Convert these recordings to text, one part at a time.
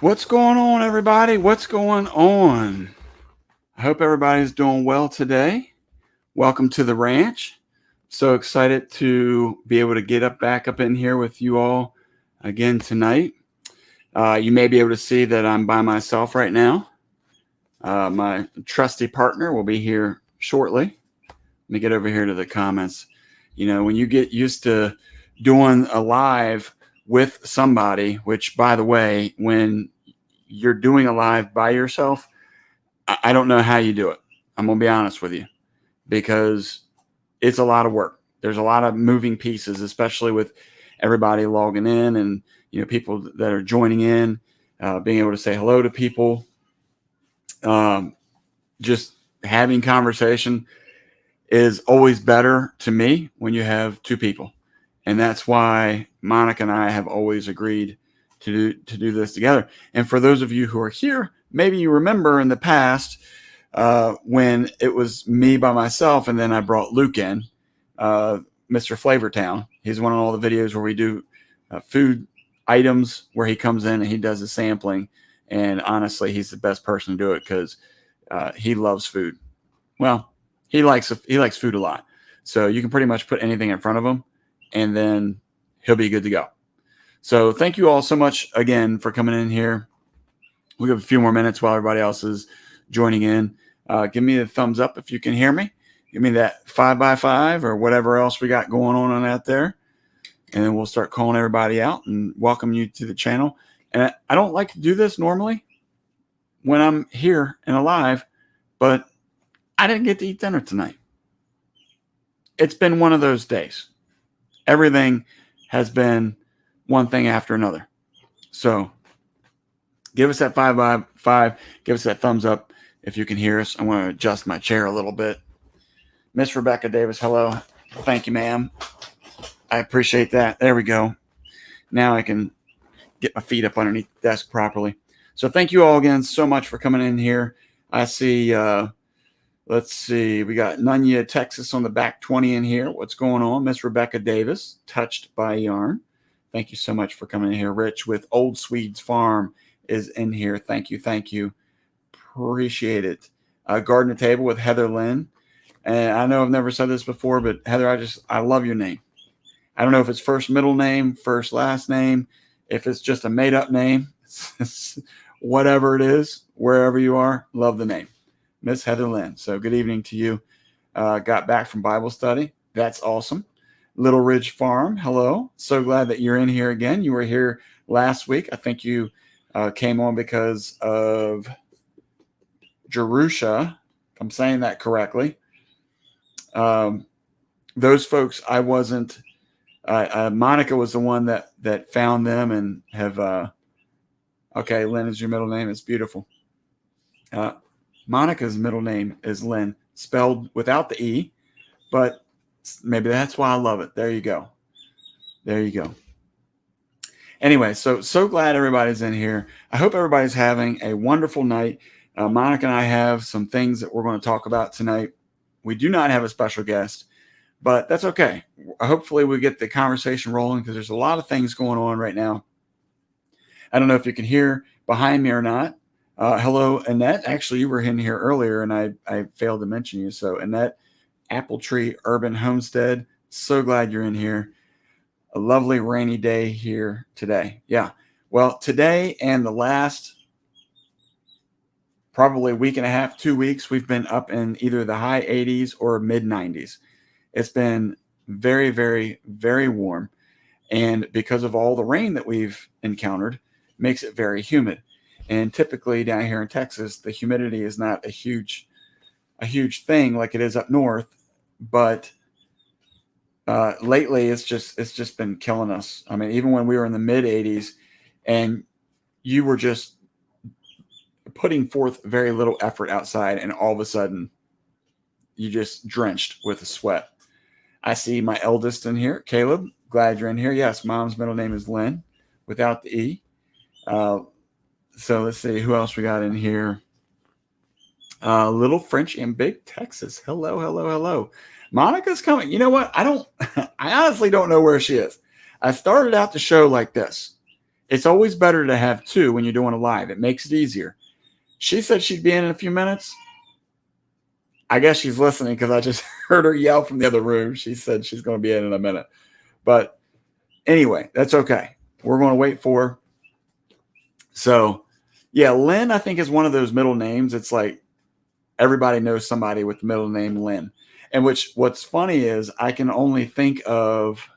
What's going on, everybody? What's going on? I hope everybody's doing well today. Welcome to the ranch. So excited to be able to get back up in here with you all again tonight. You may be able to see that I'm by myself right now. My trusty partner will be here shortly. Let me get over here to the comments. You know, when you get used to doing a live with somebody, which, by the way, when you're doing a live by yourself, I don't know how you do it. I'm going to be honest with you, because it's a lot of work. There's a lot of moving pieces, especially with everybody logging in and, people that are joining in, being able to say hello to people, just having conversation is always better to me when you have two people. And that's why Monica and I have always agreed to do this together. And for those of you who are here, maybe you remember in the past when it was me by myself, and then I brought Luke in, Mr. Flavortown. He's one of all the videos where we do food items, where he comes in and he does the sampling. And honestly, he's the best person to do it because he loves food. Well, he likes food a lot. So you can pretty much put anything in front of him, and then he'll be good to go. So thank you all so much again for coming in here. We have a few more minutes while everybody else is joining in. Give me a thumbs up if you can hear me. Give me that 5x5 or whatever else we got going on out there. And then we'll start calling everybody out and welcome you to the channel. And I don't like to do this normally when I'm here and alive, but I didn't get to eat dinner tonight. It's been one of those days. Everything has been one thing after another. So give us that 5x5. Give us that thumbs up if you can hear us. I want to adjust my chair a little bit. Miss Rebecca Davis, hello. Thank you, ma'am. I appreciate that. There we go. Now I can get my feet up underneath the desk properly. So thank you all again so much for coming in here. I see, let's see, we got Nunya, Texas on the back 20 in here. What's going on? Miss Rebecca Davis, Touched by Yarn. Thank you so much for coming in here. Rich with Old Swedes Farm is in here. Thank you. Thank you. Appreciate it. Garden to Table with Heather Lynn. And I know I've never said this before, but Heather, I love your name. I don't know if it's first, middle name, first, last name, if it's just a made up name, whatever it is, wherever you are, love the name. Miss Heather Lynn. So good evening to you. Got back from Bible study. That's awesome. Little Ridge Farm. Hello. So glad that you're in here again. You were here last week. I think you came on because of Jerusha, if I'm saying that correctly. Those folks, I wasn't. Monica was the one that found them and have. Okay, Lynn is your middle name. It's beautiful. Monica's middle name is Lynn, spelled without the E, but maybe that's why I love it. There you go. There you go. Anyway, so glad everybody's in here. I hope everybody's having a wonderful night. Monica and I have some things that we're going to talk about tonight. We do not have a special guest, but that's okay. Hopefully we get the conversation rolling because there's a lot of things going on right now. I don't know if you can hear behind me or not. Hello, Annette. Actually, you were in here earlier, and I failed to mention you. So, Annette, Apple Tree Urban Homestead. So glad you're in here. A lovely rainy day here today. Yeah. Well, today and the last probably week and a half, 2 weeks, we've been up in either the high 80s or mid 90s. It's been very, very, very warm. And because of all the rain that we've encountered, makes it very humid. And typically down here in Texas, the humidity is not a huge thing like it is up north. But lately, it's just been killing us. I mean, even when we were in the mid 80s, and you were just putting forth very little effort outside, and all of a sudden, you just drenched with a sweat. I see my eldest in here, Caleb. Glad you're in here. Yes, mom's middle name is Lynn, without the E. So let's see who else we got in here. Little French in Big Texas. Hello, hello, hello. Monica's coming. You know what? I honestly don't know where she is. I started out the show like this, It's always better to have two when you're doing a live. It makes it easier. She said she'd be in a few minutes. I guess she's listening because I just heard her yell from the other room. She said she's going to be in a minute. But anyway, that's okay. We're going to wait for her. So, yeah, Lynn, I think, is one of those middle names. It's like everybody knows somebody with the middle name Lynn. And what's funny is I can only think of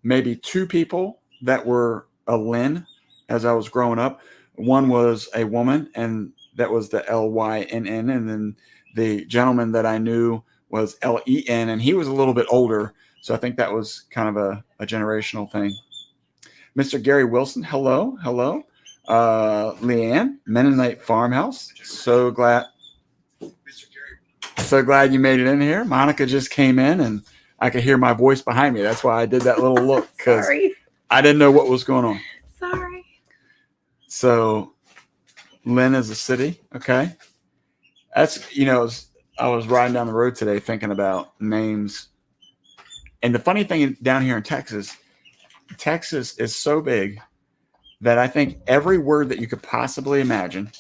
maybe two people that were a Lynn as I was growing up. One was a woman, and that was the Lynn. And then the gentleman that I knew was Len, and he was a little bit older. So I think that was kind of a generational thing. Mr. Gary Wilson, hello. Leanne, Mennonite Farmhouse. So glad you made it in here. Monica just came in, and I could hear my voice behind me. That's why I did that little look, because I didn't know what was going on. Sorry. So Lynn is a city. Okay. That's, I was riding down the road today thinking about names. And the funny thing down here in Texas is so big that I think every word that you could possibly imagine,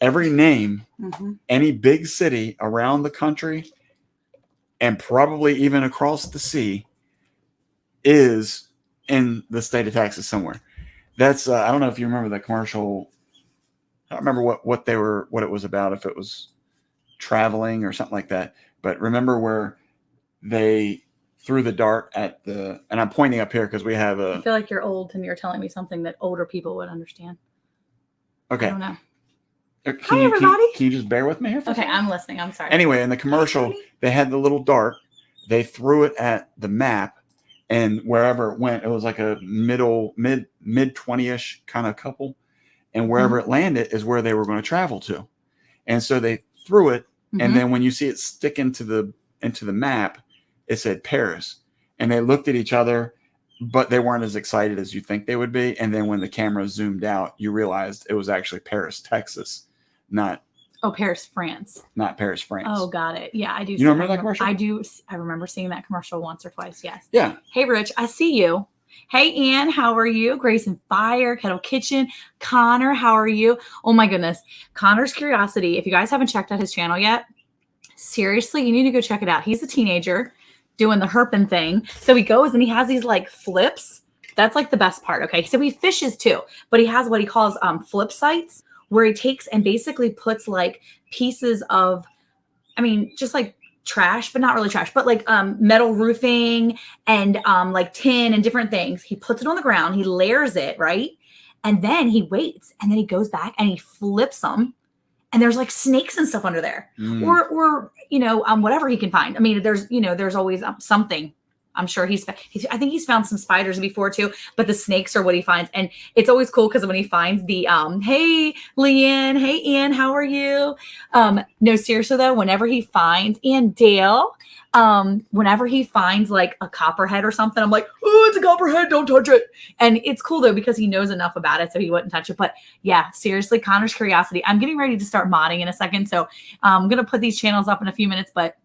every name, any big city around the country, and probably even across the sea, is in the state of Texas somewhere. That's I don't know if you remember the commercial. I don't remember what it was about, if it was traveling or something like that. But remember where they threw the dart at and I'm pointing up here because we have I feel like you're old and you're telling me something that older people would understand. Okay. I don't know. Hi, everybody. Can you just bear with me here? Okay, I'm listening. I'm sorry. Anyway, in the commercial, they had the little dart. They threw it at the map, and wherever it went, it was like a mid 20-ish kind of couple. And wherever it landed is where they were going to travel to. And so they threw it. And then when you see it stick into the map, it said Paris. And they looked at each other, but they weren't as excited as you think they would be. And then when the camera zoomed out, you realized it was actually Paris, Texas, not Paris, France. Not Paris, France. Oh, got it. Yeah, I do. You remember that commercial? I do. I remember seeing that commercial once or twice. Yes. Yeah. Hey, Rich, I see you. Hey, Ann, how are you? Grace and Fire, Kettle Kitchen. Connor, how are you? Oh, my goodness. Connor's Curiosity. If you guys haven't checked out his channel yet, seriously, you need to go check it out. He's a teenager doing the herping thing. So he goes and he has these like flips. That's like the best part. Okay. So he fishes too, but he has what he calls flip sites, where he takes and basically puts like pieces of, just like trash, but not really trash, but like metal roofing and like tin and different things. He puts it on the ground, he layers it, right? And then he waits, and then he goes back and he flips them. And there's like snakes and stuff under there, or whatever he can find. There's always something. I'm sure I think he's found some spiders before too, but the snakes are what he finds. And it's always cool because when he finds the, hey, Leanne, hey, Ann, how are you? No, seriously though, whenever he finds, and Dale, whenever he finds like a copperhead or something, I'm like, oh, it's a copperhead, don't touch it. And it's cool though, because he knows enough about it, so he wouldn't touch it. But yeah, seriously, Connor's Curiosity. I'm getting ready to start modding in a second. So I'm going to put these channels up in a few minutes, but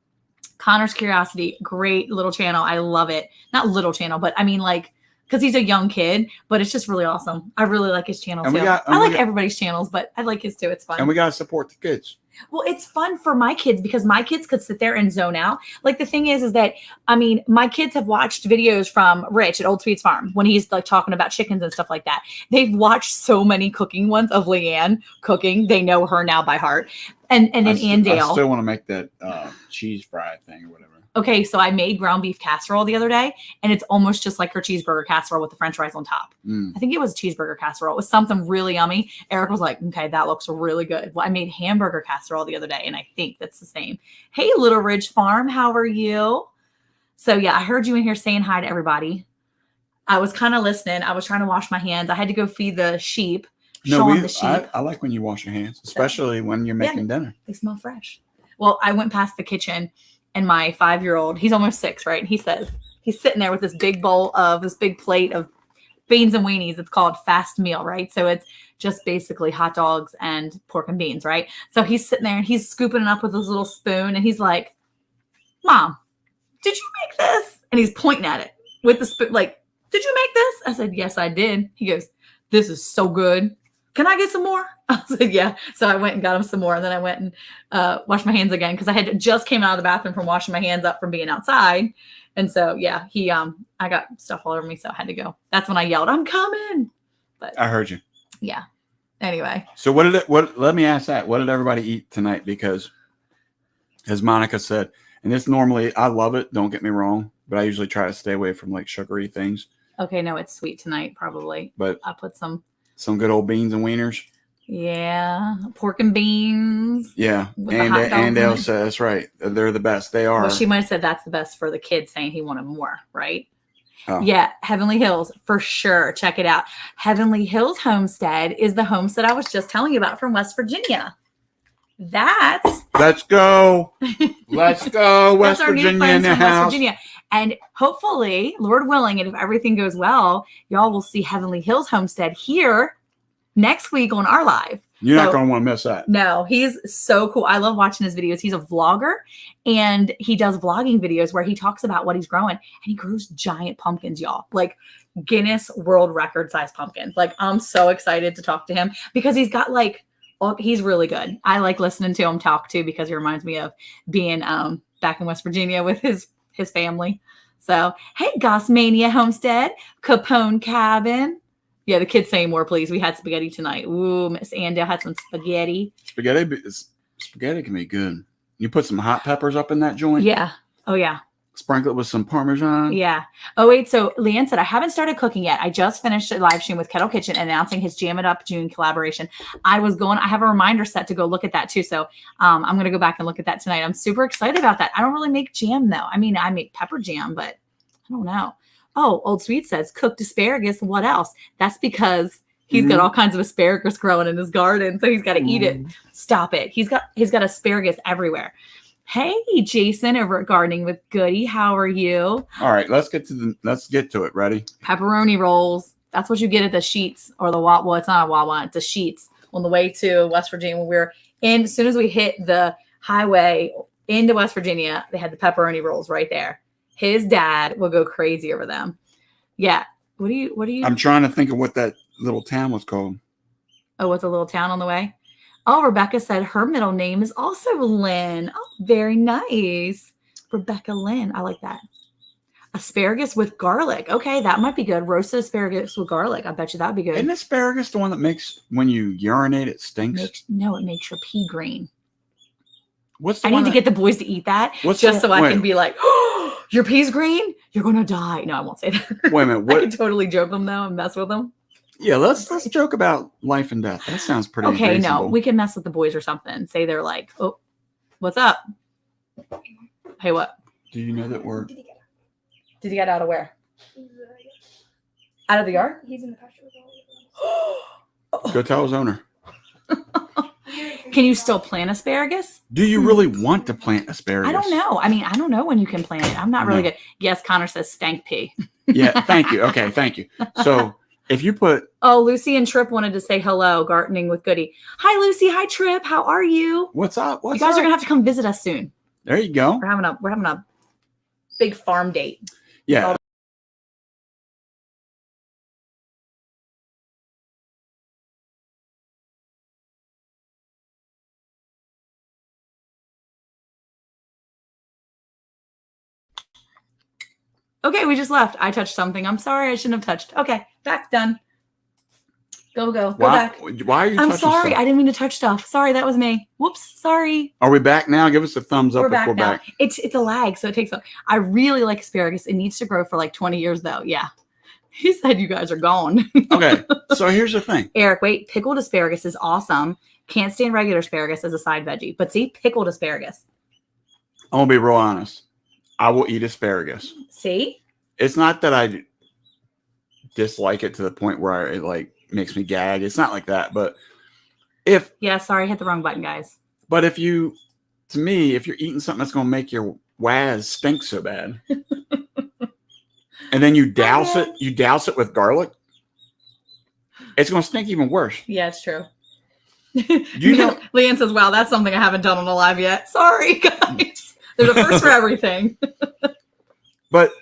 Connor's Curiosity, great little channel. I love it. Not little channel, but because he's a young kid, but it's just really awesome. I really like his channel too. I like everybody's channels, but I like his too. It's fun. And we got to support the kids. Well, it's fun for my kids because my kids could sit there and zone out. Like the thing is that, my kids have watched videos from Rich at Old Sweets Farm when he's like talking about chickens and stuff like that. They've watched so many cooking ones of Leanne cooking. They know her now by heart. And then Andale. I still want to make that cheese fry thing or whatever. Okay, so I made ground beef casserole the other day, and it's almost just like her cheeseburger casserole with the french fries on top. I think it was cheeseburger casserole. It was something really yummy. Eric was like, okay, that looks really good. Well, I made hamburger casserole the other day, and I think that's the same. Hey, Little Ridge Farm, how are you? So, yeah, I heard you in here saying hi to everybody. I was kind of listening. I was trying to wash my hands. I had to go feed the sheep. I like when you wash your hands, especially when you're making dinner. They smell fresh. Well, I went past the kitchen, and my 5-year-old, he's almost 6, right? And he says, he's sitting there with this big plate of beans and weenies. It's called fast meal, right? So it's just basically hot dogs and pork and beans, right? So he's sitting there and he's scooping it up with his little spoon, and he's like, Mom, did you make this? And he's pointing at it with the spoon, like, did you make this? I said, yes, I did. He goes, this is so good. Can I get some more? I said, yeah. So I went and got him some more. And then I went and washed my hands again because I had just came out of the bathroom from washing my hands up from being outside. And so, yeah, I got stuff all over me. So I had to go. That's when I yelled, I'm coming. But I heard you. Yeah. Anyway. So let me ask that. What did everybody eat tonight? Because as Monica said, and this normally, I love it. Don't get me wrong. But I usually try to stay away from like sugary things. Okay. No, it's sweet tonight, probably. But I put some good old beans and wieners. Yeah. Pork and beans. Yeah. And Dale said, that's right. They're the best. They are. Well, she might have said that's the best for the kid, saying he wanted more, right? Oh. Yeah. Heavenly Hills, for sure. Check it out. Heavenly Hills Homestead is the homestead I was just telling you about from West Virginia. Let's go. Let's go. West Virginia in the house. West Virginia. And hopefully, Lord willing, and if everything goes well, y'all will see Heavenly Hills Homestead here next week on our live. You're not going to want to miss that. No, he's so cool. I love watching his videos. He's a vlogger and he does vlogging videos where he talks about what he's growing, and he grows giant pumpkins, y'all. Like Guinness World Record size pumpkins. Like, I'm so excited to talk to him because he's got like, he's really good. I like listening to him talk too because he reminds me of being back in West Virginia with his family. So, hey, Gossmania Homestead, Capone Cabin. Yeah, the kids saying more, please. We had spaghetti tonight. Ooh, Miss Andale had some spaghetti. Spaghetti can be good. You put some hot peppers up in that joint? Yeah. Oh, yeah. Sprinkle it with some Parmesan. Yeah. Oh, wait. So Leanne said, I haven't started cooking yet. I just finished a live stream with Kettle Kitchen announcing his Jam It Up June collaboration. I have a reminder set to go look at that too. So I'm going to go back and look at that tonight. I'm super excited about that. I don't really make jam though. I mean, I make pepper jam, but I don't know. Oh, Old Sweet says cooked asparagus. What else? That's because he's got all kinds of asparagus growing in his garden. So he's got to eat it. Stop it. He's got asparagus everywhere. Hey, Jason over at Gardening with Goody. How are you? All right, let's get to it. Ready? Pepperoni rolls. That's what you get at the Sheets or the Wawa. Well, it's not a Wawa. It's a Sheets on the way to West Virginia. When we were in, as soon as we hit the highway into West Virginia, they had the pepperoni rolls right there. His dad will go crazy over them. Yeah. What do you? I'm trying to think of what that little town was called. Oh, what's a little town on the way? Oh, Rebecca said her middle name is also Lynn. Oh, very nice. Rebecca Lynn. I like that. Asparagus with garlic. Okay, that might be good. Roasted asparagus with garlic. I bet you that would be good. Isn't asparagus the one that makes, when you urinate, it stinks? No, it makes your pee green. I need to get the boys to eat that just so I can be like, oh, your pee's green? You're going to die. No, I won't say that. Wait a minute. I can totally joke them though and mess with them. Yeah, let's joke about life and death. That sounds pretty okay. reasonable. No, we can mess with the boys or something. Say they're like, oh, what's up? Hey, what? Do you know that we're... Did he get out of where? Out of the yard? He's in the pasture with all Go tell his owner. Can you still plant asparagus? Do you really want to plant asparagus? I don't know. I mean, I don't know when you can plant it. I'm not really good. Yes, Connor says stank pea. Yeah, thank you. Okay, thank you. So if you put... Oh, Lucy and Trip wanted to say hello, Gardening with Goody. Hi, Lucy. Hi, Trip. How are you? What's up? You guys are going to have to come visit us soon. There you go. We're having a big farm date. Yeah. Okay, we just left. I touched something. I'm sorry. I shouldn't have touched. Okay, back. Done. Go back. Why are you I'm touching sorry. stuff? I didn't mean to touch stuff. Sorry, that was me. Whoops. Sorry. Are we back now? Give us a thumbs up We're if back we're now. back. It's a lag, so it takes. I really like asparagus. It needs to grow for like 20 years, though. Yeah. He said you guys are gone. Okay, so here's the thing. Eric, wait. Pickled asparagus is awesome. Can't stand regular asparagus as a side veggie. But see, pickled asparagus. I'm going to be real honest. I will eat asparagus. See? It's not that I dislike it to the point where it like makes me gag. It's not like that. But yeah, sorry, hit the wrong button, guys. But if you're eating something that's going to make your waz stink so bad, and then you douse it with garlic, it's going to stink even worse. Yeah, it's true. You know, Leanne says, wow, that's something I haven't done on a live yet. Sorry, guys. There's a first for everything. But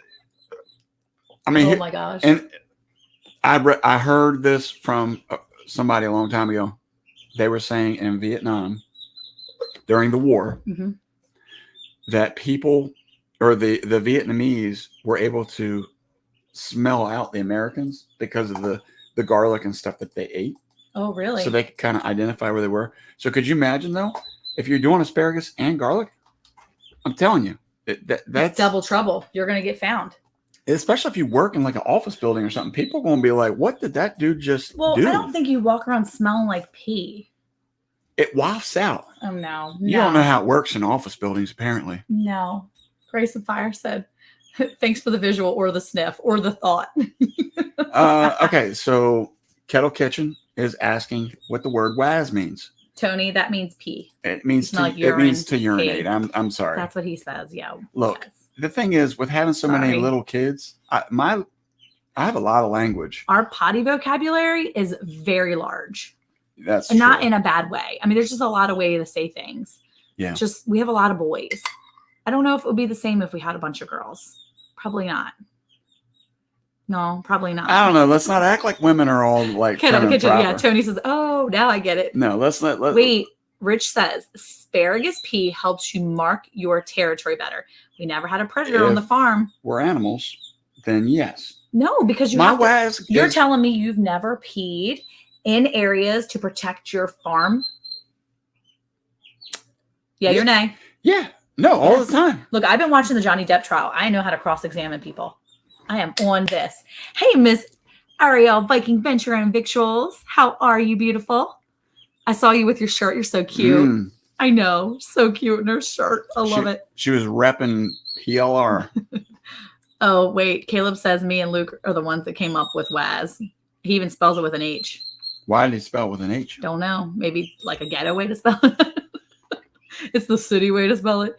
mean, Oh my gosh. and I heard this from somebody a long time ago. They were saying in Vietnam during the war Mhm. that people or the Vietnamese were able to smell out the Americans because of the garlic and stuff that they ate. Oh, really? So they could kind of identify where they were. So could you imagine though, if you're doing asparagus and garlic, I'm telling you, that's double trouble. You're going to get found. Especially if you work in like an office building or something, people are going to be like, "What did that dude just Well, do?" I don't think you walk around smelling like pee. It wafts out. Oh, no. You don't know how it works in office buildings, apparently. No. Grace and Fire said, thanks for the visual or the sniff or the thought. Okay, so Kettle Kitchen is asking what the word "waz" means. Tony, that means pee. It means Smell like it means to urine, urinate. pee. I'm sorry. That's what he says. Yeah. Look, yes. the thing is, with having so many Sorry. little kids, I have a lot of language. Our potty vocabulary is very large. That's And not true. in a bad way. I mean, there's just a lot of ways to say things. Yeah. Just, we have a lot of boys. I don't know if it would be the same if we had a bunch of girls. Probably not. No, probably not. I don't know. Let's not act like women are all like Kettle prim and Kitchen. Yeah, proper. Tony says, oh, now I get it. No, let's not. Wait, Rich says, asparagus pea helps you mark your territory better. We never had a predator on the If farm. we're animals, then yes. No, because you My have to, waz you're is- telling me you've never peed in areas to protect your farm? Yeah, you're nay. Yeah. No, all Yes. the time. Look, I've been watching the Johnny Depp trial. I know how to cross-examine people. I am on this. Hey, Miss Ariel Viking Venture and Victuals. How are you, beautiful? I saw you with your shirt. You're so cute. Mm. I know. So cute in her shirt. I love it. She was repping PLR. Oh, wait. Caleb says me and Luke are the ones that came up with Waz. He even spells it with an H. Why did he spell with an H? Don't know. Maybe like a ghetto way to spell it. It's the city way to spell it.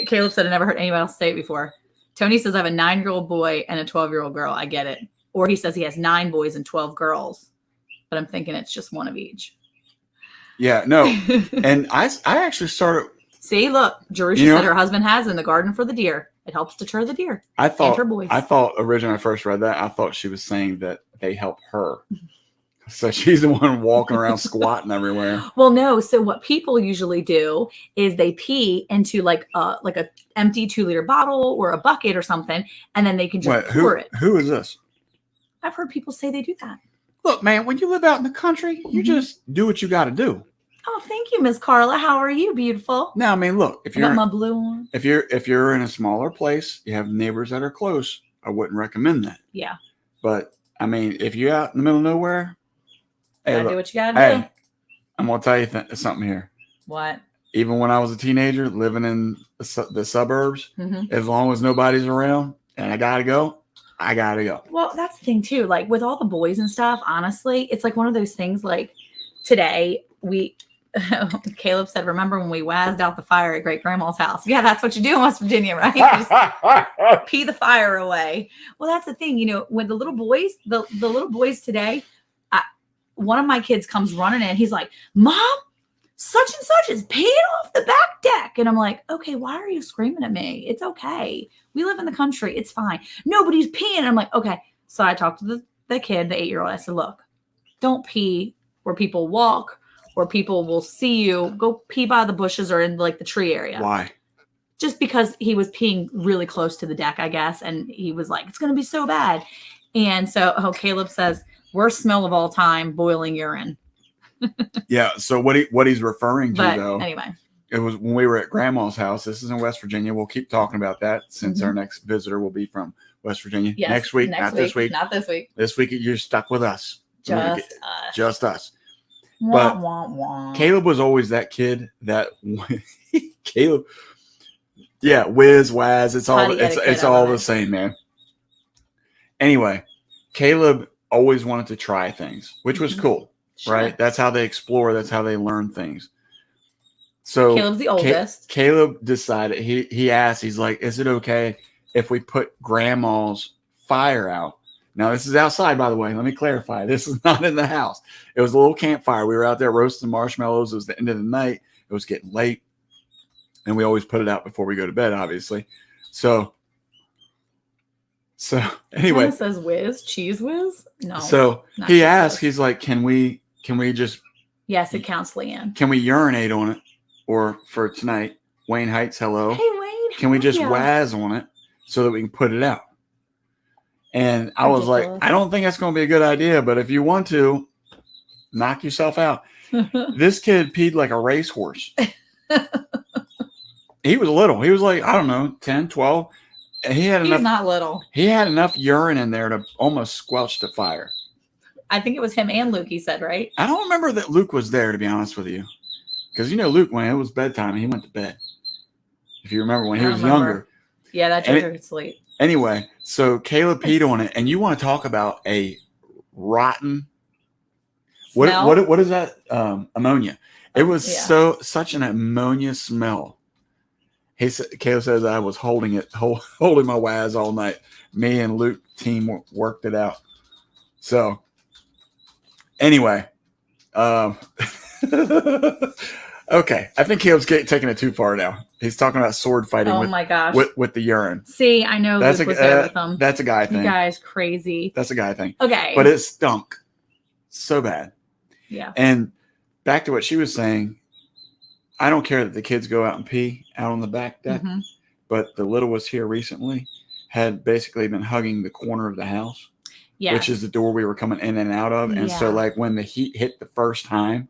Caleb said I never heard anybody else say it before. Tony says I have a 9-year-old boy and a 12-year-old girl. I get it. Or he says he has 9 boys and 12 girls. But I'm thinking it's just one of each. Yeah, no. And I actually started. See, look, Jerusha said her husband has in the garden for the deer. It helps deter the deer. I thought her boys. originally when I first read that, I thought she was saying that they help her. So she's the one walking around squatting everywhere. Well, no. So what people usually do is they pee into like a empty 2-liter bottle or a bucket or something, and then they can just pour it. Who is this? I've heard people say they do that. Look, man, when you live out in the country, you just do what you got to do. Oh, thank you, Miss Carla. How are you, beautiful? Now, I mean, look, if I got you're my blue on. if you're in a smaller place, you have neighbors that are close. I wouldn't recommend that. Yeah. But I mean, if you're out in the middle of nowhere, hey, Gotta look, do what you gotta do. I'm gonna tell you something here. What? Even when I was a teenager, living in the suburbs, as long as nobody's around and I gotta go, I gotta go. Well, that's the thing too. Like with all the boys and stuff, honestly, it's like one of those things. Like today, Caleb said, "Remember when we wazzed out the fire at Great Grandma's house?" Yeah, that's what you do in West Virginia, right? Just pee the fire away. Well, that's the thing. You know, when the little boys, the little boys today, one of my kids comes running in. He's like, "Mom, such and such is peeing off the back deck," and I'm like, "Okay, why are you screaming at me? It's okay. We live in the country. It's fine. Nobody's peeing." I'm like, "Okay." So I talked to the kid, the 8-year-old. I said, "Look, don't pee where people walk." Or people will see you. Go pee by the bushes or in like the tree area. Why? Just because he was peeing really close to the deck, I guess. And he was like, it's going to be so bad. And so Caleb says, worst smell of all time, boiling urine. Yeah. So what he's referring to, But though, anyway, it was when we were at Grandma's house. This is in West Virginia. We'll keep talking about that since our next visitor will be from West Virginia. yes, Next week, not this week. Not this week. This week, you're stuck with us. Just us. Wah, But wah, wah. Caleb was always that kid that Caleb, yeah, whiz, waz, it's all the same, man. Anyway, Caleb always wanted to try things, which was cool, Sure. right? That's how they explore. That's how they learn things. So Caleb's the oldest. Caleb decided, he asked, he's like, is it okay if we put Grandma's fire out? Now, this is outside, by the way. Let me clarify. This is not in the house. It was a little campfire. We were out there roasting marshmallows. It was the end of the night. It was getting late. And we always put it out before we go to bed, obviously. So So anyway, It says whiz, cheese whiz. No. so not he cheese asked, whiz. he's like, can we just, Yes, it counts, Leanne. can we urinate on it? Or for tonight, Wayne Heights, hello. Hey, Wayne. Can we just yeah. waz on it so that we can put it out? And I was like, Ridiculous. I don't think that's going to be a good idea, but if you want to, knock yourself out. This kid peed like a racehorse. He was little. He was like, I don't know, 10, 12. And he had He's enough. not little. He had enough urine in there to almost squelch the fire. I think it was him and Luke, he said, right? I don't remember that Luke was there, to be honest with you. Because, Luke, when it was bedtime, he went to bed. If you remember when he I was remember. younger. Yeah, that And triggered sleep. Anyway, so Caleb peed on it. And you want to talk about a rotten... Smell? What is that? Ammonia. It was Yeah. such an ammonia smell. Caleb says I was holding my waz all night. Me and Luke team worked it out. So anyway, okay. I think Caleb's taking it too far now. He's talking about sword fighting. Oh my gosh. With the urine. See, I know Luke was there with them. That's a guy thing. You guys crazy. That's a guy thing. Okay. But it stunk so bad. Yeah. And back to what she was saying, I don't care that the kids go out and pee out on the back deck, Mhm. but the littlest here recently had basically been hugging the corner of the house, Yes. which is the door we were coming in and out of. And so Yeah. like when the heat hit the first time,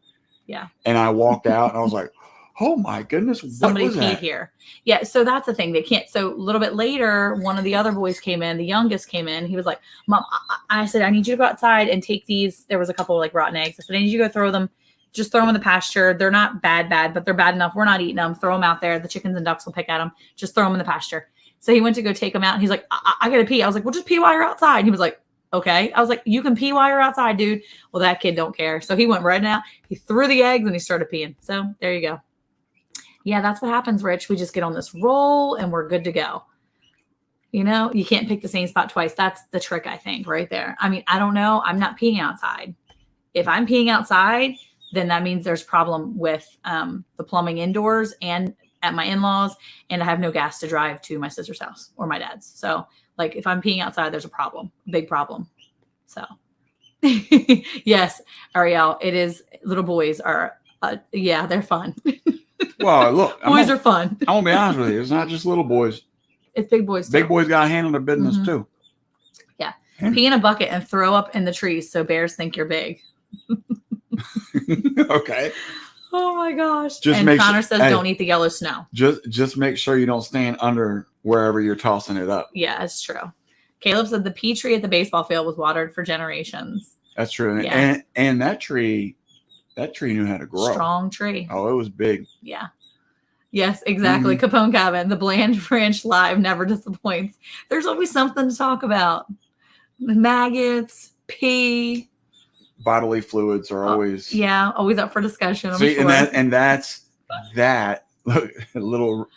Yeah. and I walked out and I was like, oh my goodness, what Somebody was peed that? here. Yeah, so that's the thing. They can't. So a little bit later, one of the other boys came in. The youngest came in. He was like, Mom, I said, I need you to go outside and take these. There was a couple of like rotten eggs. I said, I need you to go throw them. Just throw them in the pasture. They're not bad, but they're bad enough. We're not eating them. Throw them out there. The chickens and ducks will pick at them. Just throw them in the pasture. So he went to go take them out. And he's like, I got to pee. I was like, well, just pee while you're outside. And he was like, okay. I was like, you can pee while you're outside, dude. Well, that kid don't care. So he went right out. He threw the eggs and he started peeing. So there you go. Yeah, that's what happens, Rich. We just get on this roll and we're good to go. You can't pick the same spot twice. That's the trick, I think, right there. I mean, I don't know. I'm not peeing outside. If I'm peeing outside, then that means there's a problem with the plumbing indoors and at my in-laws, and I have no gas to drive to my sister's house or my dad's. So, like, if I'm peeing outside, there's a problem, big problem. So, yes, Ariel, it is. Little boys are, yeah, they're fun. Well, look, Boys are fun. I'm gonna be honest with you. It's not just little boys. It's big boys too. Big boys got to handle their business Mhm. too. Yeah. And- Pee in a bucket and throw up in the trees so bears think you're big. Okay. Oh my gosh. Just and make Connor sure- says hey. don't eat the yellow snow. Just make sure you don't stand under wherever you're tossing it up. Yeah, it's true. Caleb said the pea tree at the baseball field was watered for generations. That's true. Yeah. And that tree knew how to grow. Strong tree. Oh, it was big. Yeah. Yes, exactly. Mm-hmm. Capone Cabin, the Bland Ranch Live never disappoints. There's always something to talk about. Maggots, pee. Bodily fluids are always Yeah, always up for discussion. I'm See, sure. and that's that. Look, Little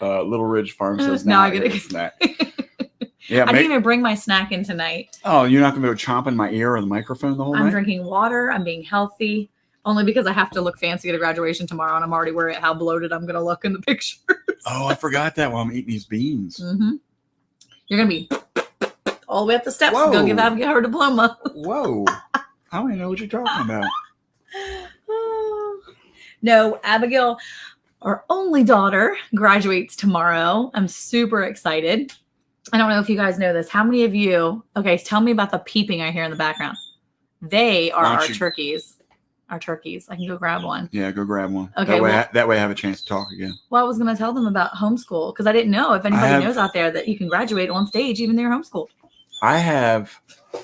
Ridge Farm says Now now I gotta get a snack. Yeah, I didn't even bring my snack in tonight. oh, you're not gonna go chomping my ear or the microphone the whole I'm night? drinking water. I'm being healthy. Only because I have to look fancy at a graduation tomorrow, and I'm already worried how bloated I'm going to look in the pictures. Oh, I forgot that while I'm eating these beans. Mm-hmm. You're going to be all the way up the steps Whoa. to go give Abigail her diploma. Whoa. I don't even know what you're talking about. No, Abigail, our only daughter, graduates tomorrow. I'm super excited. I don't know if you guys know this. How many of you, okay, tell me about the peeping I hear in the background. They are Why don't our you- turkeys. Our turkeys. I can go grab one. Yeah, go grab one. Okay, That way I have a chance to talk again. Well, I was going to tell them about homeschool because I didn't know if anybody have- knows out there that you can graduate on stage even though you're homeschooled. I have You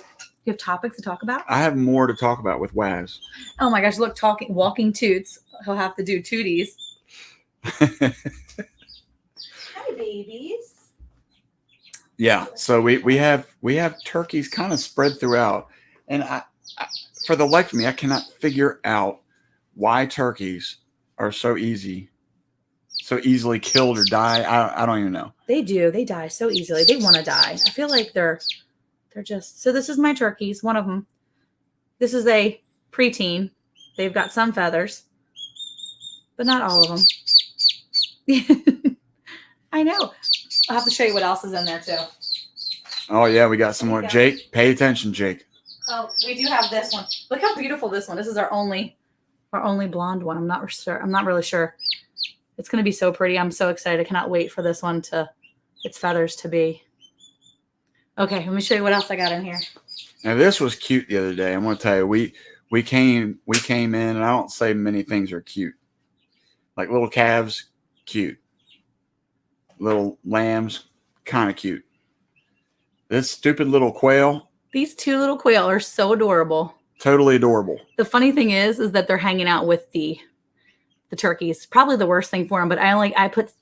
have topics to talk about? more to talk about with Waz. Oh my gosh, look, walking toots. He'll have to do tooties. Hi, babies. Yeah, so we have turkeys kind of spread throughout, and I for the life of me, I cannot figure out why turkeys are so easily killed or die. I don't even know. They do. They die so easily. They want to die. I feel like they're just. So this is my turkeys. One of them. This is a preteen. They've got some feathers, but not all of them. I know. I'll have to show you what else is in there too. Oh yeah, we got some more. Yeah. Jake, pay attention, Jake. Oh, we do have this one. Look how beautiful this one. This is our only blonde one. I'm not sure. I'm not really sure. It's going to be so pretty. I'm so excited. I cannot wait for this one to its feathers to be. Okay, let me show you what else I got in here. Now this was cute the other day. I'm going to tell you, we came in, and I don't say many things are cute. Like little calves, cute. Little lambs, kind of cute. This stupid little quail, These two little quail are so adorable. totally adorable. The funny thing is that they're hanging out with the turkeys. Probably the worst thing for them, but I put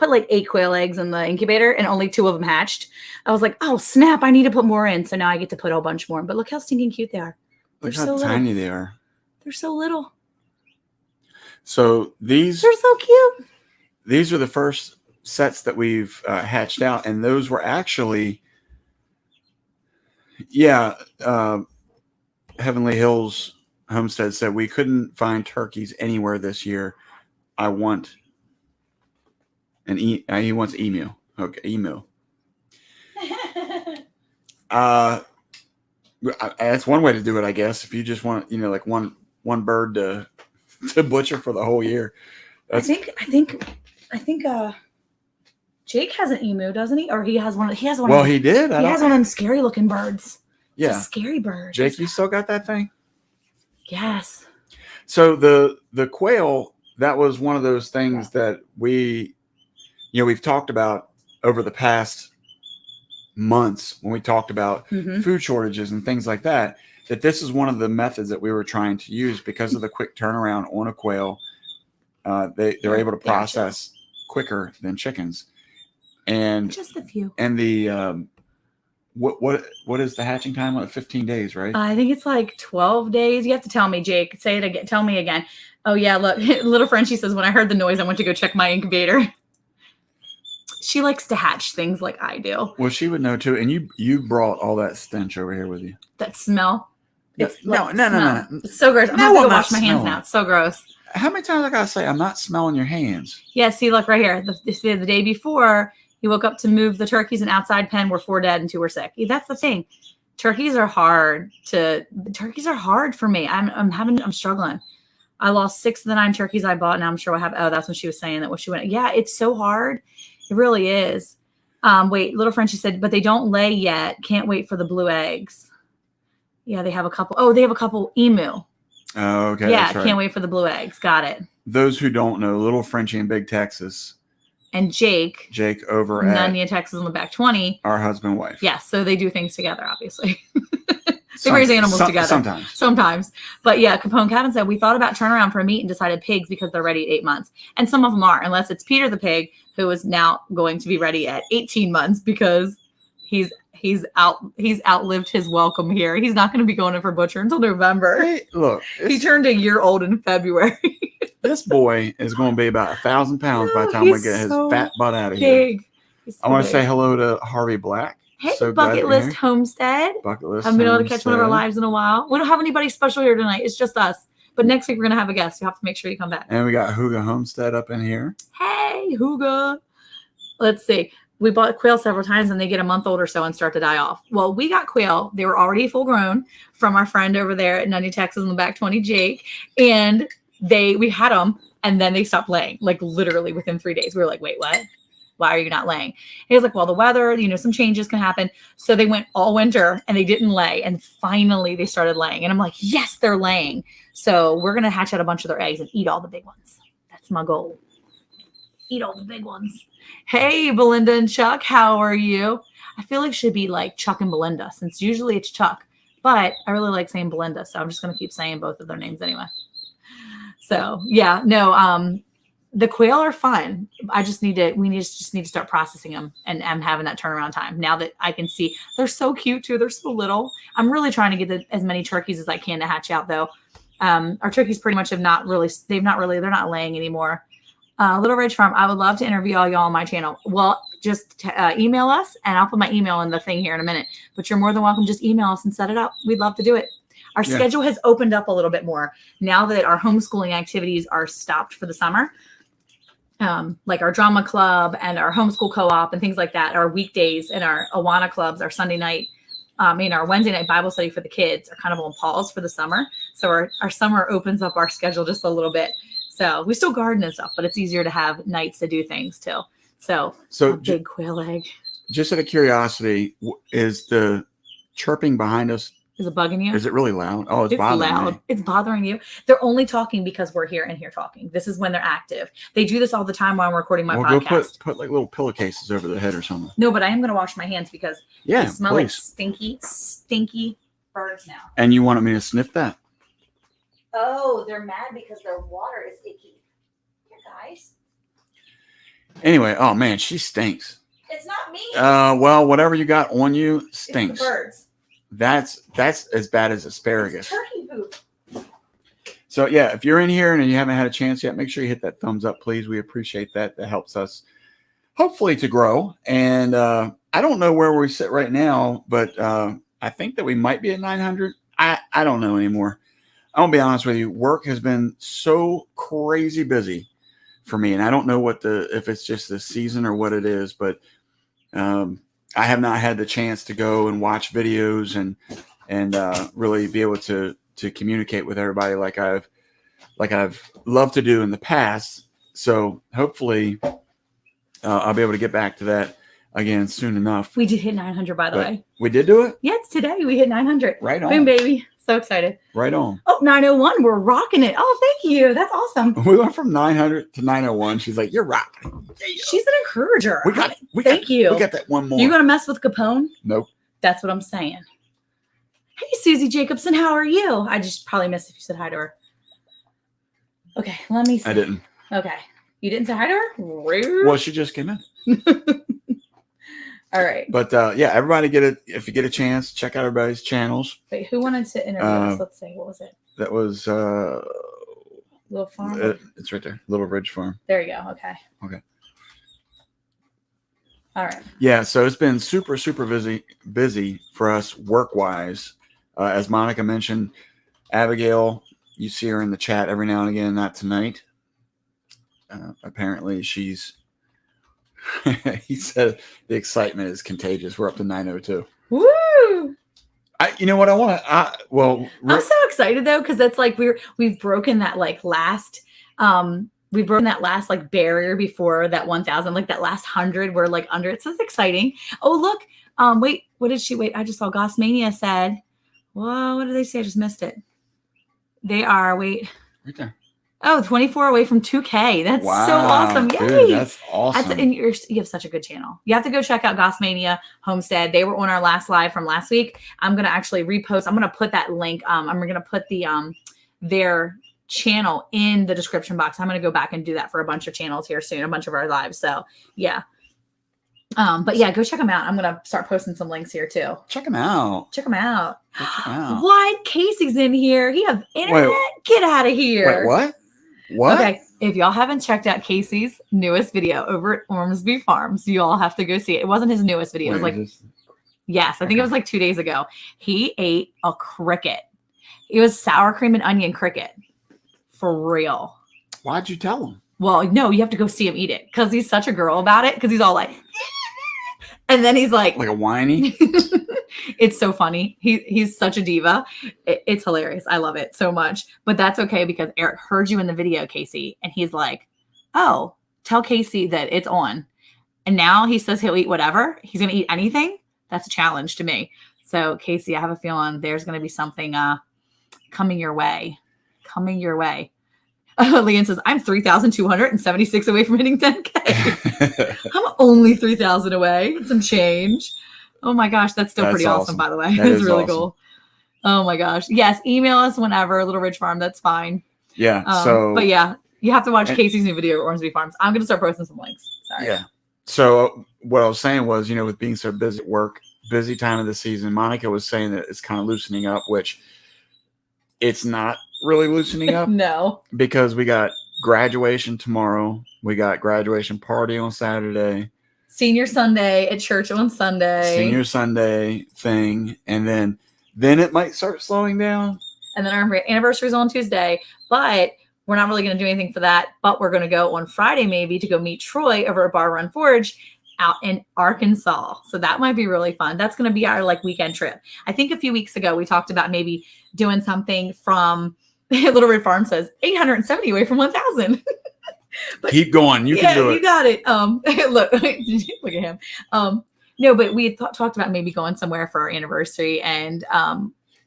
like 8 quail eggs in the incubator and only 2 of them hatched. I was like, oh snap, I need to put more in. So now I get to put a whole bunch more. But look how stinking cute they are. Look They're how so tiny little. they are. They're so little. So They're so cute. these are the first sets that we've hatched out, and those were actually, Heavenly Hills Homestead said we couldn't find turkeys anywhere this year. I want he wants emu. Okay, emu. That's one way to do it, I guess. If you just want, like one bird to butcher for the whole year. I think Jake has an emu, doesn't he? Or he has one. He has one. Well, he did. He has one of them scary looking birds. It's Yeah, a scary bird. Jake, you still got that thing? Yes. So the quail, that was one of those things that we've talked about over the past months when we talked about food shortages and things like that, that this is one of the methods that we were trying to use because of the quick turnaround on a quail. They're able to process quicker than chickens. And just a few. And the what is the hatching time? Like 15 days, right? I think it's like 12 days. You have to tell me, Jake. Say it again. Tell me again. Oh yeah, look, little Frenchie says, when I heard the noise, I went to go check my incubator. She likes to hatch things like I do. Well, she would know too. And you brought all that stench over here with you. That smell. It's No. It's so gross. I'm No, gonna I'm go wash not my hands smelling. now. It's so gross. How many times I gotta say I'm not smelling your hands? Yeah, see, look right here. The day before, he woke up to move the turkeys in outside pen. Were 4 dead and 2 were sick. That's the thing. Turkeys are hard for me. I'm struggling. I lost 6 of the 9 turkeys I bought. Now I'm sure what happened. Oh, that's when she was saying that. What she went. Yeah, it's so hard. It really is. Wait, little Frenchie said, but they don't lay yet. Can't wait for the blue eggs. Yeah, they have a couple. Oh, they have a couple emu. Oh, okay. Yeah, that's right. can't wait for the blue eggs. Got it. Those who don't know, little Frenchie in Big Texas. And Jake over at Nunya, Texas on the back 20. our husband wife. Yes, so they do things together, obviously. They raise animals together. Sometimes. But yeah, Capone Cabin said, we thought about turnaround for meat and decided pigs because they're ready at 8 months. And some of them are, unless it's Peter the pig, who is now going to be ready at 18 months because he's outlived his welcome here. He's not going to be going in for butcher until November. Hey, look. He turned a year old in February. This boy is going to be about 1,000 pounds by the time we get his fat butt out of here. Big. I want to say hello to Harvey Black. Hey, So glad Bucket you're List here. Homestead. Bucket List Haven't been able to catch one of our Homestead. lives in a while. We don't have anybody special here tonight. It's just us. But next week we're gonna have a guest. You have to make sure you come back. And we got Huga Homestead up in here. Hey, Huga. Let's see. We bought quail several times and they get a month old or so and start to die off. Well, we got quail. They were already full grown from our friend over there at Nunya, Texas on the back 20, Jake. And we had them and then they stopped laying, like literally within 3 days. We were like, wait, what? Why are you not laying? He was like, well, the weather, some changes can happen. So they went all winter and they didn't lay. And finally they started laying. And I'm like, yes, they're laying. So we're going to hatch out a bunch of their eggs and eat all the big ones. That's my goal. Eat all the big ones. Hey, Belinda and Chuck, how are you? I feel like it should be like Chuck and Belinda since usually it's Chuck. But I really like saying Belinda. So I'm just going to keep saying both of their names anyway. So yeah, no, the quail are fun. We just need to start processing them and having that turnaround time. Now that I can see, they're so cute too. They're so little. I'm really trying to get as many turkeys as I can to hatch out though. Our turkeys pretty much they're not laying anymore. Little Ridge Farm, I would love to interview all y'all on my channel. Well, just email us and I'll put my email in the thing here in a minute, but you're more than welcome. Just email us and set it up. We'd love to do it. Our schedule has opened up a little bit more now that our homeschooling activities are stopped for the summer. like our drama club and our homeschool co-op and things like that, our weekdays and our Awana clubs, our Sunday night, our Wednesday night Bible study for the kids are kind of on pause for the summer. So our summer opens up our schedule just a little bit. So we still garden and stuff, but it's easier to have nights to do things too. So a big quail egg. Just out of curiosity, is the chirping behind us, is it bugging you? Is it really loud? Oh, it's bothering loud. me. It's bothering you. They're only talking because we're here and here talking. This is when they're active. They do this all the time while I'm recording my podcast. Go put like little pillowcases over their head or something. No, but I am going to wash my hands because they smell like please. stinky birds now. And you wanted me to sniff that? Oh, they're mad because their water is icky. Here, guys. Anyway, oh man, she stinks. It's not me. Well, whatever you got on you stinks. It's the birds. That's as bad as asparagus. It's turkey poop. So yeah, if you're in here and you haven't had a chance yet, make sure you hit that thumbs up, please. We appreciate that. That helps us hopefully to grow. And I don't know where we sit right now, but I think that we might be at 900. I don't know anymore. I'll be honest with you. Work has been so crazy busy for me, and I don't know if it's just the season or what it is, but I have not had the chance to go and watch videos and really be able to communicate with everybody like I've loved to do in the past. So hopefully I'll be able to get back to that again soon enough. We did hit 900, by the way. We did do it? Yeah, it's today. We hit 900. Right on. Boom, baby. So excited. Right on. Oh, 901. We're rocking it. Oh, thank you. That's awesome. We went from 900 to 901. She's like, you're rocking. Yeah. She's an encourager. Thank you. We got that one more. You going to mess with Capone? Nope. That's what I'm saying. Hey, Susie Jacobson. How are you? I just probably missed if you said hi to her. Okay, let me see. I didn't. Okay. You didn't say hi to her? Rude. Well, she just came in. All right. But yeah, everybody if you get a chance, check out everybody's channels. Wait, who wanted to interview us? Let's see. What was it? That was Little Farm. It's right there. Little Ridge Farm. There you go. Okay. All right. Yeah, so it's been super, super busy for us work-wise. As Monica mentioned, Abigail, you see her in the chat every now and again, not tonight. Apparently she's he said the excitement is contagious. We're up to 902. Woo! You know what I want to? I'm so excited though because that's like we've broken that like last we've broken that last like barrier before that 1,000, like that last 100. We're like under it, so it's exciting. Oh look, wait, what did she? Wait, I just saw Gossmania said. Whoa, what did they say? I just missed it. They are right there. Oh, 24 away from 2K. That's so awesome. Yay. Dude, that's awesome. And you have such a good channel. You have to go check out Gossmania Homestead. They were on our last live from last week. I'm going to actually repost. I'm going to put that link. I'm going to put their channel in the description box. I'm going to go back and do that for a bunch of channels here soon, a bunch of our lives. So yeah. But yeah, go check them out. I'm going to start posting some links here too. Check them out. What? Casey's in here. He have internet? Get out of here. Wait, what? Okay. If y'all haven't checked out Casey's newest video over at Ormsby Farms, you all have to go see it. It wasn't his newest video. It was yes, I think it was like 2 days ago. He ate a cricket. It was sour cream and onion cricket. For real. Why'd you tell him? Well, no, you have to go see him eat it because he's such a girl about it because he's all like, and then he's like a whiny. It's so funny. He's such a diva. It's hilarious. I love it so much. But that's okay because Eric heard you in the video, Casey, and he's like, "Oh, tell Casey that it's on." And now he says he'll eat whatever. He's going to eat anything. That's a challenge to me. So, Casey, I have a feeling there's going to be something coming your way. Leanne says, I'm 3,276 away from hitting 10K. I'm only 3,000 away. Some change. Oh my gosh, that's still pretty awesome, by the way. That's really awesome. Cool. Oh my gosh. Yes, email us whenever, Little Ridge Farm. That's fine. Yeah. But yeah, you have to watch Casey's new video, Ormsby Farms. I'm going to start posting some links. Sorry. Yeah. So what I was saying was, with being so busy at work, busy time of the season, Monica was saying that it's kind of loosening up, which it's not really loosening up. No. Because we got graduation tomorrow. We got graduation party on Saturday. Senior Sunday at church on Sunday. Senior Sunday thing. And then it might start slowing down. And then our anniversary is on Tuesday. But we're not really going to do anything for that, but we're going to go on Friday maybe to go meet Troy over at Bar Run Forge out in Arkansas. So that might be really fun. That's going to be our like weekend trip. I think a few weeks ago we talked about maybe doing something from Little Red Farm says 870 away from 1,000. Keep going. You can do it. You got it. Look at him. No, but we had talked about maybe going somewhere for our anniversary, and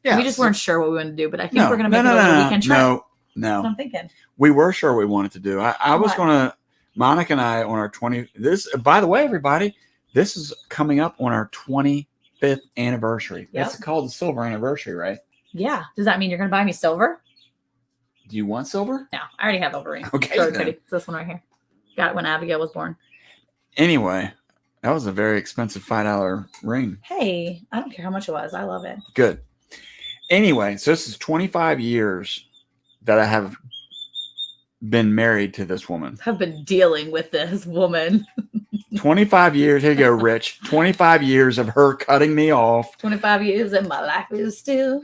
we just weren't sure what we wanted to do. But I think we're going to make it a weekend trip. No. That's what I'm thinking. We were sure we wanted to do. I was going to, Monica and I on our 20. This, by the way, everybody, this is coming up on our 25th anniversary. Yep. That's called the silver anniversary, right? Yeah. Does that mean you're going to buy me silver? Do you want silver? No, I already have silver ring. Okay. Really pretty. It's this one right here. Got it when Abigail was born. Anyway, that was a very expensive $5 ring. Hey, I don't care how much it was. I love it. Good. Anyway, so this is 25 years that I have been married to this woman. I've been dealing with this woman. 25 years. Here you go, Rich. 25 years of her cutting me off. 25 years and my life is still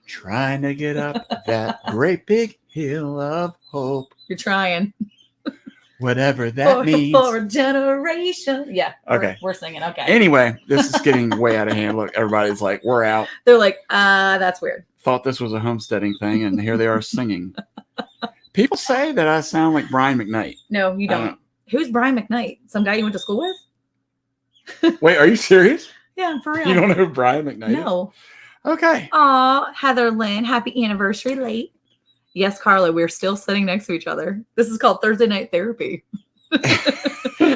trying to get up that great big hill of hope. You're trying. Whatever that means. For a generation. Yeah. Okay. We're singing. Okay. Anyway, this is getting way out of hand. Look, everybody's like, we're out. They're like, that's weird. Thought this was a homesteading thing, and here they are singing. People say that I sound like Brian McKnight. No, you don't. Who's Brian McKnight? Some guy you went to school with? Wait, are you serious? Yeah, for real. You don't know who Brian McKnight is? No. Okay. Aw, Heather Lynn, happy anniversary late. Yes, Carla, we're still sitting next to each other. This is called Thursday night therapy.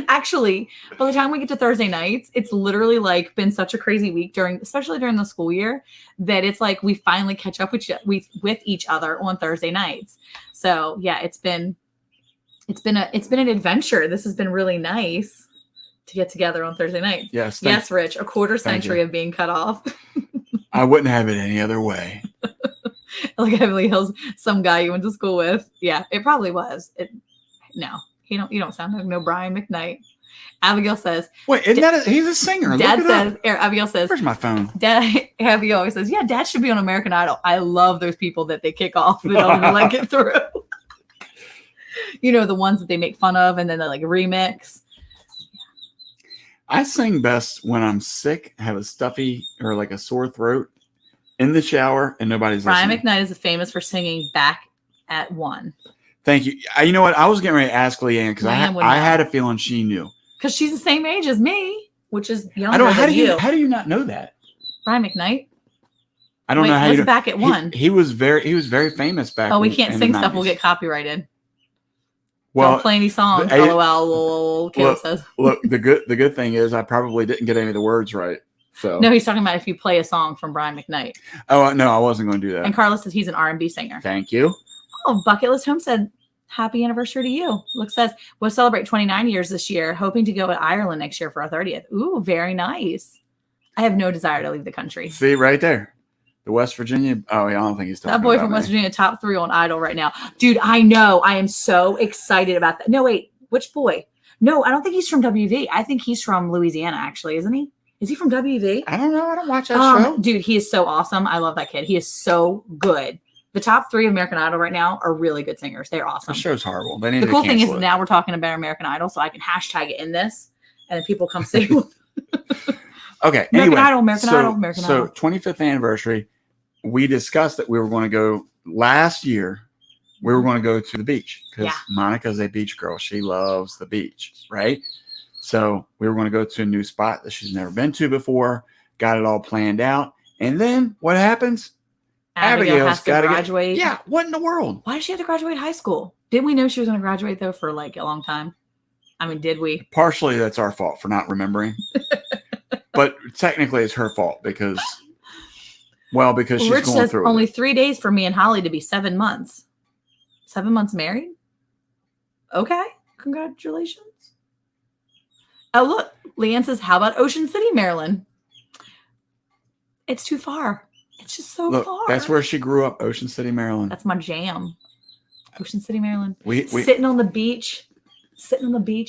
Actually, by the time we get to Thursday nights, it's literally like been such a crazy week especially during the school year, that it's like we finally catch up with each other on Thursday nights. So yeah, it's been an adventure. This has been really nice to get together on Thursday nights. Yes. Yes, Rich, a quarter century of being cut off. I wouldn't have it any other way. Like Beverly Hills, some guy you went to school with. Yeah, it probably was. No, you don't sound like no Brian McKnight. Abigail says, wait, he's a singer. Dad says, Abigail says, where's my phone? Abigail always says, yeah, Dad should be on American Idol. I love those people that they kick off. They don't even like it through. You know, the ones that they make fun of and then they like remix. I sing best when I'm sick, have a stuffy or like a sore throat, in the shower, and nobody's Brian listening. McKnight is famous for singing Back at One. Thank you. You know what? I was getting ready to ask Leanne because I had a feeling she knew. Because she's the same age as me, which is younger I don't. than you. How do you not know that? Brian McKnight. I don't know how you. Back at One. He was very famous back. Oh, we can't in sing the stuff. 90s. We'll get copyrighted. Well, don't play any songs. LOL. Caleb says. Look, the good thing is I probably didn't get any of the words right. So no, he's talking about if you play a song from Brian McKnight. Oh no, I wasn't going to do that. And Carlos says he's an R&B singer. Thank you. Oh, Bucket List Home said, happy anniversary to you. Look says, we'll celebrate 29 years this year, hoping to go to Ireland next year for our 30th. Ooh, very nice. I have no desire to leave the country. See, right there. The West Virginia. Oh, yeah, I don't think he's talking that boy about from me. West Virginia, top 3 on Idol right now. Dude, I know. I am so excited about that. No, wait. Which boy? No, I don't think he's from WV. I think he's from Louisiana, actually, isn't he? Is he from WV? I don't know. I don't watch that show. Dude, he is so awesome. I love that kid. He is so good. The top 3 American Idol right now are really good singers. They're awesome. The show's horrible. They need the to cool thing is cancel it. now we're talking about American Idol, so I can hashtag it in this, and then people come see. Okay. American Anyway, Idol, American Idol. So 25th anniversary, we discussed that we were going to go last year. We were going to go to the beach because Monica's a beach girl. She loves the beach, right? So we were going to go to a new spot that she's never been to before. Got it all planned out. And then what happens? Abigail has to graduate. Yeah. What in the world? Why did she have to graduate high school? Didn't we know she was going to graduate, though, for like a long time? I mean, did we? Partially, that's our fault for not remembering. But technically, it's her fault because she's Rich going says through only it. 3 days for me and Holly to be 7 months. 7 months married? Okay. Congratulations. Oh, look. Leanne says, how about Ocean City, Maryland? It's too far. It's just so far. That's where she grew up, Ocean City, Maryland. That's my jam. Ocean City, Maryland. We sitting on the beach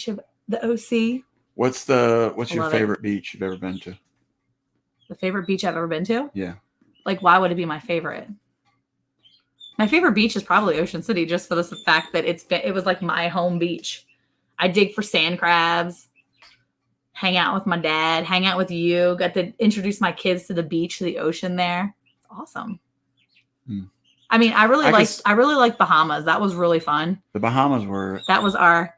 of the OC. What's your favorite beach you've ever been to? The favorite beach I've ever been to? Yeah. Like, why would it be my favorite? My favorite beach is probably Ocean City, just for the fact that it was like my home beach. I dig for sand crabs, hang out with my dad, hang out with you. Got to introduce my kids to the beach, to the ocean there. It's awesome. I mean, I really liked Bahamas. That was really fun. The Bahamas were. That was our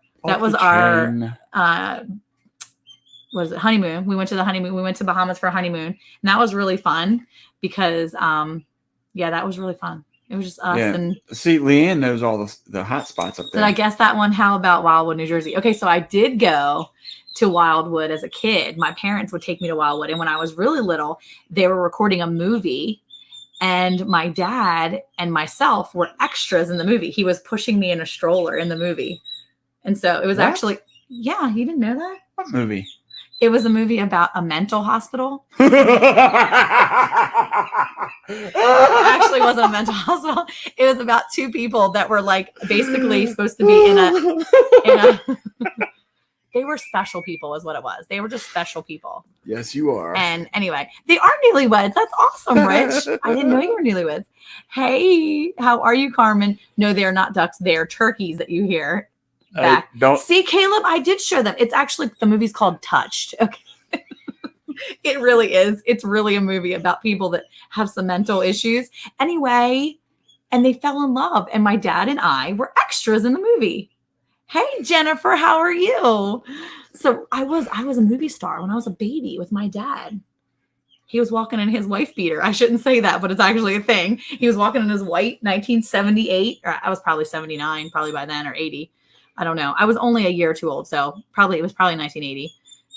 what is it, honeymoon. We went to the honeymoon. We went to Bahamas for a honeymoon, and that was really fun because that was really fun. It was just us and see, Leanne knows all the hot spots up there. Did I guess that one? How about Wildwood, New Jersey? Okay, so I did go to Wildwood as a kid. My parents would take me to Wildwood, and when I was really little, they were recording a movie, and my dad and myself were extras in the movie. He was pushing me in a stroller in the movie, and so it was actually you didn't know that? What movie? It was a movie about a mental hospital. It actually wasn't a mental hospital. It was about two people that were like basically supposed to be in a they were special people is what it was. They were just special people. Yes, you are. And anyway, they are newlyweds. That's awesome, Rich. I didn't know you were newlyweds. Hey, how are you, Carmen? No, they are not ducks. They are turkeys that you hear. Back. See, Caleb, I did show them. It's actually, the movie's called Touched. Okay. It really is. It's really a movie about people that have some mental issues. Anyway, and they fell in love. And my dad and I were extras in the movie. Hey, Jennifer, how are you? So I was a movie star when I was a baby with my dad. He was walking in his wife beater. I shouldn't say that, but it's actually a thing. He was walking in his white 1978, or I was probably 79, probably by then, or 80. I don't know. I was only a year or two old, so it was probably 1980.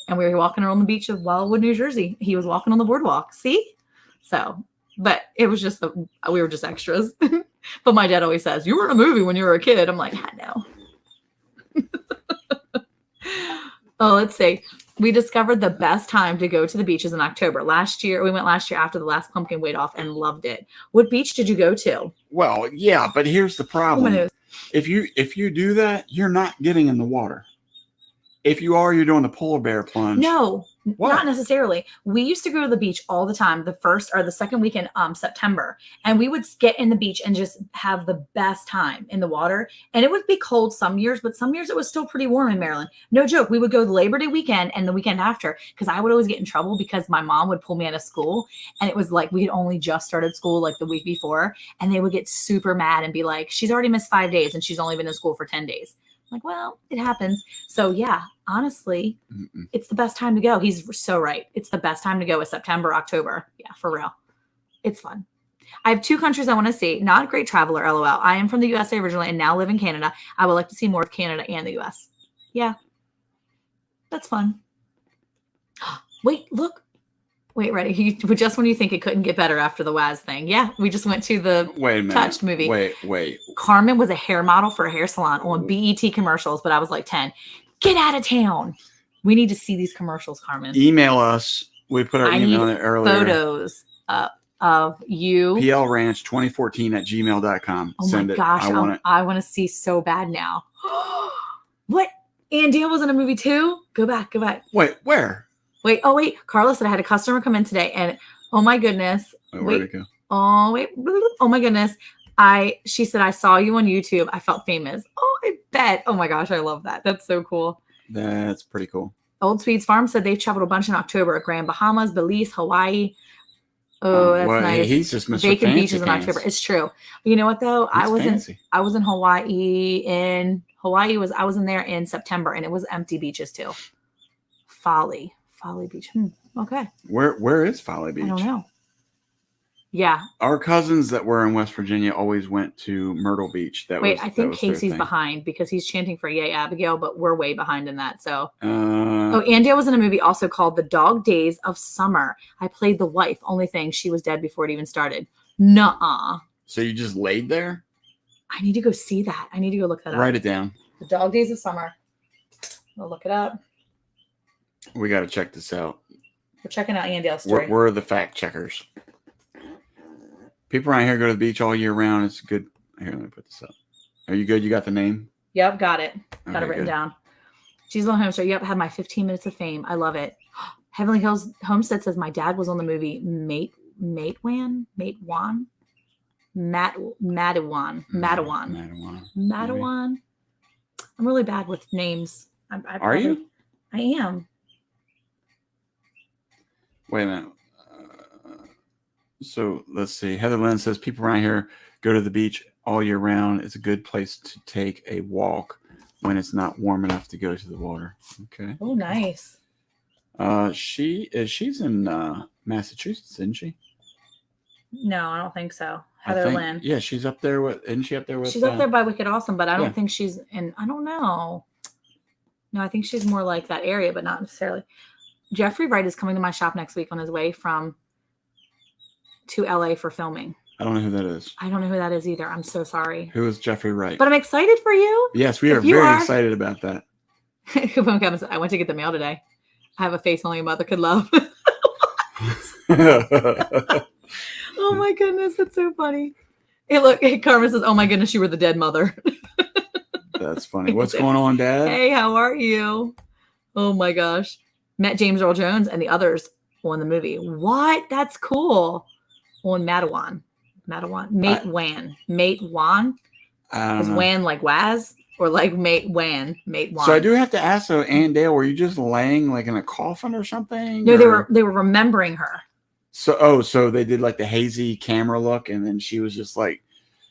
And we were walking around the beach of Wildwood, New Jersey. He was walking on the boardwalk. See? So, but it was just, we were just extras. But my dad always says, you were in a movie when you were a kid. I'm like, I know. Oh, let's see. We discovered the best time to go to the beaches in October. We went last year after the last pumpkin weighed off and loved it. What beach did you go to? Well, yeah, but here's the problem. If you do that, you're not getting in the water. If you are, you're doing the polar bear plunge. No, not necessarily. We used to go to the beach all the time, the first or the second weekend, September. And we would get in the beach and just have the best time in the water. And it would be cold some years, but some years it was still pretty warm in Maryland. No joke. We would go the Labor Day weekend and the weekend after, because I would always get in trouble because my mom would pull me out of school. And it was like we had only just started school like the week before. And they would get super mad and be like, she's already missed 5 days and she's only been in school for 10 days. I'm like, well, it happens. So yeah, honestly, It's the best time to go. He's so right. It's the best time to go is September, October. Yeah, for real. It's fun. I have 2 countries I want to see. Not a great traveler, LOL. I am from the USA originally and now live in Canada. I would like to see more of Canada and the US. Yeah, that's fun. Wait, look. Wait, ready? Just when you think it couldn't get better after the Waz thing. Yeah, we just went to the Touched movie. Wait. Carmen was a hair model for a hair salon on BET commercials, but I was like 10. Get out of town. We need to see these commercials, Carmen. Email us. We put our email in there earlier. Photos of you. plranch2014@gmail.com. Oh my gosh. I want to see so bad now. What? Ann Dale was in a movie too? Go back. Wait, where? Wait. Carla said I had a customer come in today and oh my goodness. Where'd it go? Oh, wait. Oh my goodness. She said, I saw you on YouTube. I felt famous. Oh, I bet. Oh my gosh. I love that. That's so cool. That's pretty cool. Old Swedes Farm said they've traveled a bunch in October. Grand Bahamas, Belize, Hawaii. Oh, that's nice. He's just Mr. Vacant Fancy beaches in Pants. October. It's true. You know what though? I was fancy. in Hawaii. I was in there in September and it was empty beaches too. Folly Beach. Okay. Where is Folly Beach? I don't know. Yeah. Our cousins that were in West Virginia always went to Myrtle Beach. I think Casey's behind because he's chanting for Yay Abigail, but we're way behind in that. So, Andy was in a movie also called The Dog Days of Summer. I played the wife. Only thing, she was dead before it even started. Nuh-uh. So you just laid there? I need to go see that. I need to go look that up. Write it down. The Dog Days of Summer. I'll look it up. We got to check this out. We're checking out Andy's story. We're the fact checkers. People around here go to the beach all year round. It's good. Here, let me put this up. Are you good? You got the name? Yep, got it. Got it written down. She's on Homestead. Yep, had my 15 minutes of fame. I love it. Heavenly Hills Homestead says my dad was on the movie Mate Wan. Madawan. I'm really bad with names. Are you? I am. Wait a minute. So let's see. Heather Lynn says people around here go to the beach all year round. It's a good place to take a walk when it's not warm enough to go to the water. Okay. Oh, nice. She's in Massachusetts, isn't she? No, I don't think so. Heather Lynn. Yeah, she's up there with. Isn't she up there with? She's up there by Wicked Awesome, but I don't think she's in. I don't know. No, I think she's more like that area, but not necessarily. Jeffrey Wright is coming to my shop next week on his way to LA for filming. I don't know who that is. I don't know who that is either. I'm so sorry. Who is Jeffrey Wright? But I'm excited for you. Yes, we are very excited about that. I went to get the mail today. I have a face only a mother could love. Oh my goodness, that's so funny. Hey, Carmen says, "Oh my goodness, you were the dead mother." That's funny. What's going on, Dad? Hey, how are you? Oh my gosh. Met James Earl Jones and the others on the movie. What? That's cool. On Madawan. Mate Wan. Is Wan like Waz? Or like Mate Wan? So I do have to ask though, Ann Dale, were you just laying like in a coffin or something? No, they were remembering her. So they did like the hazy camera look, and then she was just like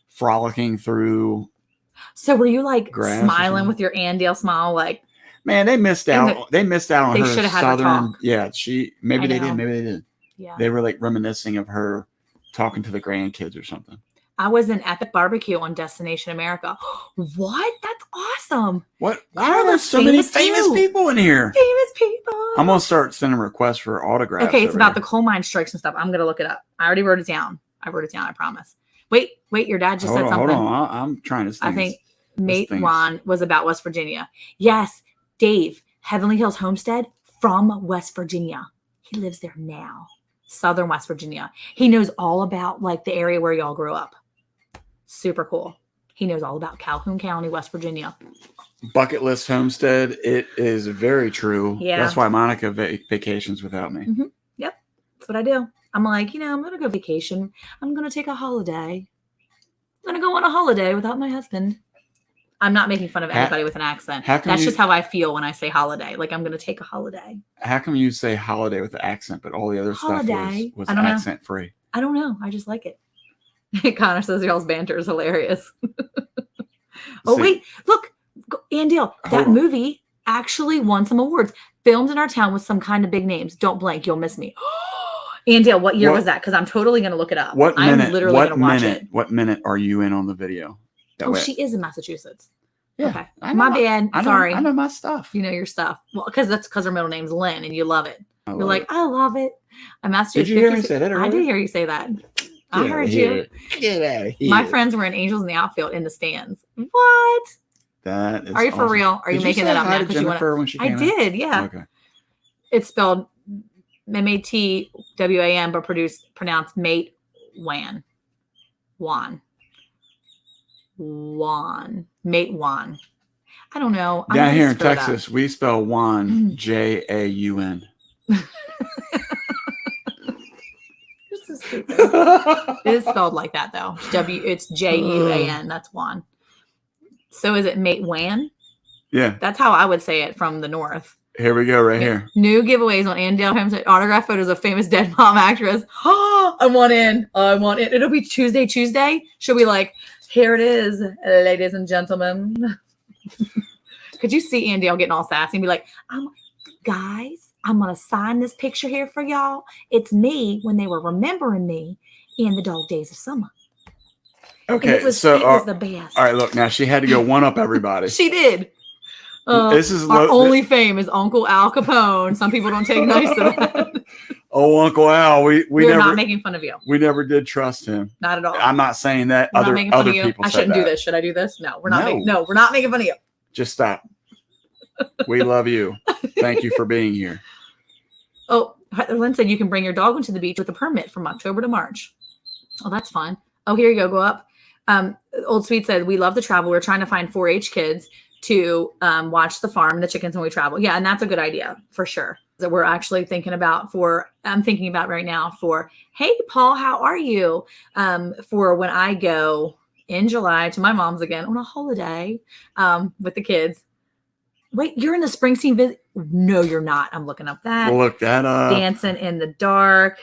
frolicking through. So were you like smiling with your Ann Dale smile? Like, man, they missed out. They missed out on her should have had southern. her talk. Yeah, maybe they did. Yeah, they were like reminiscing of her talking to the grandkids or something. I was in Epic Barbecue on Destination America. What? That's awesome. What? Why are there so many famous people in here? Famous people. I'm going to start sending requests for autographs. Okay, it's about the coal mine strikes and stuff. I'm going to look it up. I already wrote it down. I promise. Wait, your dad just said something. Hold on. I'm trying to I think Mate Wan was about West Virginia. Yes, Dave, Heavenly Hills Homestead from West Virginia. He lives there now. Southern West Virginia. He knows all about like the area where y'all grew up. Super cool. He knows all about Calhoun County, West Virginia. Bucket list homestead. It is very true. Yeah. That's why Monica vacations without me. Mm-hmm. Yep. That's what I do. I'm like, I'm going to go vacation. I'm going to take a holiday. I'm going to go on a holiday without my husband. I'm not making fun of anybody with an accent. That's just how I feel when I say holiday. Like I'm going to take a holiday. How come you say holiday with the accent, but all the other stuff was accent free? I don't know. I just like it. Connor says y'all's banter is hilarious. Wait, look, Ann Dale, that movie actually won some awards. Filmed in our town with some kind of big names. Don't blank, you'll miss me. Ann Dale, what year was that? Because I'm totally going to look it up. I'm literally going to watch it. What minute are you in on the video? She is in Massachusetts. Yeah, okay. My bad. Sorry. I know my stuff. You know your stuff. Well, because her middle name's Lynn and you love it. I love it. I'm Massachusetts. Did you hear me say that earlier? I did hear you say that. I heard you. Get out of here. My friends were in Angels in the Outfield in the stands. What? That is Are you for real? Are you making that up now? Because when she came I did, yeah. Okay. It's spelled Matwan, but pronounced Mate Wan. Mate Wan. I don't know. Down here in Texas, we spell Wan Jaun. It is spelled like that though. It's Juan. That's Juan. So is it Mate Wan? Yeah. That's how I would say it from the north. Here we go, right here. New giveaways on Ann Dale Homestead. Autograph photos of famous dead mom actress. I want in. It'll be Tuesday. She'll be like, here it is, ladies and gentlemen. Could you see Ann Dale getting all sassy and be like, guys, I'm going to sign this picture here for y'all. It's me when they were remembering me in the dog days of summer. Okay, it was the best. All right, look, now she had to go one up everybody. She did. This is our only fame is Uncle Al Capone. Some people don't take nice to that. Oh, Uncle Al, we're never, not making fun of you. We never did trust him. Not at all. I'm not saying that. Other people. I shouldn't do this. Should I do this? No, we're not. We're not making fun of you. Just stop. We love you. Thank you for being here. Oh, Lynn said you can bring your dog into the beach with a permit from October to March. Oh, that's fun. Oh, here you go. Go up. Old Sweet said, we love to travel. We're trying to find 4-H kids to watch the farm and the chickens when we travel. Yeah, and that's a good idea for sure. that we're actually thinking about I'm thinking about right now for, hey, Paul, how are you? For when I go in July to my mom's again on a holiday with the kids. Wait, you're in the Springsteen visit? No, you're not. I'm looking up that. We'll look that up. Dancing in the dark.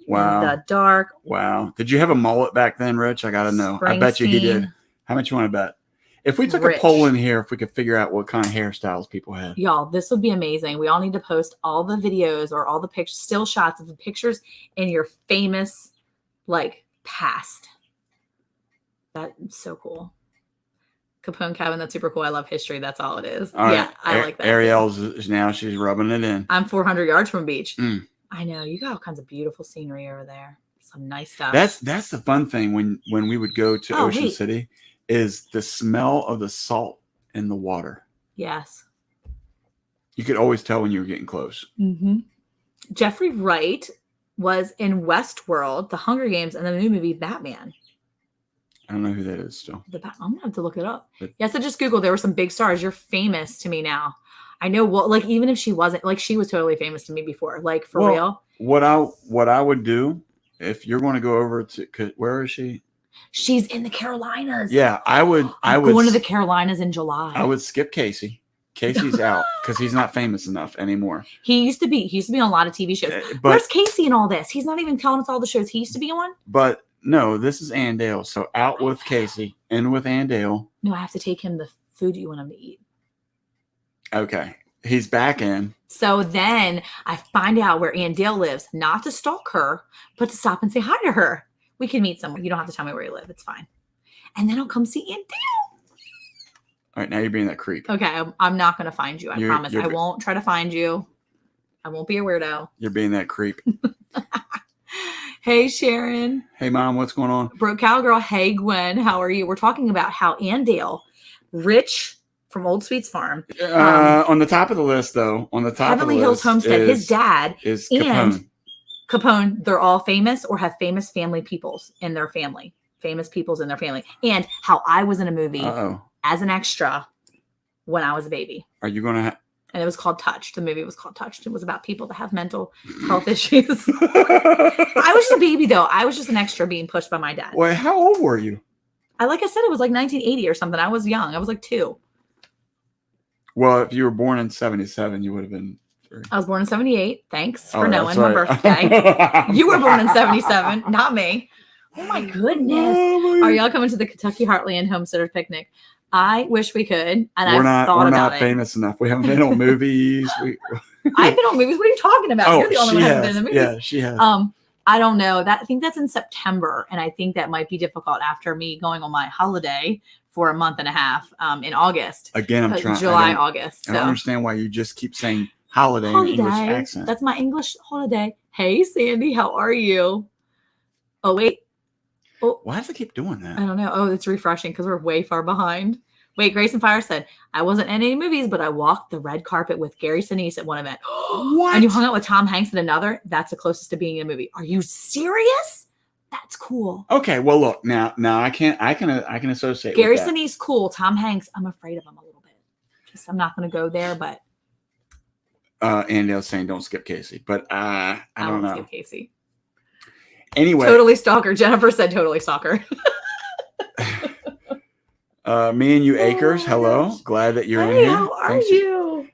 Wow. In the dark. Wow. Did you have a mullet back then, Rich? I got to know. I bet you he did. How much you want to bet? If we took a poll in here, if we could figure out what kind of hairstyles people had. Y'all, this would be amazing. We all need to post all the videos or all the pictures, still shots of the pictures in your famous, like, past. That's so cool. Capone cabin, that's super cool. I love history. That's all it is. All yeah, right. I like that. Ariel's now, she's rubbing it in. I'm 400 yards from a beach. Mm. I know. You got all kinds of beautiful scenery over there. Some nice stuff. That's the fun thing when we would go to Ocean City is the smell of the salt in the water. Yes. You could always tell when you were getting close. Mm-hmm. Jeffrey Wright was in Westworld, The Hunger Games, and the new movie Batman. I don't know who that is still. I'm going to have to look it up. Yes, I just Googled. There were some big stars. You're famous to me now. I know what, like, even if she wasn't, like, she was totally famous to me before. Like, for real. What I would do if you're going to go over to, where is she? She's in the Carolinas. Yeah, I would going to the Carolinas in July. I would skip Casey. Casey's out because he's not famous enough anymore. He used to be on a lot of TV shows. Where's Casey in all this? He's not even telling us all the shows he used to be on. But no, this is Andale. So out with Casey, in with Andale. No, I have to take him the food you want him to eat. Okay. He's back in. So then I find out where Andale lives, not to stalk her, but to stop and say hi to her. We can meet somewhere. You don't have to tell me where you live. It's fine. And then I'll come see Andale. All right, now you're being that creep. Okay, I'm not going to find you. I promise. I won't try to find you. I won't be a weirdo. You're being that creep. Hey, Sharon. Hey, Mom. What's going on? Broke Cowgirl. Hey, Gwen. How are you? We're talking about how Andale, Rich from Old Sweets Farm. On the top of the list, though. On the top Heavenly of the Hills list Homestead. His dad is Capone. And Capone, they're all famous or have famous family peoples in their family. Famous peoples in their family. And how I was in a movie as an extra when I was a baby. Are you going to and it was called Touched. The movie was called Touched. It was about people that have mental health issues. I was just a baby, though. I was just an extra being pushed by my dad. Wait, how old were you? Like I said, it was like 1980 or something. I was young. I was like 2. Well, if you were born in 77, you would have been 3. I was born in 78. Thanks for knowing my birthday. You were born in 77, not me. Oh, my goodness. Are y'all coming to the Kentucky Heartland Homesteaders Picnic? I wish we could. And we're not famous enough. We haven't been on movies. I've been on movies. What are you talking about? You're the only one who hasn't been in the movies. Yeah, she has. I don't know. I think that's in September, and I think that might be difficult after me going on my holiday for a month and a half in August. Again, I'm trying. July, August. I don't understand why you just keep saying holiday in English accent. That's my English holiday. Hey, Sandy, how are you? Oh, wait. Oh, why does it keep doing that? I don't know. Oh, it's refreshing because we're way far behind. Wait, Grace and Fire said, I wasn't in any movies, but I walked the red carpet with Gary Sinise at one event. What? And you hung out with Tom Hanks at another? That's the closest to being in a movie. Are you serious? That's cool. Okay, well, look, now I can associate Gary with that. Sinise, cool. Tom Hanks, I'm afraid of him a little bit. Just I'm not going to go there, but. Andale's saying don't skip Casey, but I don't know. Skip Casey. Anyway. Totally stalker. Jennifer said totally stalker. Me and you, Acres. Hello. Glad that you're in here. How are you?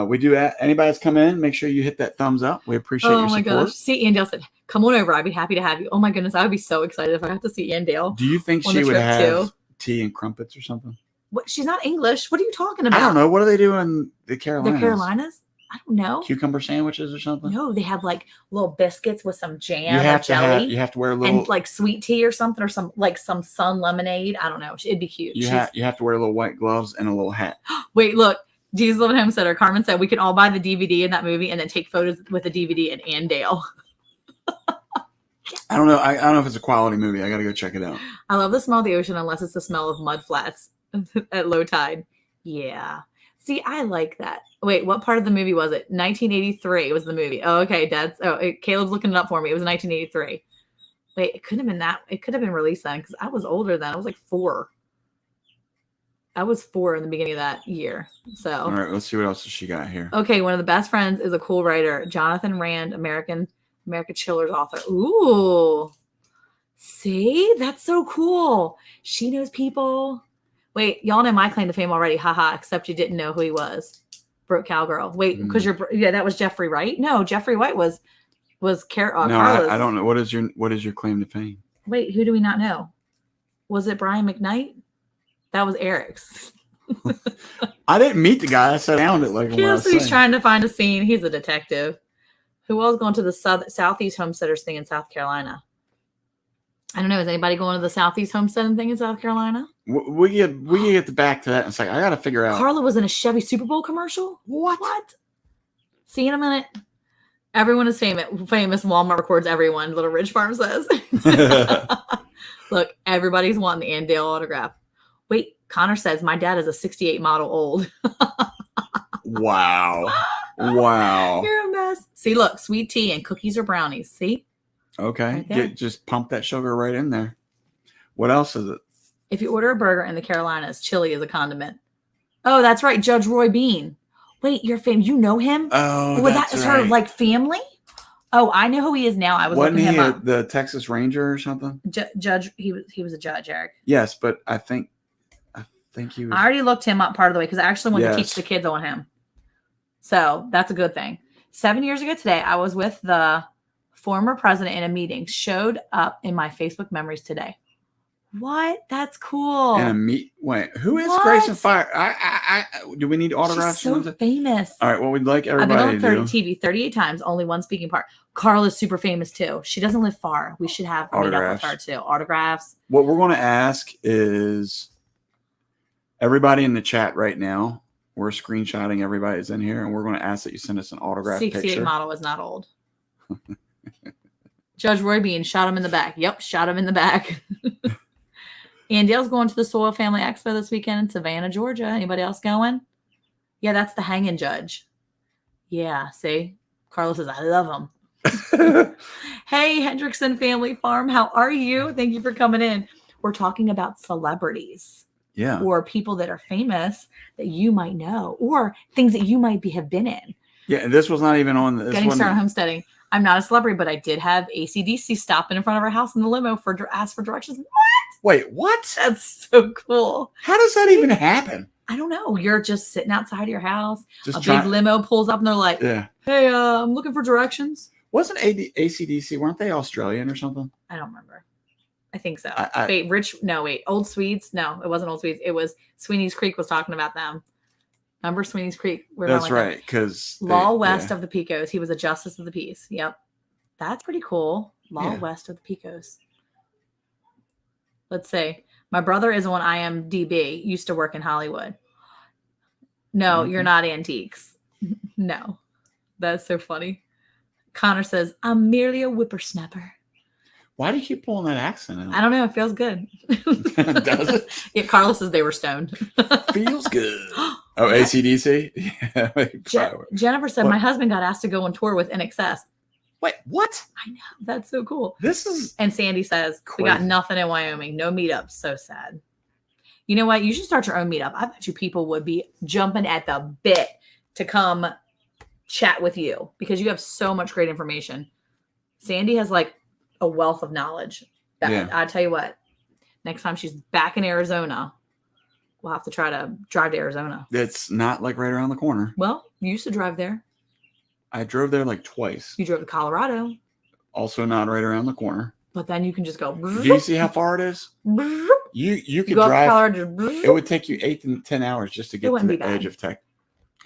We do. Anybody that's come in, make sure you hit that thumbs up. We appreciate your support. Oh my gosh. See, Andale said, come on over. I'd be happy to have you. Oh my goodness. I would be so excited if I got to see Andale. Do you think she would have tea and crumpets or something? What? She's not English. What are you talking about? I don't know. What do they do in the Carolinas? The Carolinas? I don't know. Cucumber sandwiches or something? No, they have like little biscuits with some jam or jelly. You have to wear a little. And like sweet tea or something or some sun lemonade. I don't know. It'd be cute. You have to wear little white gloves and a little hat. Wait, look. Jesus Living Homesteader. Carmen said we can all buy the DVD in that movie and then take photos with the DVD and Andale. I don't know. I don't know if it's a quality movie. I got to go check it out. I love the smell of the ocean unless it's the smell of mud flats at low tide. Yeah. See, I like that. Wait, what part of the movie was it? 1983 was the movie. Oh, okay, Caleb's looking it up for me. It was 1983. Wait, it could have been that. It could have been released then because I was older then. I was like 4. I was 4 in the beginning of that year. So, All right, let's see what else she got here. okay, one of the best friends is a cool writer, Jonathan Rand, America Chiller's author. Ooh, see, that's so cool. She knows people. Wait, y'all know my claim to fame already. Haha, except you didn't know who he was. Brooke Cowgirl. Wait, because that was Jeffrey Wright. No, Jeffrey White was No, Carlos. I don't know. What is your claim to fame? Wait, who do we not know? Was it Brian McKnight? That was Eric's. I didn't meet the guy. I sounded like him. He's trying to find a scene. He's a detective. Who was going to the Southeast Homesteaders thing in South Carolina? I don't know. Is anybody going to the Southeast Homesteading thing in South Carolina? We get back to that in a second. I got to figure out. Carla was in a Chevy Super Bowl commercial? What? See you in a minute. Everyone is famous. Walmart records everyone, Little Ridge Farm says. Look, everybody's wanting the Andale autograph. Wait, Connor says, my dad is a 68 model old. Wow. You're a mess. See, look, sweet tea and cookies or brownies. See? Okay. Just pump that sugar right in there. What else is it? If you order a burger in the Carolinas, chili is a condiment. Oh, that's right. Judge Roy Bean. Wait, you're famous. You know him? Oh, well, that's that is right. her like family? Oh, I know who he is now. I was Wasn't looking he him up. the Texas Ranger or something? Judge, he was a judge, Eric. Yes, but I think he was. I already looked him up part of the way because I actually wanted to teach the kids on him. So that's a good thing. 7 years ago today, I was with the former president in a meeting. Showed up in my Facebook memories today. What? That's cool. Wait, who is Grayson Fire? I do we need autographs? She's so famous. All right, well, we'd like everybody I've been on TV 38 times, only one speaking part. Carl is super famous too. She doesn't live far. We should have meet up with her too. Autographs. What we're going to ask is everybody in the chat right now. We're screenshotting everybody that's in here, and we're going to ask that you send us an autograph 68 picture. model is not old. Judge Roy Bean shot him in the back. Yep, shot him in the back. Andale's going to the Soil Family Expo this weekend in Savannah, Georgia. Anybody else going? Yeah, that's the hanging judge. Yeah, see? Carlos says, I love him. Hey, Hendrickson Family Farm, how are you? Thank you for coming in. We're talking about celebrities. Yeah. Or people that are famous that you might know, or things that you might have been in. Yeah, and this was not even on this. Getting started homesteading. I'm not a celebrity, but I did have AC/DC stop in front of our house in the limo ask for directions. What? Wait, what? That's so cool. How does that even happen? I don't know. You're just sitting outside your house. Just big limo pulls up and they're like, yeah. Hey, I'm looking for directions. Wasn't AC/DC, weren't they Australian or something? I don't remember. I think so. Old Swedes. No, it wasn't Old Swedes. It was Sweeney's Creek was talking about them. Remember Sweeney's Creek? That's right. Because Law West of the Pecos. He was a justice of the peace. Yep. That's pretty cool. Law West of the Pecos. Let's see. My brother is on IMDb. Used to work in Hollywood. No, you're not antiques. No. That's so funny. Connor says, I'm merely a whippersnapper. Why do you keep pulling that accent out? I don't know. It feels good. Does it? Yeah, Carlos says they were stoned. Feels good. Oh, AC/DC? Yeah. Jennifer said, my husband got asked to go on tour with NXS. Wait, what? I know. That's so cool. And Sandy says, we got nothing in Wyoming. No meetups. So sad. You know what? You should start your own meetup. I bet you people would be jumping at the bit to come chat with you because you have so much great information. Sandy has like a wealth of knowledge. I tell you what, next time she's back in Arizona, we'll have to try to drive to Arizona. It's not like right around the corner. Well, you used to drive there. I drove there like twice. You drove to Colorado. Also not right around the corner. But then you can just go. Do you see how far it is? You could drive. It would take you 8 to 10 hours just to get to the edge of tech.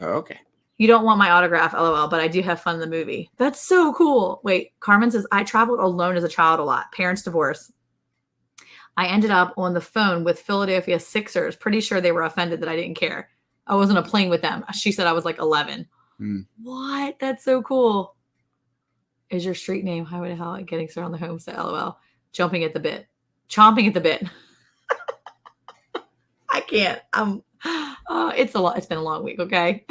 Oh, okay. You don't want my autograph, LOL, but I do have fun in the movie. That's so cool. Wait, Carmen says, I traveled alone as a child a lot. Parents divorce. I ended up on the phone with Philadelphia Sixers. Pretty sure they were offended that I didn't care. I wasn't playing with them. She said I was like 11. What? That's so cool. Is your street name Highway to Hell? Getting started on the homestead, LOL. Chomping at the bit. I can't. It's been a long week, okay?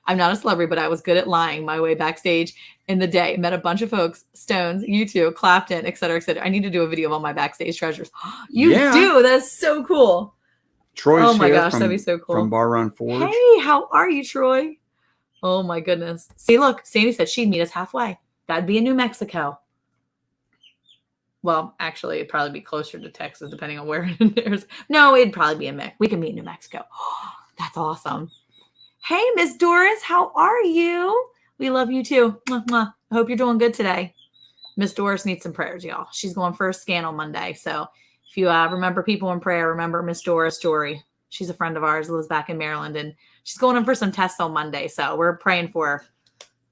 I'm not a celebrity, but I was good at lying my way backstage in the day. Met a bunch of folks, Stones, U2, Clapton, et cetera, et cetera. I need to do a video of all my backstage treasures. You do? That's so cool. Troy's Oh my here gosh, from, that'd be so cool. from Bar Run Forge. Hey, how are you, Troy? Oh my goodness. See, look, Sandy said she'd meet us halfway. That'd be in New Mexico. Well, actually, it'd probably be closer to Texas, depending on where it is. No, it'd probably be in Mexico. We can meet in New Mexico. That's awesome. Hey, Miss Doris, how are you? We love you too. Mwah, mwah. I hope you're doing good today. Miss Doris needs some prayers, y'all. She's going for a scan on Monday. So if you remember people in prayer, remember Miss Doris Jory. She's a friend of ours, lives back in Maryland, and she's going in for some tests on Monday. So we're praying for her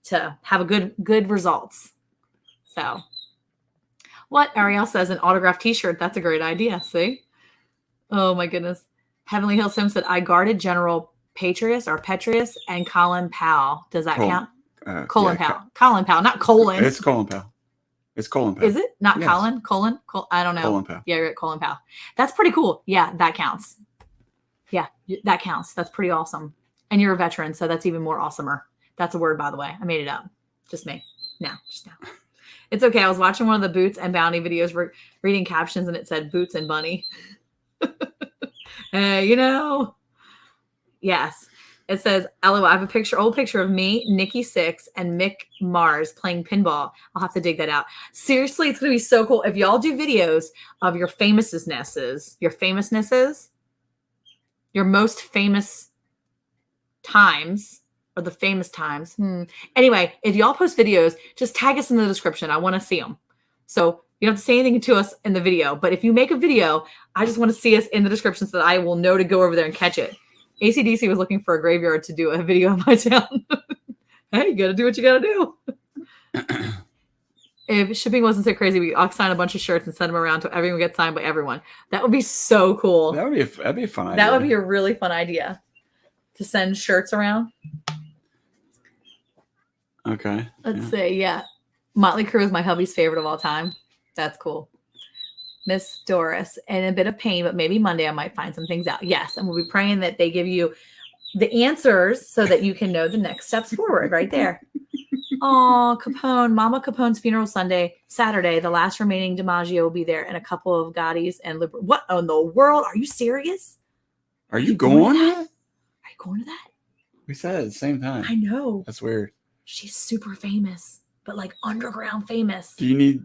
to have a good results. So what Ariel says, an autographed t-shirt. That's a great idea. See? Oh my goodness. Heavenly Hill Sim said, I guarded General Petraeus and Colin Powell. Does that count? Colin Powell. Colin Powell, not Colin. It's Colin Powell. It's Colin Powell. Is it? Not Yes. Colin? Colin? I don't know. Colin Powell. Yeah, you're right. Colin Powell. That's pretty cool. Yeah, that counts. Yeah, that counts. That's pretty awesome. And you're a veteran, so that's even more awesomer. That's a word, by the way. I made it up. Just me. Just now. It's okay. I was watching one of the Boots and Bounty videos, reading captions, and it said Boots and Bunny. Hey, Yes. It says, LOL, I have a old picture of me, Nikki Sixx, and Mick Mars playing pinball. I'll have to dig that out. Seriously, it's going to be so cool. If y'all do videos of your famousnesses, your most famous times, or the famous times. Anyway, if y'all post videos, just tag us in the description. I want to see them. So you don't have to say anything to us in the video. But if you make a video, I just want to see us in the description so that I will know to go over there and catch it. ACDC was looking for a graveyard to do a video of my town. Hey, you got to do what you got to do. If shipping wasn't so crazy, I'll sign a bunch of shirts and send them around until everyone gets signed by everyone. That would be so cool. That'd be a fun idea. That would be a really fun idea to send shirts around. Okay. Let's see. Yeah. Motley Crue is my hubby's favorite of all time. That's cool. Miss Doris, in a bit of pain, but maybe Monday I might find some things out. Yes. And we'll be praying that they give you the answers so that you can know the next steps forward right there. Oh, Capone. Mama Capone's funeral Saturday. The last remaining DiMaggio will be there, and a couple of Gottis and What in the world? Are you serious? Are you going? Are you going to that? We said it at the same time. I know. That's weird. She's super famous, but like underground famous. Do you need?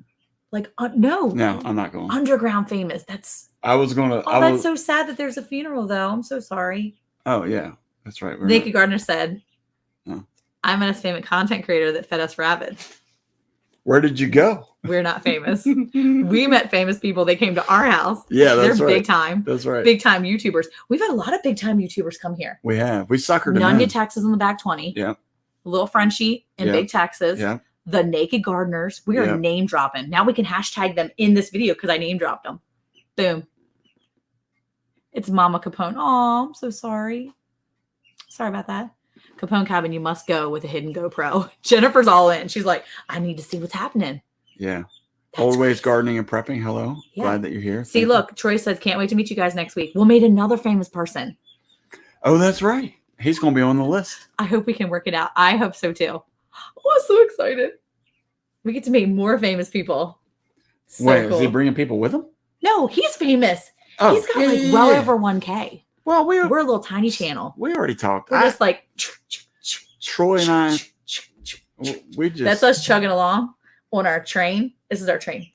Like, no. No, I'm not going. Underground famous. That's. I was going to. Oh, that's so sad that there's a funeral, though. I'm so sorry. Oh, yeah. That's right. Naked Gardner said, Oh. I'm an famous content creator that fed us rabbits. Where did you go? We're not famous. We met famous people. They came to our house. Yeah, that's They're right. big time. That's right. Big time YouTubers. We've had a lot of big time YouTubers come here. We have. We suckered them Nunya in. Texas in the back 20. Yeah. Little Frenchie in Yeah. Big Texas. Yeah. The Naked Gardeners. We are Yeah. name dropping. Now we can hashtag them in this video because I name dropped them. Boom. It's Mama Capone. Oh, I'm so sorry. Sorry about that. Capone Cabin, you must go with a hidden GoPro. Jennifer's all in. She's like, I need to see what's happening. Yeah. That's Old Ways crazy. Gardening and Prepping. Hello. Yeah. Glad that you're here. See, Thank look, Troy says, can't wait to meet you guys next week. We'll meet another famous person. you. Oh, that's right. He's going to be on the list. I hope we can work it out. I hope so too. Oh, I'm so excited. We get to meet more famous people. So Wait, cool. is he bringing people with him? No, he's famous. Oh, He's got yeah, like yeah, well yeah. over 1K. Well, We're a little tiny channel. we already talked. We're just like, Troy and I, we just. that's us chugging along on our train. This is our train.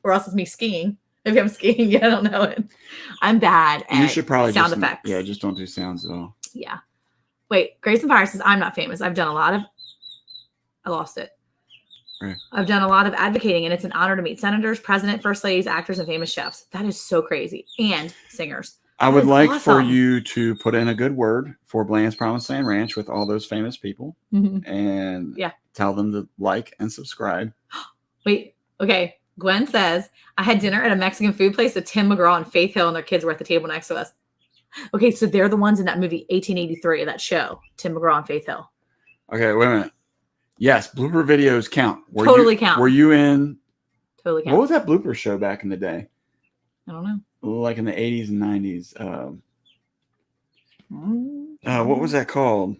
Or else it's me skiing. Maybe I'm skiing. Yeah, I don't know it. I'm bad at You should probably sound just, effects. Yeah, just don't do sounds at all. Yeah. Wait, Grace and Fire says, I'm not famous. I've done a lot of, I lost it. Right. I've done a lot of advocating, and it's an honor to meet senators, president, first ladies, actors, and famous chefs. That is so crazy. And singers. I would That's like for awesome. you to put in a good word for Bland's Promised Land Ranch with all those famous people Mhm. and Yeah. tell them to like and subscribe. Wait, okay. Gwen says, I had dinner at a Mexican food place with Tim McGraw and Faith Hill, and their kids were at the table next to us. Okay, so they're the ones in that movie 1883, that show, Tim McGraw and Faith Hill. Okay, wait a minute. Yes, blooper videos count. Totally count. Were you in? Totally What count. was that blooper show back in the day? I don't know. Like in the 80s and 90s. What was that called?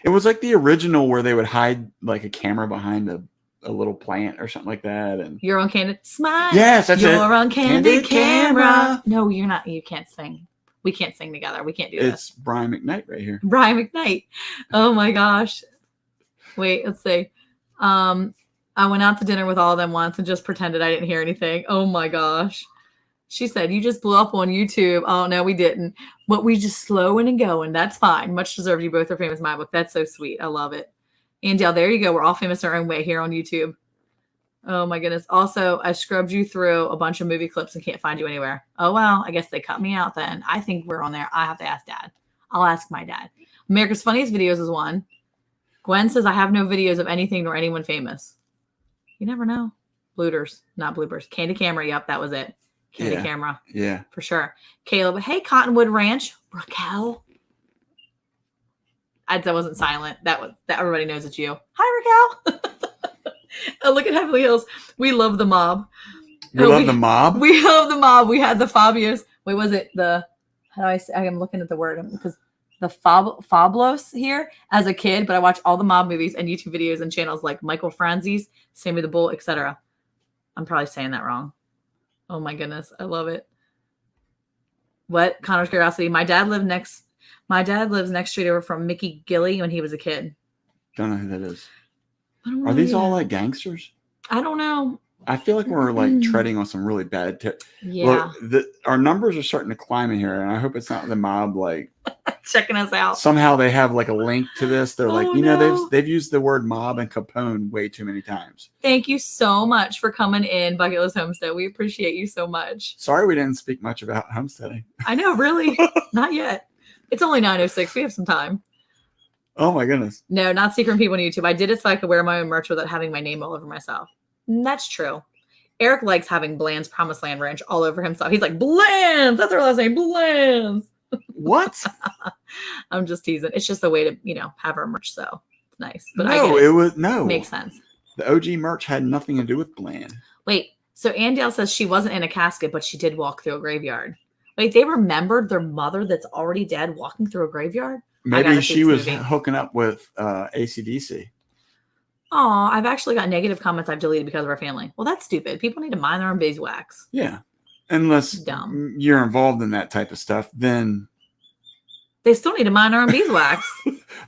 It was like the original where they would hide like a camera behind a little plant or something like that. And You're on Candid. Smile. yes, that's You're it. on Candid Candid camera. Camera. No, you're not. You can't sing. We can't sing together. We can't do this. It's Brian McKnight right here. Brian McKnight. Oh my gosh. Wait, let's see. I went out to dinner with all of them once and just pretended I didn't hear anything. Oh my gosh. She said, you just blew up on YouTube. Oh, no, we didn't. But we just slowing and going. That's fine. Much deserved. You both are famous in my book. That's so sweet. I love it. And Dale, there you go. We're all famous in our own way here on YouTube. Oh my goodness. Also, I scrubbed you through a bunch of movie clips and can't find you anywhere. Oh, well, I guess they cut me out then. I think we're on there. I have to ask Dad. I'll ask my dad. America's Funniest Videos is one. Gwen says, I have no videos of anything nor anyone famous. You never know. Blooters, not bloopers. Candy Camera. Yep, that was it. Candy Camera. Yeah. For sure. Caleb, hey, Cottonwood Ranch. Raquel. That wasn't silent. That everybody knows it's you. Hi, Raquel. Oh, look at Heavenly Hills. We love the mob. We love the mob? We love the mob. We had the Fabios. Wait, was it how do I say? I'm looking at the word because the Fablos here as a kid, but I watched all the mob movies and YouTube videos and channels like Michael Franzese, Sammy the Bull, etc. I'm probably saying that wrong. Oh my goodness. I love it. What? Connor's Curiosity. My dad lives next street over from Mickey Gilley when he was a kid. Don't know who that is. Are these all like gangsters? I don't know. I feel like we're like treading on some really bad yeah. Look, our numbers are starting to climb in here, and I hope it's not the mob like checking us out. Somehow they have like a link to this. They're like, you no. know, they've used the word mob and Capone way too many times. Thank you so much for coming in, Bucket List Homestead. We appreciate you so much. Sorry we didn't speak much about homesteading. I know, really. Not yet. It's only 9:06. We have some time. Oh my goodness. No, not secret people on YouTube. I did it so I could wear my own merch without having my name all over myself. And that's true. Eric likes having Bland's Promised Land Ranch all over himself. He's like, Bland's! That's our last name, Bland's! What? I'm just teasing. It's just a way to, have our merch, so it's nice. But no. Makes sense. The OG merch had nothing to do with Bland. Wait, so Andale says she wasn't in a casket, but she did walk through a graveyard. Wait, they remembered their mother that's already dead walking through a graveyard? Maybe she was hooking up with AC/DC. Oh, I've actually got negative comments I've deleted because of our family. Well, that's stupid. People need to mind their own beeswax. Yeah. Unless you're involved in that type of stuff, then they still need to mind their own beeswax.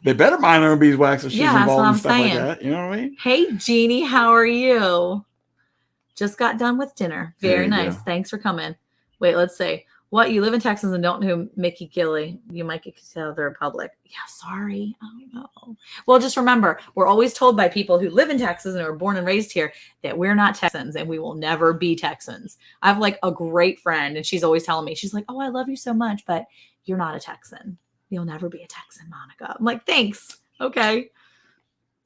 They better mind their own beeswax if she's involved in stuff saying. like that. You know what I mean? Hey, Jeannie, how are you? Just got done with dinner. Very nice. Go. Thanks for coming. Wait, let's see. What? You live in Texas and don't know who Mickey Gilley. You might get kicked out of the Republic. Yeah, sorry. Oh, no. Well, just remember, we're always told by people who live in Texas and are born and raised here that we're not Texans and we will never be Texans. I have like a great friend and she's always telling me, she's like, oh, I love you so much, but you're not a Texan. You'll never be a Texan, Monica. I'm like, thanks. Okay.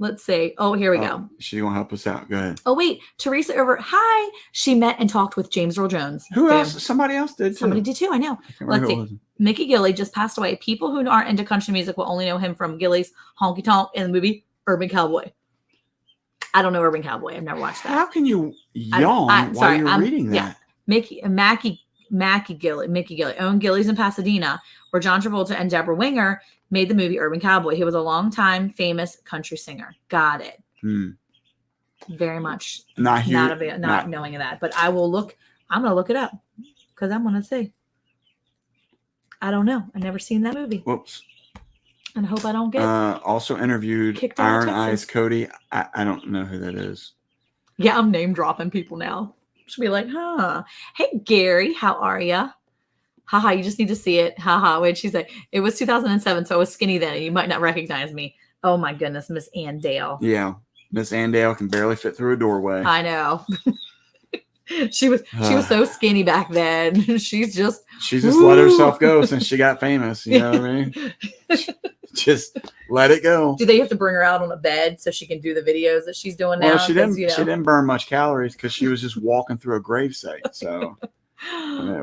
Let's see. Oh, here we go. She won't help us out. Go ahead. Oh, wait. Teresa over. Hi. She met and talked with James Earl Jones. Who else? Somebody else did too. Somebody did too. I know. Let's see. Mickey Gilley just passed away. People who aren't into country music will only know him from Gilley's Honky Tonk in the movie Urban Cowboy. I don't know Urban Cowboy. I've never watched that. How can you yawn while you're reading that? Yeah. Mickey Gilley owned Gilley's in Pasadena, where John Travolta and Deborah Winger made the movie Urban Cowboy. He was a longtime famous country singer. Got it. Very much not knowing of that. But I will look. I'm going to look it up because I'm going to see. I don't know. I've never seen that movie. Whoops. And I hope I don't get also interviewed Iron Eyes Cody. I don't know who that is. Yeah, I'm name dropping people now. Just be like, hey, Gary, how are you? Haha, you just need to see it. Haha. Wait, she's like, it was 2007, so I was skinny then, and you might not recognize me. Oh my goodness, Miss Ann Dale. Yeah, Miss Ann Dale can barely fit through a doorway. I know. She was so skinny back then. She's just let herself go since she got famous. You know what I mean? Just let it go. Do they have to bring her out on a bed so she can do the videos that she's doing now? Well, she didn't burn much calories because she was just walking through a gravesite. So,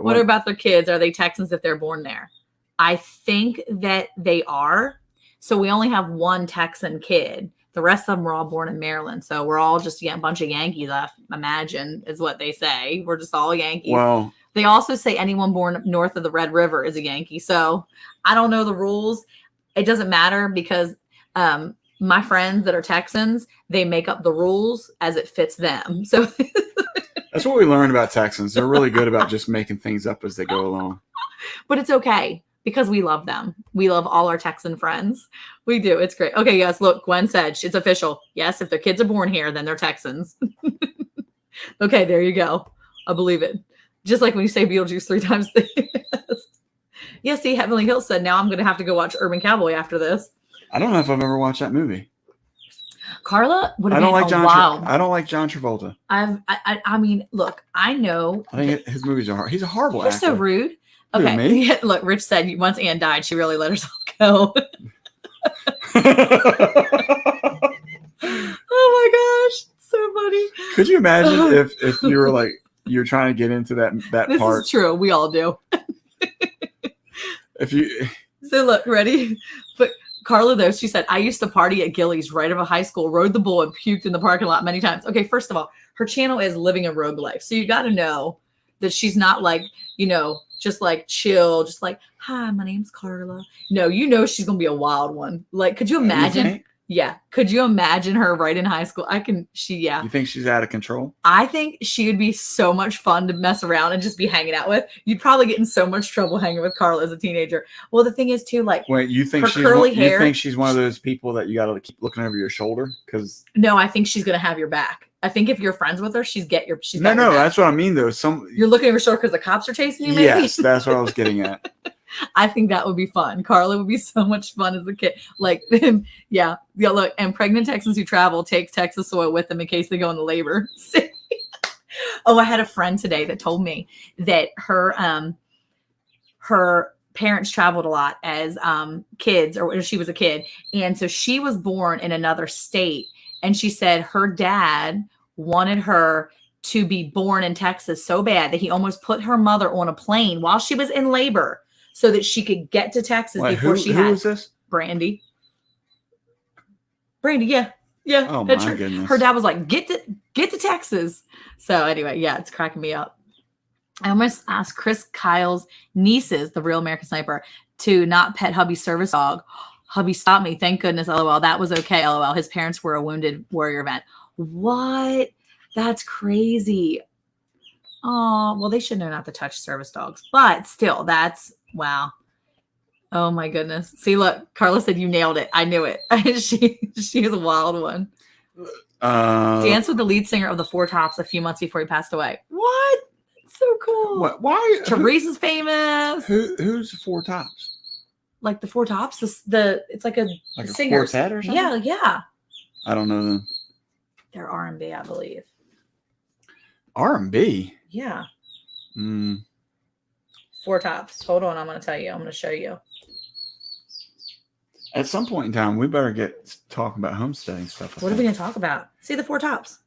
what about their kids? Are they Texans if they're born there? I think that they are. So we only have one Texan kid. The rest of them were all born in Maryland. So we're all just a bunch of Yankees, I imagine, is what they say. We're just all Yankees. Well, they also say anyone born north of the Red River is a Yankee. So I don't know the rules. It doesn't matter because my friends that are Texans, they make up the rules as it fits them. So that's what we learned about Texans. They're really good about just making things up as they go along. But it's okay because we love them. We love all our Texan friends. We do. It's great. Okay, yes, look, Gwen said it's official. Yes, if their kids are born here, then they're Texans. Okay, there you go. I believe it. Just like when you say Beetlejuice 3 times. Yeah, see, Heavenly Hills said, now I'm going to have to go watch Urban Cowboy after this. I don't know if I've ever watched that movie. Carla would I have don't been like John. wild. I don't like John Travolta. I mean, look, I know. I think his movies are hard. He's a horrible You're actor. so rude. Who, Okay. me? Yeah, look, Rich said once Anne died, she really let herself go. Oh my gosh. So funny. Could you imagine if you were like, you're trying to get into that This part? is true. We all do. If you, So look, ready? But Carla, though, she said, I used to party at Gillies right out of high school, rode the bull, and puked in the parking lot many times. Okay, first of all, her channel is living a rogue life. So you got to know that she's not like, just like chill, just like, hi, my name's Carla. No, she's going to be a wild one. Like, could you imagine? think? Yeah. Could you imagine her right in high school? You think she's out of control? I think she would be so much fun to mess around and just be hanging out with. You'd probably get in so much trouble hanging with Carla as a teenager. Well, the thing is too, like, Wait, you think her curly hair. You think she's one of those people that you got to keep looking over your shoulder? Because no, I think she's gonna have your back. I think if you're friends with her, she's got your back. that's what I mean though. You're looking over your shoulder because the cops are chasing you. Maybe? Yes, that's what I was getting at. I think that would be fun. Carla would be so much fun as a kid. Like, yeah. Look, and pregnant Texans who travel take Texas soil with them in case they go into labor. Oh, I had a friend today that told me that her parents traveled a lot as kids, or when she was a kid, and so she was born in another state. And she said her dad wanted her to be born in Texas so bad that he almost put her mother on a plane while she was in labor so that she could get to Texas before she had. Who was this? Brandy, yeah. Oh my goodness. Her dad was like, get to Texas. So anyway, yeah, it's cracking me up. I almost asked Chris Kyle's nieces, the real American Sniper, to not pet hubby's service dog. Hubby stopped me. Thank goodness. LOL. That was okay. LOL. His parents were a wounded warrior vet. What? That's crazy. Oh, well, they should know not to touch service dogs, but still, that's wow. Oh my goodness. See, look, Carla said you nailed it. I knew it. She is a wild one. Danced with the lead singer of the Four Tops a few months before he passed away. What? That's so cool. What? Why? Teresa's famous. Who's the Four Tops? Like the Four Tops, it's like a singer quartet or something. Yeah. I don't know them. They're R&B, I believe. R&B. Yeah. Mm. Four Tops. Hold on, I'm going to tell you. I'm going to show you. At some point in time, we better get talking about homesteading stuff. What are we going to talk about? See the Four Tops.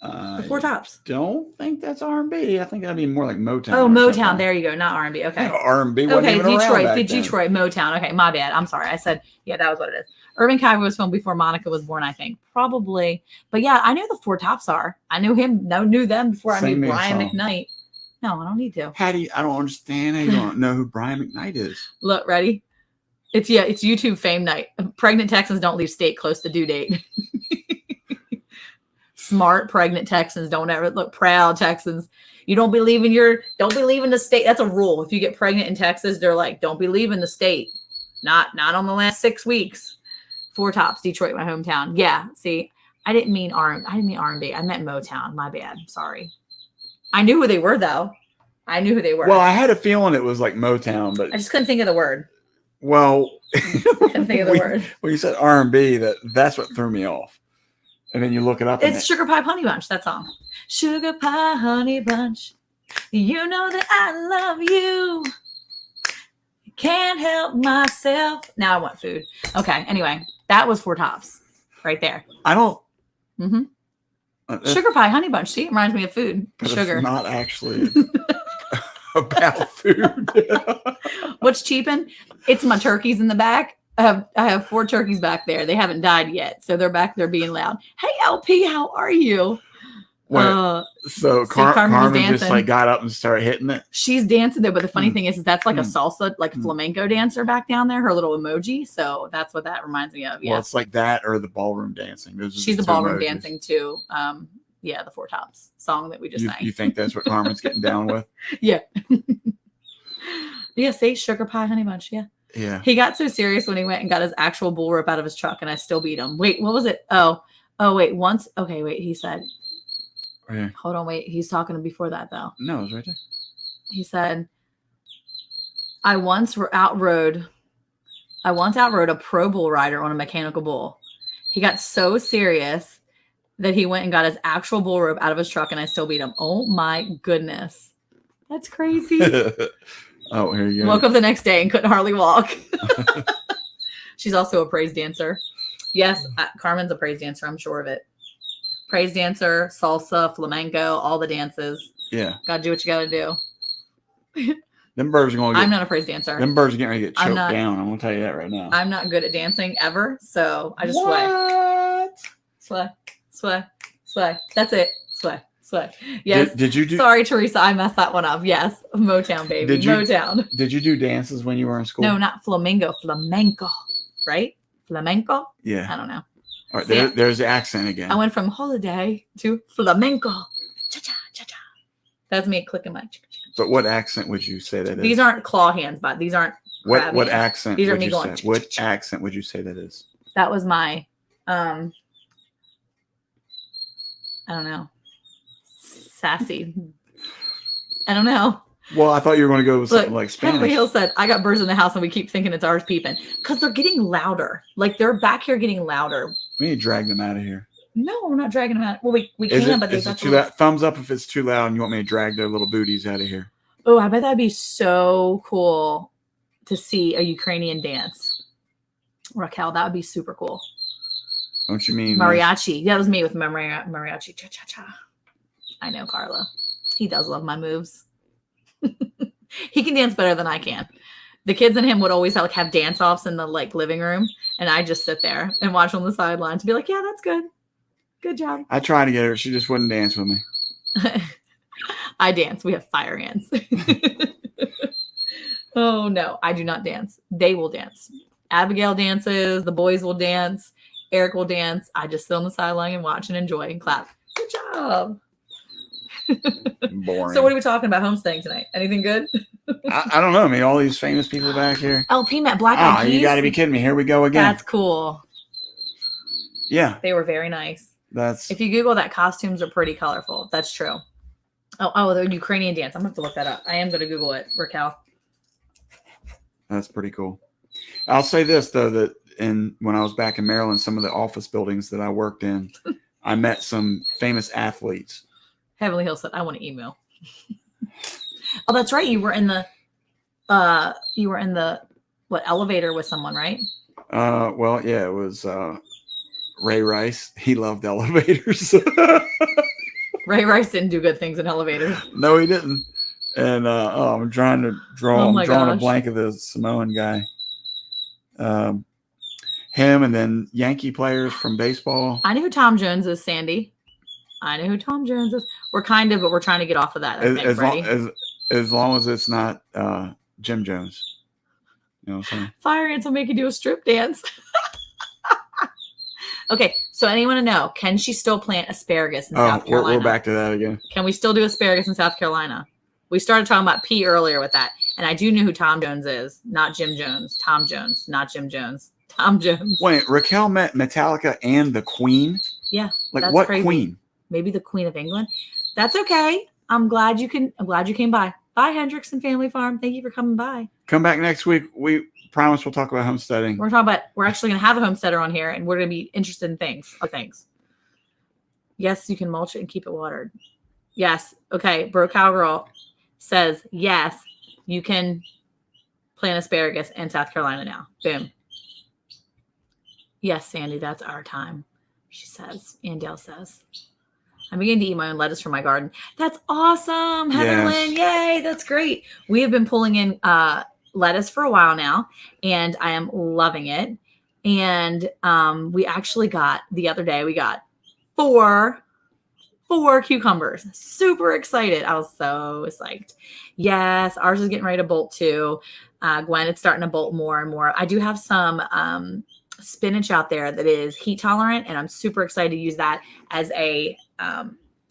The Four Tops. Don't think that's R&B. I think that'd be more like Motown. Oh, Motown. There you go. Not R&B. Okay. R&B. Okay, Detroit. Motown. Okay, my bad. I'm sorry. I said, yeah, that was what it is. Urban Cowboy was filmed before Monica was born, I think. Probably. But yeah, I know the Four Tops are. I knew them before I knew Brian McKnight. No, I don't need to. I don't understand how you don't know who Brian McKnight is. Look, ready? It's YouTube fame night. Pregnant Texans don't leave state close to due date. Smart pregnant Texans don't ever look proud Texans. You don't be leaving the state. That's a rule. If you get pregnant in Texas, they're like, don't be leaving the state. Not on the last 6 weeks. Four Tops, Detroit, my hometown. Yeah. See, I didn't mean R&B. I meant Motown. My bad. Sorry. I knew who they were though. Well, I had a feeling it was like Motown, but I just couldn't think of the word. Well, couldn't think of the word. When you said R&B, that's what threw me off. And then you look it up. It's Sugar Pie Honey Bunch, that song. Sugar Pie Honey Bunch. You know that I love you. Can't help myself. Now I want food. Okay, anyway. That was Four Tops. Right there. I don't. Mm-hmm. Sugar Pie Honey Bunch. See, it reminds me of food. Sugar. It's not actually about food. What's cheaping? It's my turkeys in the back. I have 4 turkeys back there. They haven't died yet, so they're back there being loud. Hey, LP, how are you? So Carmen just like got up and started hitting it. She's dancing there, but the funny thing is that's like a salsa, like flamenco dancer back down there. Her little emoji. So that's what that reminds me of. Yeah, well, it's like that or the ballroom dancing. She's the ballroom dancing too. Yeah, the Four Tops song that we just sang. You think that's what Carmen's getting down with? Yeah. Yeah, say sugar pie, honey bunch. Yeah. Yeah. He got so serious when he went and got his actual bull rope out of his truck, and I still beat him. Wait, what was it? Oh, wait. Once. Okay, wait. He said, Right here. hold on, wait. He's talking before that, though. No, it was right there. He said, I once outrode a pro bull rider on a mechanical bull. He got so serious that he went and got his actual bull rope out of his truck, and I still beat him. Oh my goodness. That's crazy. Oh, here you go. Woke up the next day and couldn't hardly walk. She's also a praise dancer. Yes, Carmen's a praise dancer. I'm sure of it. Praise dancer, salsa, flamenco, all the dances. Yeah. Gotta do what you gotta do. Them birds are going to get... I'm not a praise dancer. Them birds are getting ready to get choked not- down. I'm going to tell you that right now. I'm not good at dancing ever, so I just sway. That's it. Sway. Yes. Did you do... Sorry, Teresa, I messed that one up. Yes, Motown, baby. Motown. Did you do dances when you were in school? No, not flamenco. Flamenco, right? Flamenco? Yeah. I don't know. All right, there's the accent again. I went from holiday to flamenco. Cha-cha, cha-cha. That's me clicking my... But what accent would you say that is? These aren't claw hands, but these aren't crab what hands. accent These are would me you going... say? What accent would you say that is? That was my... I don't know. Sassy. I don't know. Well, I thought you were going to go with something like Spanish. Henry Hill said, I got birds in the house and we keep thinking it's ours peeping. Because they're getting louder. Like they're back here getting louder. We need to drag them out of here. No, we're not dragging them out. Well, we can, but is they it too loud? Thumbs up if it's too loud and you want me to drag their little booties out of here. Oh, I bet that'd be so cool to see a Ukrainian dance. Raquel, that would be super cool. Don't you mean mariachi? That was me with mariachi. Cha cha cha. I know, Carla. He does love my moves. He can dance better than I can. The kids and him would always have dance offs in the living room, and I just sit there and watch on the sidelines to be like, yeah, that's good. Good job. I tried to get her. She just wouldn't dance with me. I dance. We have fire ants. Oh, no. I do not dance. They will dance. Abigail dances. The boys will dance. Eric will dance. I just sit on the sideline and watch and enjoy and clap. Good job. Boring. So what are we talking about homesteading tonight? Anything good? I don't know. I mean, all these famous people back here. LP met Black Eyed Peas. You got to be kidding me. Here we go again. That's cool. Yeah. They were very nice. If you Google that, costumes are pretty colorful. That's true. Oh, the Ukrainian dance. I'm going to have to look that up. I am going to Google it, Raquel. That's pretty cool. I'll say this, though, that when I was back in Maryland, some of the office buildings that I worked in, I met some famous athletes. Heavenly Hill said, I want to email. Oh, that's right. You were in the elevator with someone, right? Well, yeah, it was Ray Rice. He loved elevators. Ray Rice didn't do good things in elevators. No, he didn't. And I'm trying to draw. I'm drawing a blank of the Samoan guy. Him and then Yankee players from baseball. I know who Tom Jones is, Sandy. I know who Tom Jones is. We're but we're trying to get off of that. As long as it's not Jim Jones. You know what I'm saying? Fire ants will make you do a strip dance. Okay, so anyone to know, can she still plant asparagus in South Carolina? We're back to that again. Can we still do asparagus in South Carolina? We started talking about pea earlier with that. And I do know who Tom Jones is. Not Jim Jones. Tom Jones. Not Jim Jones. Tom Jones. Wait, Raquel met Metallica and the Queen? Yeah. Like what crazy. Queen? Maybe the Queen of England. That's okay. I'm glad you came by. Bye, Hendrickson Family Farm. Thank you for coming by. Come back next week. We promise we'll talk about homesteading. We're actually going to have a homesteader on here, and we're going to be interested in things. Yes, you can mulch it and keep it watered. Yes. Okay. Bro Cowgirl says, yes, you can plant asparagus in South Carolina now. Boom. Yes, Sandy, that's our time, she says. Andale says. I'm beginning to eat my own lettuce from my garden. That's awesome, Heather Lynn. Yay, that's great. We have been pulling in lettuce for a while now, and I am loving it. And we actually the other day, we got four cucumbers. Super excited. I was so psyched. Yes, ours is getting ready to bolt too. Gwen, it's starting to bolt more and more. I do have some spinach out there that is heat tolerant, and I'm super excited to use that as a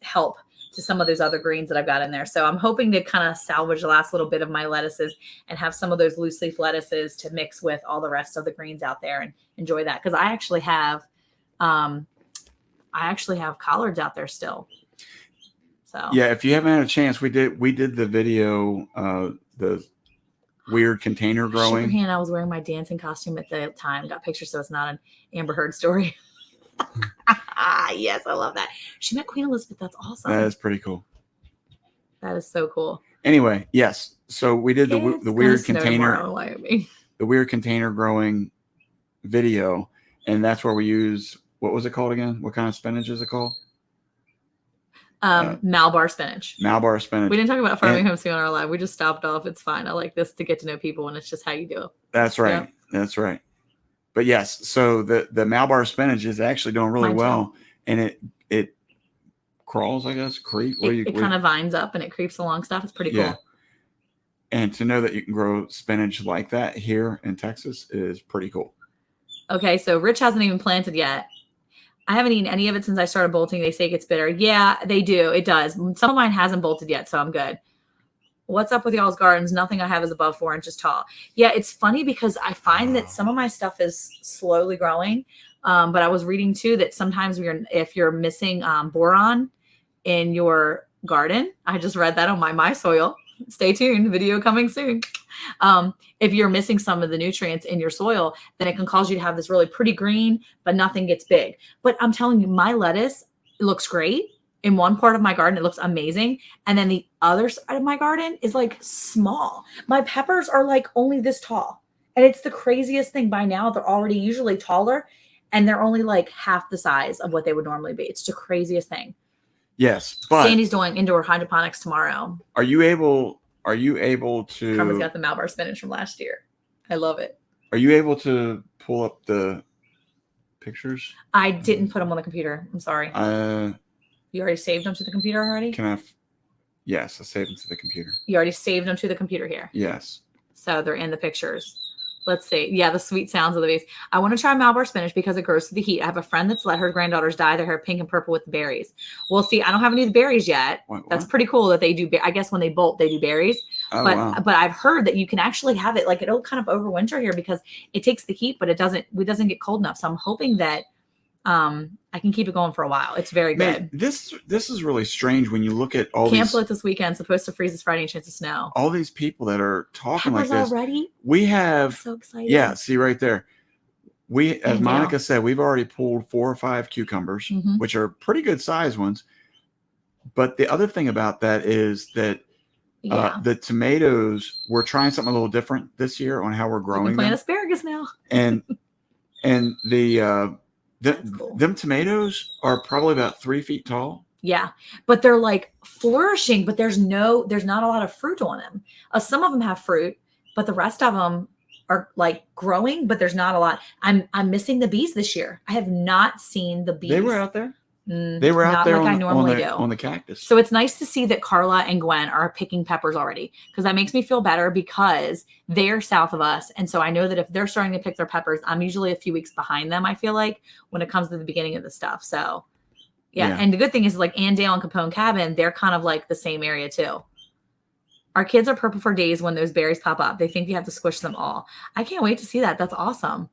help to some of those other greens that I've got in there. So I'm hoping to kind of salvage the last little bit of my lettuces and have some of those loose leaf lettuces to mix with all the rest of the greens out there and enjoy that. Cause I actually have collards out there still. So yeah, if you haven't had a chance, we did the video, the weird container growing. Hand, I was wearing my dancing costume at the time. Got pictures, so it's not an Amber Heard story. Yes, I love that. She met Queen Elizabeth. That's awesome. That is pretty cool. That is so cool. Anyway, yes. So we did the weird container, the weird container growing video, and that's where we use, what was it called again? What kind of spinach is it called? Malabar spinach. Malabar spinach. We didn't talk about farming homesteading on our live. We just stopped off. It's fine. I like this to get to know people, and it's just how you do it. That's right. Yeah. That's right. But yes, so the Malabar spinach is actually doing really well, and it crawls, I guess, It kind of vines up and it creeps along stuff. It's pretty cool. And to know that you can grow spinach like that here in Texas is pretty cool. Okay, so Rich hasn't even planted yet. I haven't eaten any of it since I started bolting. They say it gets bitter. Yeah, they do. It does. Some of mine hasn't bolted yet, so I'm good. What's up with y'all's gardens? Nothing I have is above 4 inches tall. Yeah, it's funny because I find that some of my stuff is slowly growing. But I was reading too that sometimes if you're missing boron in your garden, I just read that on my soil. Stay tuned, video coming soon. If you're missing some of the nutrients in your soil, then it can cause you to have this really pretty green, but nothing gets big. But I'm telling you, my lettuce, it looks great. In one part of my garden, it looks amazing. And then the other side of my garden is like small. My peppers are like only this tall. And it's the craziest thing. By now, they're already usually taller and they're only like half the size of what they would normally be. It's the craziest thing. Yes. But Sandy's doing indoor hydroponics tomorrow. Are you able to? Carmen's got the Malabar spinach from last year. I love it. Are you able to pull up the pictures? I didn't put them on the computer. I'm sorry. You already saved them to the computer already? Yes, I saved them to the computer. You already saved them to the computer here? Yes. So they're in the pictures. Let's see. Yeah, the sweet sounds of the bees. I want to try Malabar spinach because it grows to the heat. I have a friend that's let her granddaughters dye their hair pink and purple with the berries. Well, see, I don't have any of the berries yet. What? That's pretty cool that they do. I guess when they bolt, they do berries. Oh, but I've heard that you can actually have it. Like it'll kind of overwinter here because it takes the heat, but it doesn't get cold enough. So I'm hoping that I can keep it going for a while. It's very good. This is really strange when you look at all Camp float this weekend, supposed to freeze this Friday and chance of snow. All these people that are talking Peppers like this already? We have so excited. Yeah, see right there. As Monica said, we've already pulled 4 or 5 cucumbers, which are pretty good sized ones. But the other thing about that is that the tomatoes, we're trying something a little different this year on how we're growing them. Plant asparagus now. and them tomatoes are probably about 3 feet tall. Yeah, but they're like flourishing, but there's not a lot of fruit on them. Some of them have fruit, but the rest of them are like growing, but there's not a lot. I'm missing the bees this year. I have not seen the bees. They were out there. They were out there like I normally do on the cactus. So it's nice to see that Carla and Gwen are picking peppers already, because that makes me feel better because they're south of us. And so I know that if they're starting to pick their peppers, I'm usually a few weeks behind them, I feel like, when it comes to the beginning of the stuff. So yeah. And the good thing is like Andale and Capone Cabin, they're kind of like the same area too. Our kids are purple for days when those berries pop up. They think you have to squish them all. I can't wait to see that. That's awesome.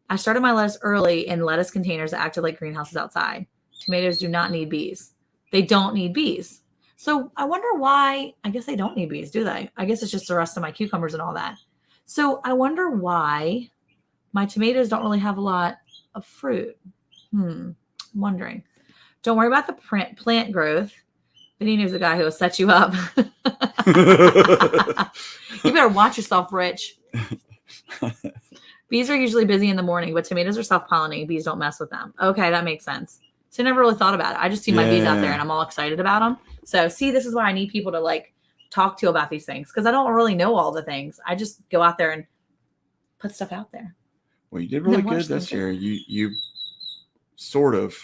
I started my lettuce early in lettuce containers that acted like greenhouses outside. Tomatoes do not need bees. They don't need bees. So I wonder why. I guess they don't need bees, do they? I guess it's just the rest of my cucumbers and all that. So I wonder why my tomatoes don't really have a lot of fruit. I'm wondering. Don't worry about the plant growth. Vinny knows the guy who will set you up. You better watch yourself, Rich. Bees are usually busy in the morning, but tomatoes are self-pollinating. Bees don't mess with them. Okay, that makes sense. So I never really thought about it. I just see my bees out there and I'm all excited about them. So see, this is why I need people to like talk to about these things, because I don't really know all the things. I just go out there and put stuff out there. Well, you did really good this year. You sort of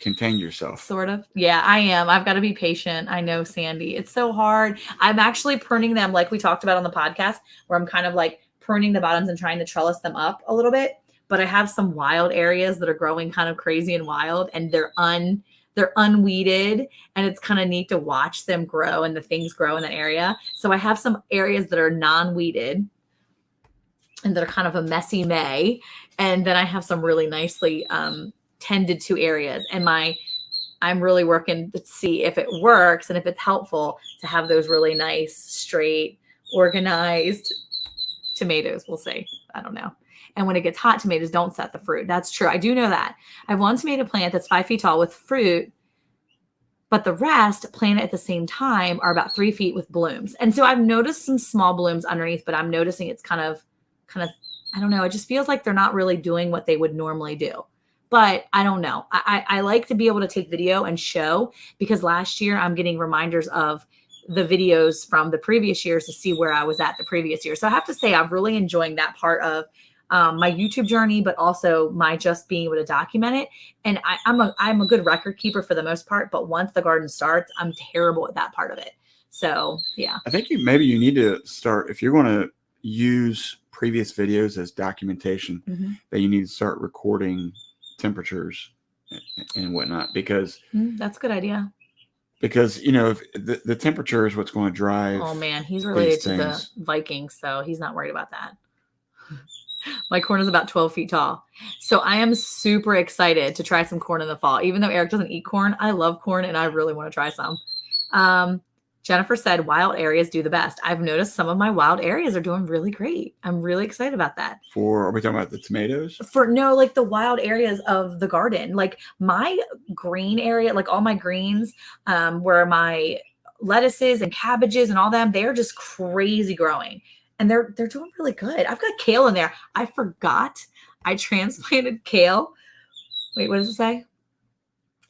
contained yourself. Sort of. Yeah, I am. I've got to be patient. I know, Sandy. It's so hard. I'm actually pruning them like we talked about on the podcast, where I'm kind of like pruning the bottoms and trying to trellis them up a little bit. But I have some wild areas that are growing kind of crazy and wild, and they're they're unweeded, and it's kind of neat to watch them grow and the things grow in that area. So I have some areas that are non-weeded and that are kind of a messy May. And then I have some really nicely tended to areas. And I'm really working to see if it works and if it's helpful to have those really nice, straight, organized tomatoes. We'll see. I don't know. And when it gets hot, tomatoes don't set the fruit. That's true. I do know that. I have one tomato plant that's 5 feet tall with fruit, but the rest planted at the same time are about 3 feet with blooms. And so I've noticed some small blooms underneath, but I'm noticing it's kind of, I don't know. It just feels like they're not really doing what they would normally do. But I don't know. I like to be able to take video and show, because last year I'm getting reminders of the videos from the previous years to see where I was at the previous year. So I have to say I'm really enjoying that part of my YouTube journey, but also my just being able to document it. And I'm a good record keeper for the most part, but once the garden starts, I'm terrible at that part of it. So yeah. I think maybe you need to start, if you're going to use previous videos as documentation, that you need to start recording temperatures and whatnot, because that's a good idea. Because, you know, if the temperature is what's going to drive. Oh man, he's related to the Vikings, so he's not worried about that. My corn is about 12 feet tall. So I am super excited to try some corn in the fall. Even though Eric doesn't eat corn, I love corn and I really want to try some. Jennifer said wild areas do the best. I've noticed some of my wild areas are doing really great. I'm really excited about that. Are we talking about the tomatoes? Like the wild areas of the garden. Like my green area, like all my greens, where my lettuces and cabbages and all them, they're just crazy growing. And they're doing really good. I've got kale in there. I forgot I transplanted kale. Wait, what does it say?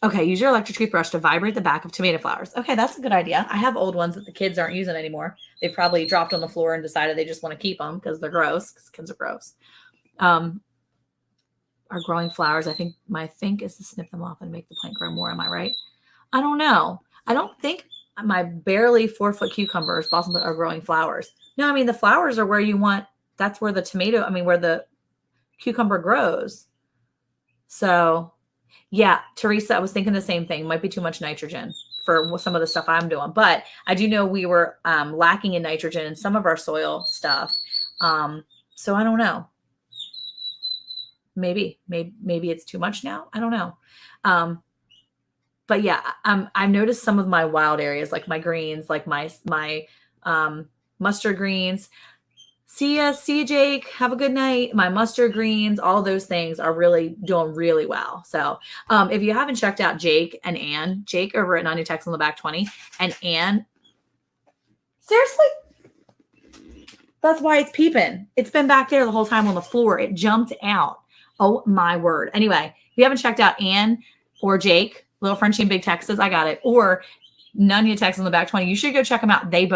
Okay, use your electric toothbrush to vibrate the back of tomato flowers. Okay, that's a good idea. I have old ones that the kids aren't using anymore. They've probably dropped on the floor and decided they just want to keep them because they're gross, because kids are gross. Are growing flowers, I think my think is to snip them off and make the plant grow more. Am I right? I don't know. I don't think my barely 4-foot cucumbers, blossom, are growing flowers. No, I mean, the flowers are where you want, that's where the tomato, where the cucumber grows. So yeah, Teresa, I was thinking the same thing. Might be too much nitrogen for some of the stuff I'm doing. But I do know we were lacking in nitrogen in some of our soil stuff. So I don't know. Maybe it's too much now. I don't know. But yeah, I've noticed some of my wild areas, like my greens, like my mustard greens. See ya, Jake. Have a good night. My mustard greens, all those things are really doing really well. So if you haven't checked out Jake and Ann, Jake over at 90 Text on the Back 20, and Ann, seriously, that's why it's peeping. It's been back there the whole time on the floor. It jumped out. Oh my word. Anyway, if you haven't checked out Ann or Jake, Little Frenchie and Big Texas, I got it. Or Nunya Text on the Back 20, you should go check them out. They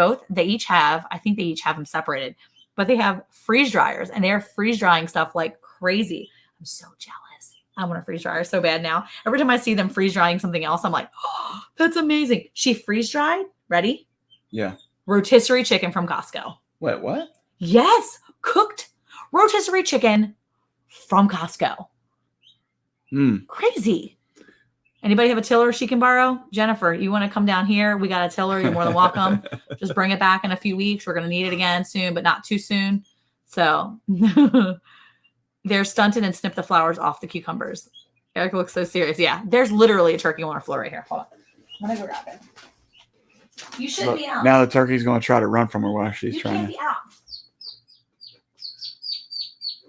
each have, I think they each have them separated. But they have freeze dryers, and they're freeze drying stuff like crazy. I'm so jealous. I want a freeze dryer so bad now. Every time I see them freeze drying something else, I'm like, oh, that's amazing. She freeze dried. Ready? Yeah. Rotisserie chicken from Costco. Wait, what? Yes. Cooked rotisserie chicken from Costco. Crazy. Anybody have a tiller she can borrow? Jennifer, you want to come down here? We got a tiller. You're more than welcome. Just bring it back in a few weeks. We're going to need it again soon, but not too soon. So they're stunted and snip the flowers off the cucumbers. Eric looks so serious. Yeah, there's literally a turkey on our floor right here. Hold on. I'm going to go grab it. You shouldn't be out. Now the turkey's going to try to run from her while she's trying to. You can't be out.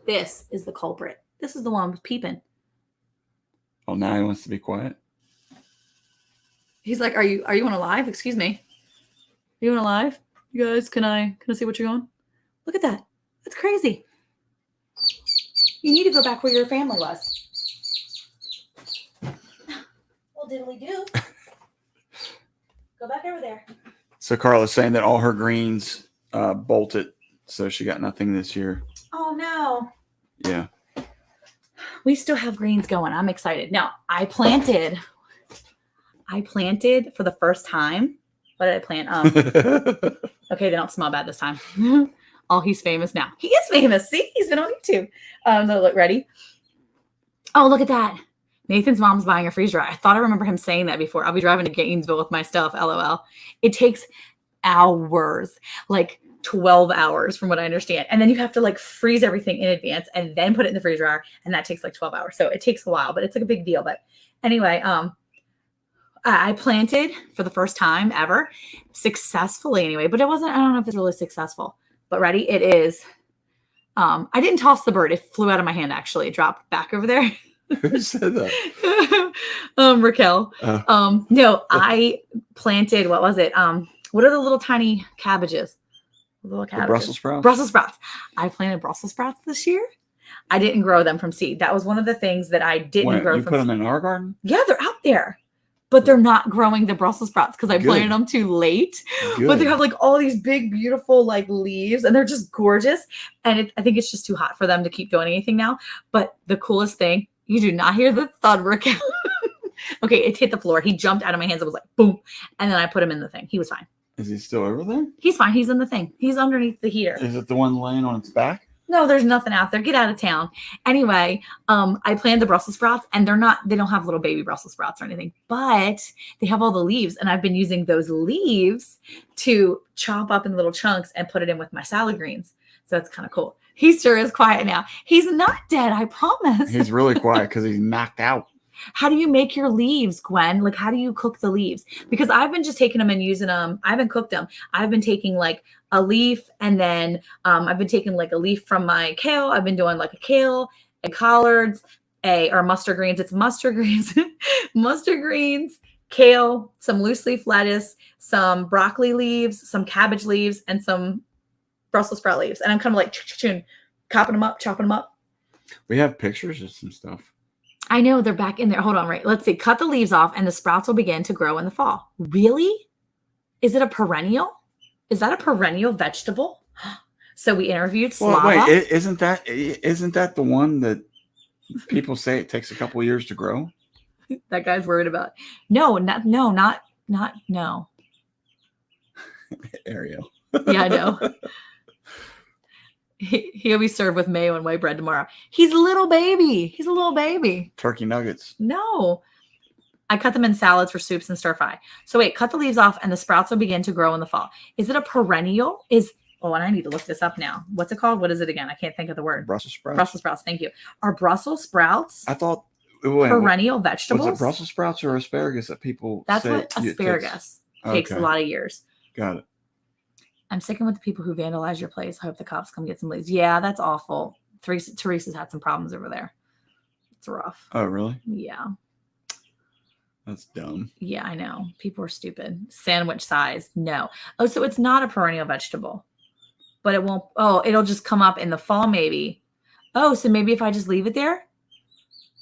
This is the culprit. This is the one who's peeping. Oh, now he wants to be quiet. He's like, are you on a live? Excuse me. Are you on a live? You guys, can I see what you're on? Look at that. That's crazy. You need to go back where your family was. Well, diddly do. Go back over there. So Carla's saying that all her greens bolted, so she got nothing this year. Oh no. Yeah. We still have greens going. I'm excited. Now, I planted for the first time. What did I plant? Okay, they don't smell bad this time. Oh, he's famous now. He is famous. See, he's been on YouTube. Look, ready? Oh, look at that. Nathan's mom's buying a freeze dryer. I thought I remember him saying that before. I'll be driving to Gainesville with my stuff. LOL. It takes hours, like 12 hours from what I understand. And then you have to like freeze everything in advance and then put it in the freeze dryer. And that takes like 12 hours. So it takes a while, but it's like a big deal. But anyway, I planted for the first time ever successfully anyway, but it wasn't, I don't know if it's really successful, but ready? It is. I didn't toss the bird. It flew out of my hand. Actually, it dropped back over there. Who said that? Raquel. No, I planted, what was it? What are the little tiny cabbages? Little cabbages. The Brussels sprouts? Brussels sprouts. I planted Brussels sprouts this year. I didn't grow them from seed. That was one of the things that I didn't grow you from put seed. them in our garden? Yeah, they're out there. But they're not growing the Brussels sprouts because I planted them too late. Good. But they have like all these big, beautiful like leaves and they're just gorgeous. And I think it's just too hot for them to keep doing anything now. But the coolest thing, you do not hear the thud, Raquel. Okay, it hit the floor. He jumped out of my hands. It was like, boom. And then I put him in the thing. He was fine. Is he still over there? He's fine. He's in the thing. He's underneath the heater. Is it the one laying on its back? No, there's nothing out there. Get out of town. Anyway, I planted the Brussels sprouts and they don't have little baby Brussels sprouts or anything, but they have all the leaves. And I've been using those leaves to chop up in little chunks and put it in with my salad greens. So it's kind of cool. He sure is quiet now. He's not dead, I promise. He's really quiet because he's knocked out. How do you make your leaves, Gwen? Like, how do you cook the leaves? Because I've been just taking them and using them. I haven't cooked them. I've been taking like a leaf and then I've been taking like a leaf from my kale. I've been doing like a kale, a collards, or mustard greens. It's mustard greens, mustard greens, kale, some loose leaf lettuce, some broccoli leaves, some cabbage leaves, and some Brussels sprout leaves. And I'm kind of like chopping them up. We have pictures of some stuff. I know they're back in there. Hold on, right? Let's see. Cut the leaves off and the sprouts will begin to grow in the fall. Really? Is it a perennial? Is that a perennial vegetable? So we interviewed Slava. Well, wait, isn't that the one that people say it takes a couple of years to grow? That guy's worried about. No. Ariel. Yeah, I know. He'll be served with mayo and white bread tomorrow. He's a little baby. Turkey nuggets. No. I cut them in salads for soups and stir fry. So wait, cut the leaves off and the sprouts will begin to grow in the fall. Is it a perennial? And I need to look this up now. What's it called? What is it again? I can't think of the word. Brussels sprouts. Brussels sprouts. Thank you. Are Brussels sprouts I thought perennial vegetables? Was it Brussels sprouts or asparagus that people That's say what asparagus takes a Okay. lot of years. Got it. I'm sticking with the people who vandalize your place. I hope the cops come get some leaves. Yeah, that's awful. Teresa's had some problems over there. It's rough. Oh, really? Yeah. That's dumb. Yeah, I know. People are stupid. Sandwich size. No. Oh, so it's not a perennial vegetable. But it won't. Oh, it'll just come up in the fall maybe. Oh, so maybe if I just leave it there?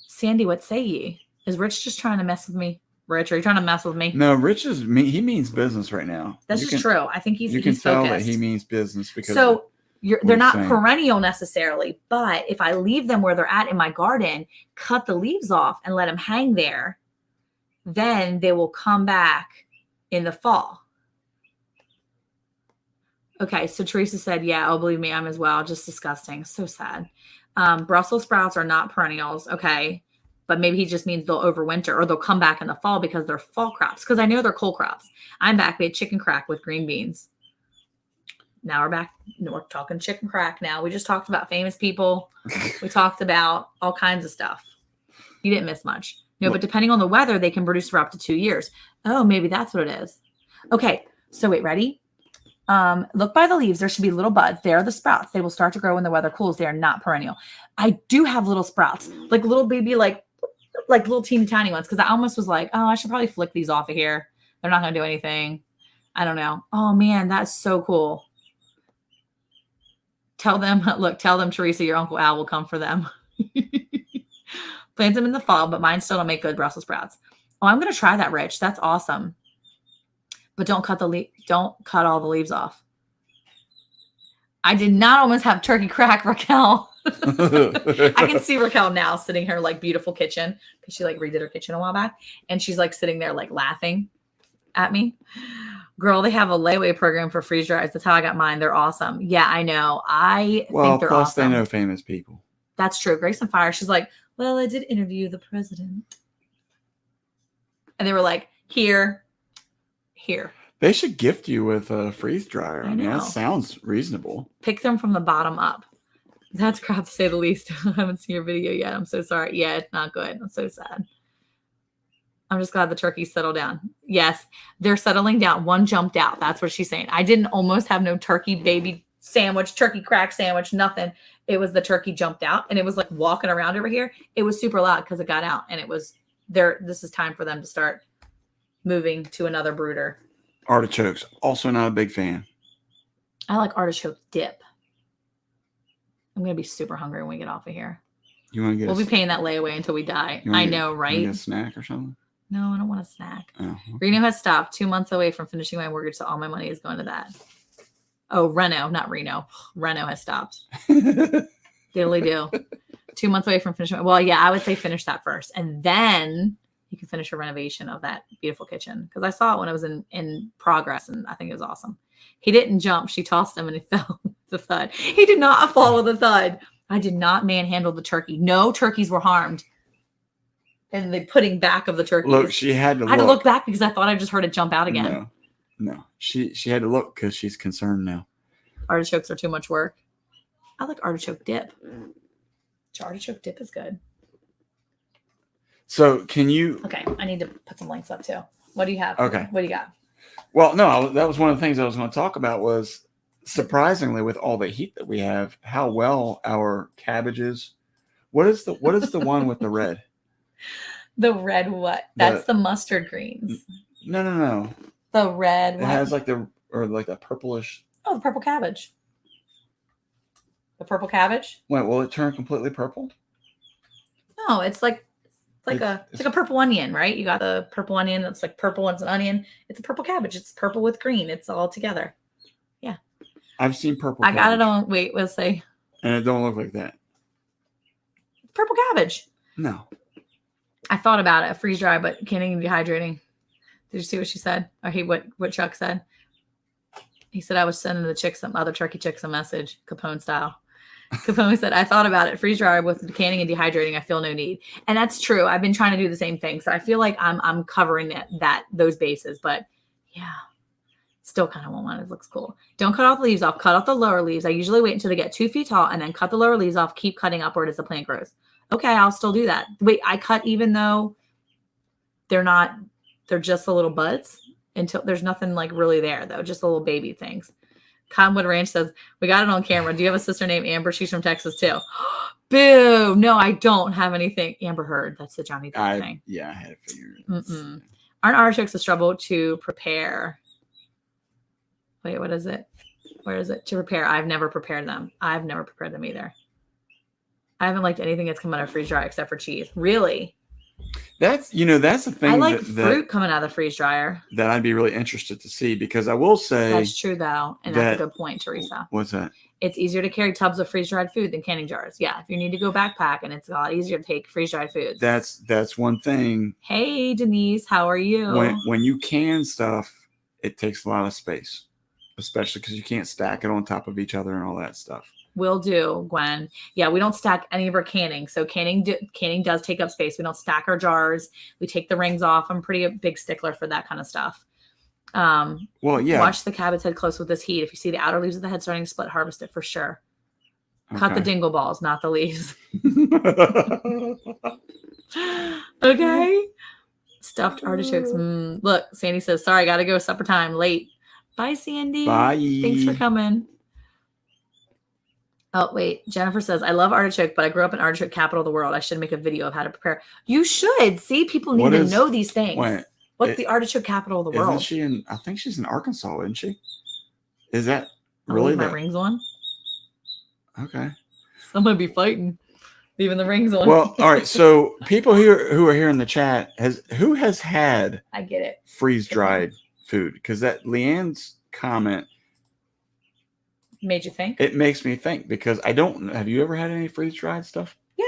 Sandy, what say ye? Is Rich just trying to mess with me? Rich, are you trying to mess with me? No, Rich he means business right now. That's just true. I think he's tell focused. that he means business because so they're not saying. perennial necessarily, but if I leave them where they're at in my garden, cut the leaves off and let them hang there, then they will come back in the fall. Okay, so Teresa said, yeah, oh, believe me, I'm as well. Just disgusting. So sad. Brussels sprouts are not perennials. Okay. But maybe he just means they'll overwinter or they'll come back in the fall because they're fall crops. Because I know they're cold crops. I'm back. We had chicken crack with green beans. Now we're back. We're talking chicken crack now. We just talked about famous people. We talked about all kinds of stuff. You didn't miss much. No, but depending on the weather, they can produce for up to 2 years. Oh, maybe that's what it is. Okay. So wait, ready? Look by the leaves. There should be little buds. They are the sprouts. They will start to grow when the weather cools. They are not perennial. I do have little sprouts, like little baby, like little teeny tiny ones. Cause I almost was like, oh, I should probably flick these off of here. They're not going to do anything. I don't know. Oh man, that's so cool. Tell them, Teresa, your Uncle Al will come for them. Plant them in the fall, but mine still don't make good Brussels sprouts. Oh, I'm going to try that, Rich. That's awesome. But don't cut all the leaves off. I did not almost have turkey crack, Raquel. I can see Raquel now sitting her like beautiful kitchen because she like redid her kitchen a while back, and she's like sitting there like laughing at me. Girl, they have a layaway program for freeze dryers. That's how I got mine. They're awesome. Yeah, I know. I think they're plus awesome. they know famous people. That's true. Grace and Fire. She's like, Well, I did interview the president. And they were like, here. They should gift you with a freeze dryer. I I mean, know. that sounds reasonable. Pick them from the bottom up. That's crap to say the least. I haven't seen your video yet. I'm so sorry. Yeah, it's not good. I'm so sad. I'm just glad the turkeys settled down. Yes, they're settling down. One jumped out. That's what she's saying. I didn't almost have no turkey baby sandwich, turkey crack sandwich, nothing. It was the turkey jumped out and it was like walking around over here. It was super loud because it got out and it was there. This is time for them to start moving to another brooder. Artichokes, also not a big fan. I like artichoke dip. I'm going to be super hungry when we get off of here. You want to get? We'll be paying that layaway until we die. I know, You right? get a snack or something? No, I don't want a snack. Oh, okay. Reno has stopped. 2 months away from finishing my mortgage, so all my money is going to that. Oh, Reno, not Reno. Reno has stopped. Diddly do. 2 months away from finishing. Well, yeah, I would say finish that first, and then you can finish a renovation of that beautiful kitchen. Because I saw it when it was in progress, and I think it was awesome. He didn't jump. She tossed him, and he fell with a thud. He did not fall with a thud. I did not manhandle the turkey. No turkeys were harmed. And the putting back of the turkey. Look, she had to. I had to look back because I thought I just heard it jump out again. No. She had to look because she's concerned now. Artichokes are too much work. I like artichoke dip. Artichoke dip is good. So can you? Okay, I need to put some links up too. What do you have? Okay. What do you got? Well, no, that was one of the things I was going to talk about. Was surprisingly, with all the heat that we have, how well our cabbages. What is the one with the red? The red what? That's the mustard greens. No. The red It one. has like the purplish. Oh, the purple cabbage. The purple cabbage? Wait, will it turn completely purple? No, it's like a purple onion, right? You got the purple onion. It's like purple one's an onion. It's a purple cabbage. It's purple with green. It's all together. Yeah. I've seen purple. I got it on. Wait, let's say. And it don't look like that. Purple cabbage. No. I thought about it, freeze dry, but canning and dehydrating. Did you see what she said? Or what Chuck said? He said I was sending the other turkey chicks a message, Capone style. Capone said, I thought about it, freeze dry with canning and dehydrating. I feel no need. And that's true. I've been trying to do the same thing. So I feel like I'm covering those bases, but yeah, still kind of want one. It looks cool. Don't cut off the leaves off. Cut off the lower leaves. I usually wait until they get 2 feet tall and then cut the lower leaves off. Keep cutting upward as the plant grows. Okay, I'll still do that. Wait, I cut even though they're just the little buds until there's nothing like really there though. Just the little baby things. Conwood Ranch says, we got it on camera. Do you have a sister named Amber? She's from Texas too. Boo. No, I don't have anything. Amber Heard. That's the Johnny Depp thing. Yeah, I had to figure it. Aren't artichokes a struggle to prepare? Wait, what is it? Where is it? To prepare. I've never prepared them. I've never prepared them either. I haven't liked anything that's come out of freeze dry except for cheese. Really? That's the thing. I like fruit coming out of the freeze dryer. That I'd be really interested to see, because I will say that's true though, and that's a good point, Teresa. What's that? It's easier to carry tubs of freeze dried food than canning jars. Yeah, if you need to go backpack, and it's a lot easier to take freeze dried foods. That's one thing. Hey Denise, how are you? When you can stuff, it takes a lot of space, especially because you can't stack it on top of each other and all that stuff. Will do, Gwen. Yeah, we don't stack any of our canning. So canning does take up space. We don't stack our jars. We take the rings off. I'm pretty a big stickler for that kind of stuff. Well, yeah. Watch the cabbage head close with this heat. If you see the outer leaves of the head starting to split, harvest it for sure. Okay. Cut the dingle balls, not the leaves. Okay. Stuffed artichokes. Look, Sandy says, sorry, got to go. Supper time. Late. Bye, Sandy. Bye. Thanks for coming. Oh, wait. Jennifer says, I love artichoke, but I grew up in artichoke capital of the world. I should make a video of how to prepare. You should. See, people need to know these things. What's the artichoke capital of the world? Isn't she I think she's in Arkansas, isn't she? Is that really my rings on? Okay. Somebody be fighting. Leaving the rings on. Well, all right. So people here who are here in the chat, who has had I get it. Freeze-dried food? Because that Leanne's comment made you think? It makes me think, because have you ever had any freeze-dried stuff? Yeah.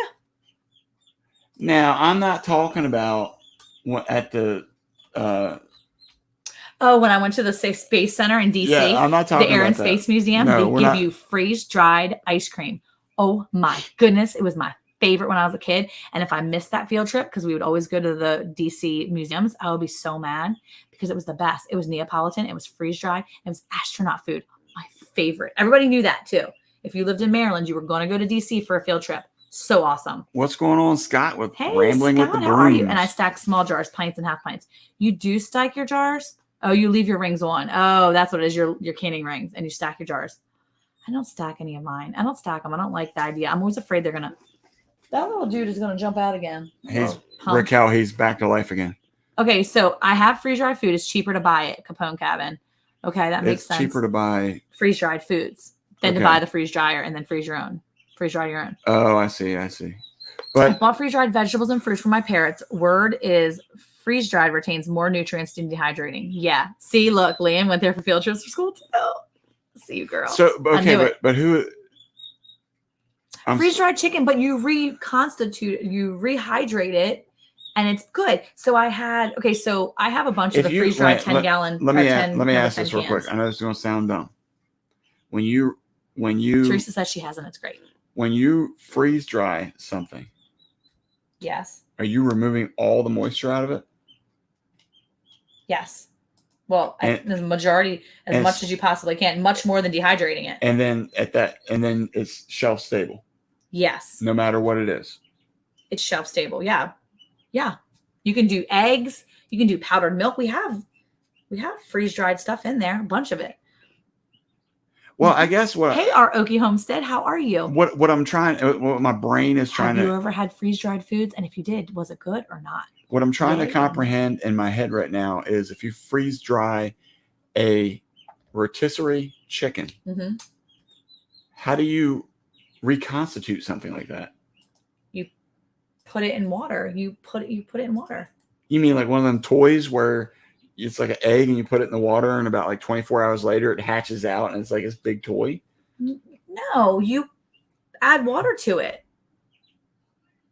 Now, I'm not talking about at the when I went to the Space Center in DC, yeah, I'm not talking the Air about and Space Museum, No, they give you freeze-dried ice cream. Oh my goodness, it was my favorite when I was a kid. And if I missed that field trip, because we would always go to the DC museums, I would be so mad because it was the best. It was Neapolitan. It was freeze dried. It was astronaut food. My favorite. Everybody knew that too. If you lived in Maryland, you were going to go to DC for a field trip. So awesome. What's going on, Scott? With Hey, rambling Scott, with the how are you? brooms. And I stack small jars, pints and half pints. You do stack your jars? Oh, you leave your rings on. Oh, that's what it is. Your canning rings, and you stack your jars. I don't stack any of mine. I don't stack them. I don't like the idea. I'm always afraid that little dude is gonna jump out again. Raquel, he's back to life again. Okay, so I have freeze dried food. It's cheaper to buy it, Capone Cabin. Okay, that makes sense. It's cheaper to buy freeze dried foods than to buy the freeze dryer and then freeze your own. Freeze dry your own. Oh, I see. I But bought freeze dried vegetables and fruits for my parrots. Word is freeze dried retains more nutrients than dehydrating. Yeah. See, look, Liam went there for field trips for school too. See you, girl. So okay, but who? Freeze dried chicken, but you rehydrate it, and it's good. So I have a bunch of the freeze dried 10-gallon. Let me ask this real quick. I know this is going to sound dumb. When you Teresa says she hasn't. It's great. When you freeze dry something, yes, are you removing all the moisture out of it? Yes. Well, the majority, as much as you possibly can, much more than dehydrating it. And then it's shelf stable. Yes. No matter what it is. It's shelf stable. Yeah. Yeah. You can do eggs. You can do powdered milk. We have freeze dried stuff in there, a bunch of it. Well, I guess Hey, our Okie Homestead, how are you? What my brain is trying to. Have you ever had freeze dried foods? And if you did, was it good or not? What I'm trying to comprehend in my head right now is if you freeze dry a rotisserie chicken, how do you reconstitute something like that? You put it in water. You put it in water. You mean like one of them toys where it's like an egg and you put it in the water and about like 24 hours later it hatches out and it's like this big toy? No, you add water to it.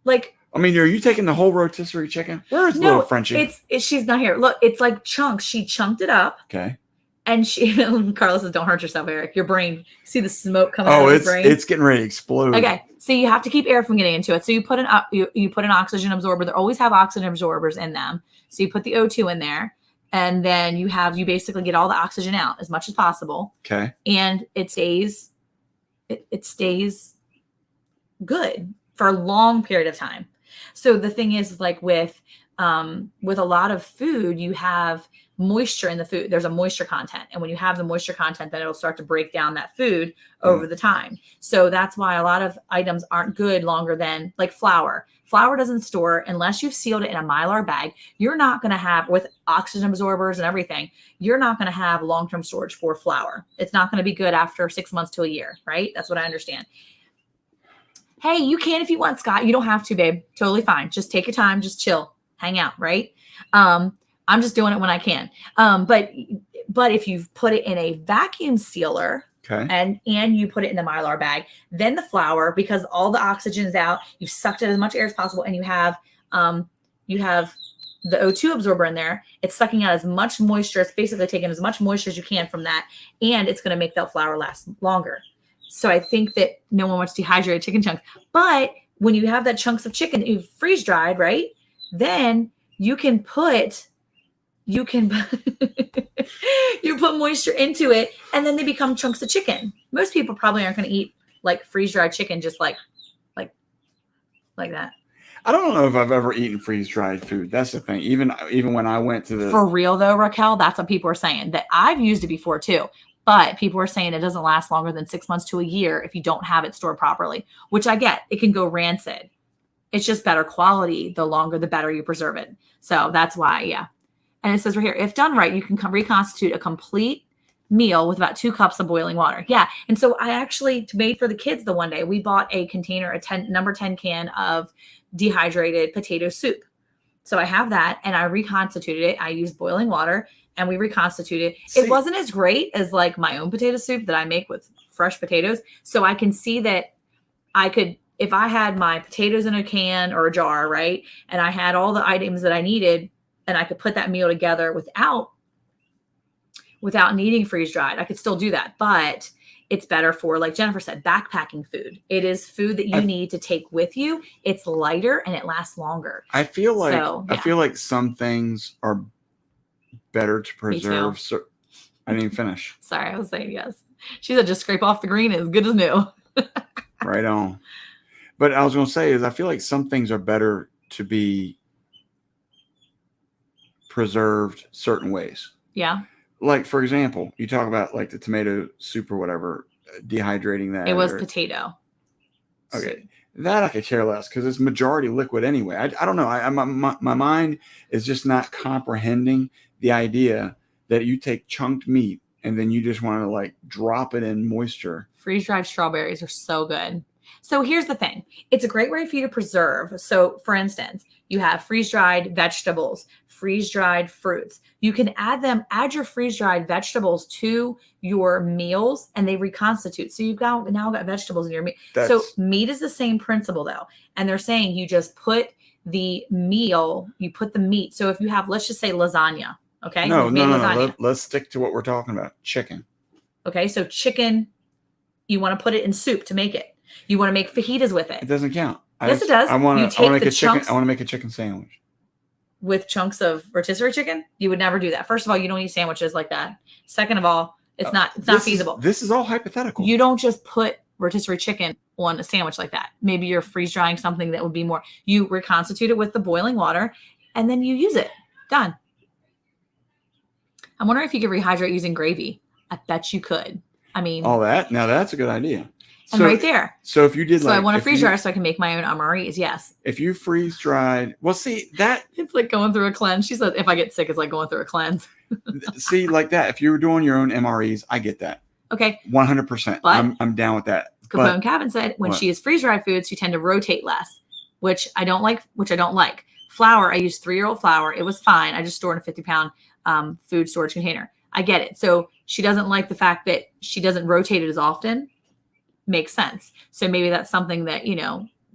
Like, I mean, are you taking the whole rotisserie chicken? Where is little Frenchie? She's not here. Look, it's like chunks. She chunked it up. Okay. And Carlos says, "Don't hurt yourself, Eric. Your brain. See the smoke coming out of your brain? It's getting ready to explode." Okay. So you have to keep air from getting into it. So you put you put an oxygen absorber. They always have oxygen absorbers in them. So you put the O2 in there, and then you basically get all the oxygen out as much as possible. Okay. And it stays good for a long period of time. So the thing is, like with a lot of food, you have moisture in the food. There's a moisture content. And when you have the moisture content, then it'll start to break down that food over the time. So that's why a lot of items aren't good longer than like flour. Flour doesn't store unless you've sealed it in a Mylar bag. You're not going to have, with oxygen absorbers and everything, you're not going to have long-term storage for flour. It's not going to be good after 6 months to a year, right? That's what I understand. Hey, you can if you want, Scott. You don't have to, babe. Totally fine. Just take your time. Just chill. Hang out, right? I'm just doing it when I can. But if you've put it in a vacuum sealer, okay, and you put it in the Mylar bag, then the flour, because all the oxygen's out, you've sucked in as much air as possible, and you have the O2 absorber in there. It's sucking out as much moisture. It's basically taking as much moisture as you can from that, and it's going to make that flour last longer. So I think that no one wants dehydrated chicken chunks. But when you have that chunks of chicken that you've freeze dried, right, then you put moisture into it, and then they become chunks of chicken. Most people probably aren't going to eat like freeze dried chicken just like that. I don't know if I've ever eaten freeze dried food. That's the thing. Even when I went to For real though, Raquel, that's what people are saying. That I've used it before too. But people are saying it doesn't last longer than 6 months to a year if you don't have it stored properly, which I get. It can go rancid. It's just better quality. The longer, the better you preserve it. So that's why, yeah. And it says right here, if done right, you can reconstitute a complete meal with about 2 cups of boiling water. Yeah. And so I actually made for the kids the one day, we bought a container, number 10 can of dehydrated potato soup. So I have that and I reconstituted it. I used boiling water and we reconstituted it. It wasn't as great as like my own potato soup that I make with fresh potatoes. So I can see that I could, if I had my potatoes in a can or a jar, right, and I had all the items that I needed, and I could put that meal together without without needing freeze dried. I could still do that, but it's better for, like Jennifer said, backpacking food. It is food that you need to take with you. It's lighter and it lasts longer. I feel like I feel like some things are better to preserve. So I didn't even finish. Sorry, I was saying yes. She said just scrape off the green, as good as new. Right on. But I was going to say is I feel like some things are better to be preserved certain ways. Yeah. Like, for example, you talk about like the tomato soup or whatever, dehydrating that. It was potato. Okay. Soup. That I could care less because it's majority liquid anyway. I don't know. My mind is just not comprehending the idea that you take chunked meat and then you just want to like drop it in moisture. Freeze-dried strawberries are so good. So here's the thing. It's a great way for you to preserve. So for instance, you have freeze-dried vegetables, freeze-dried fruits. You can add your freeze-dried vegetables to your meals and they reconstitute. So you've now got vegetables in your meat. So meat is the same principle though. And they're saying you just put the meat. So if you have, let's just say lasagna. Okay. No. Let's stick to what we're talking about. Chicken. Okay. So chicken, you want to put it in soup to make it. You want to make fajitas with it. It doesn't count. Yes, it does. I want to make a chicken sandwich with chunks of rotisserie chicken. You would never do that. First of all, you don't eat sandwiches like that. Second of all, it's not feasible. This is all hypothetical. You don't just put rotisserie chicken on a sandwich like that. Maybe you're freeze drying something that would be more. You reconstitute it with the boiling water, and then you use it. Done. I'm wondering if you could rehydrate using gravy. I bet you could. I mean, all that. Now that's a good idea. And right there. So if you did I want to freeze dry so I can make my own MREs. Yes. If you freeze dried, well, see that it's like going through a cleanse. She said, if I get sick, it's like going through a cleanse. See, like that. If you were doing your own MREs, I get that. Okay. 100%. I'm down with that. Capone Cabin said when she is freeze dried foods, you tend to rotate less, which I don't like. Flour. I used 3-year-old flour. It was fine. I just stored in a 50-pound food storage container. I get it. So she doesn't like the fact that she doesn't rotate it as often. Makes sense. So maybe that's something that,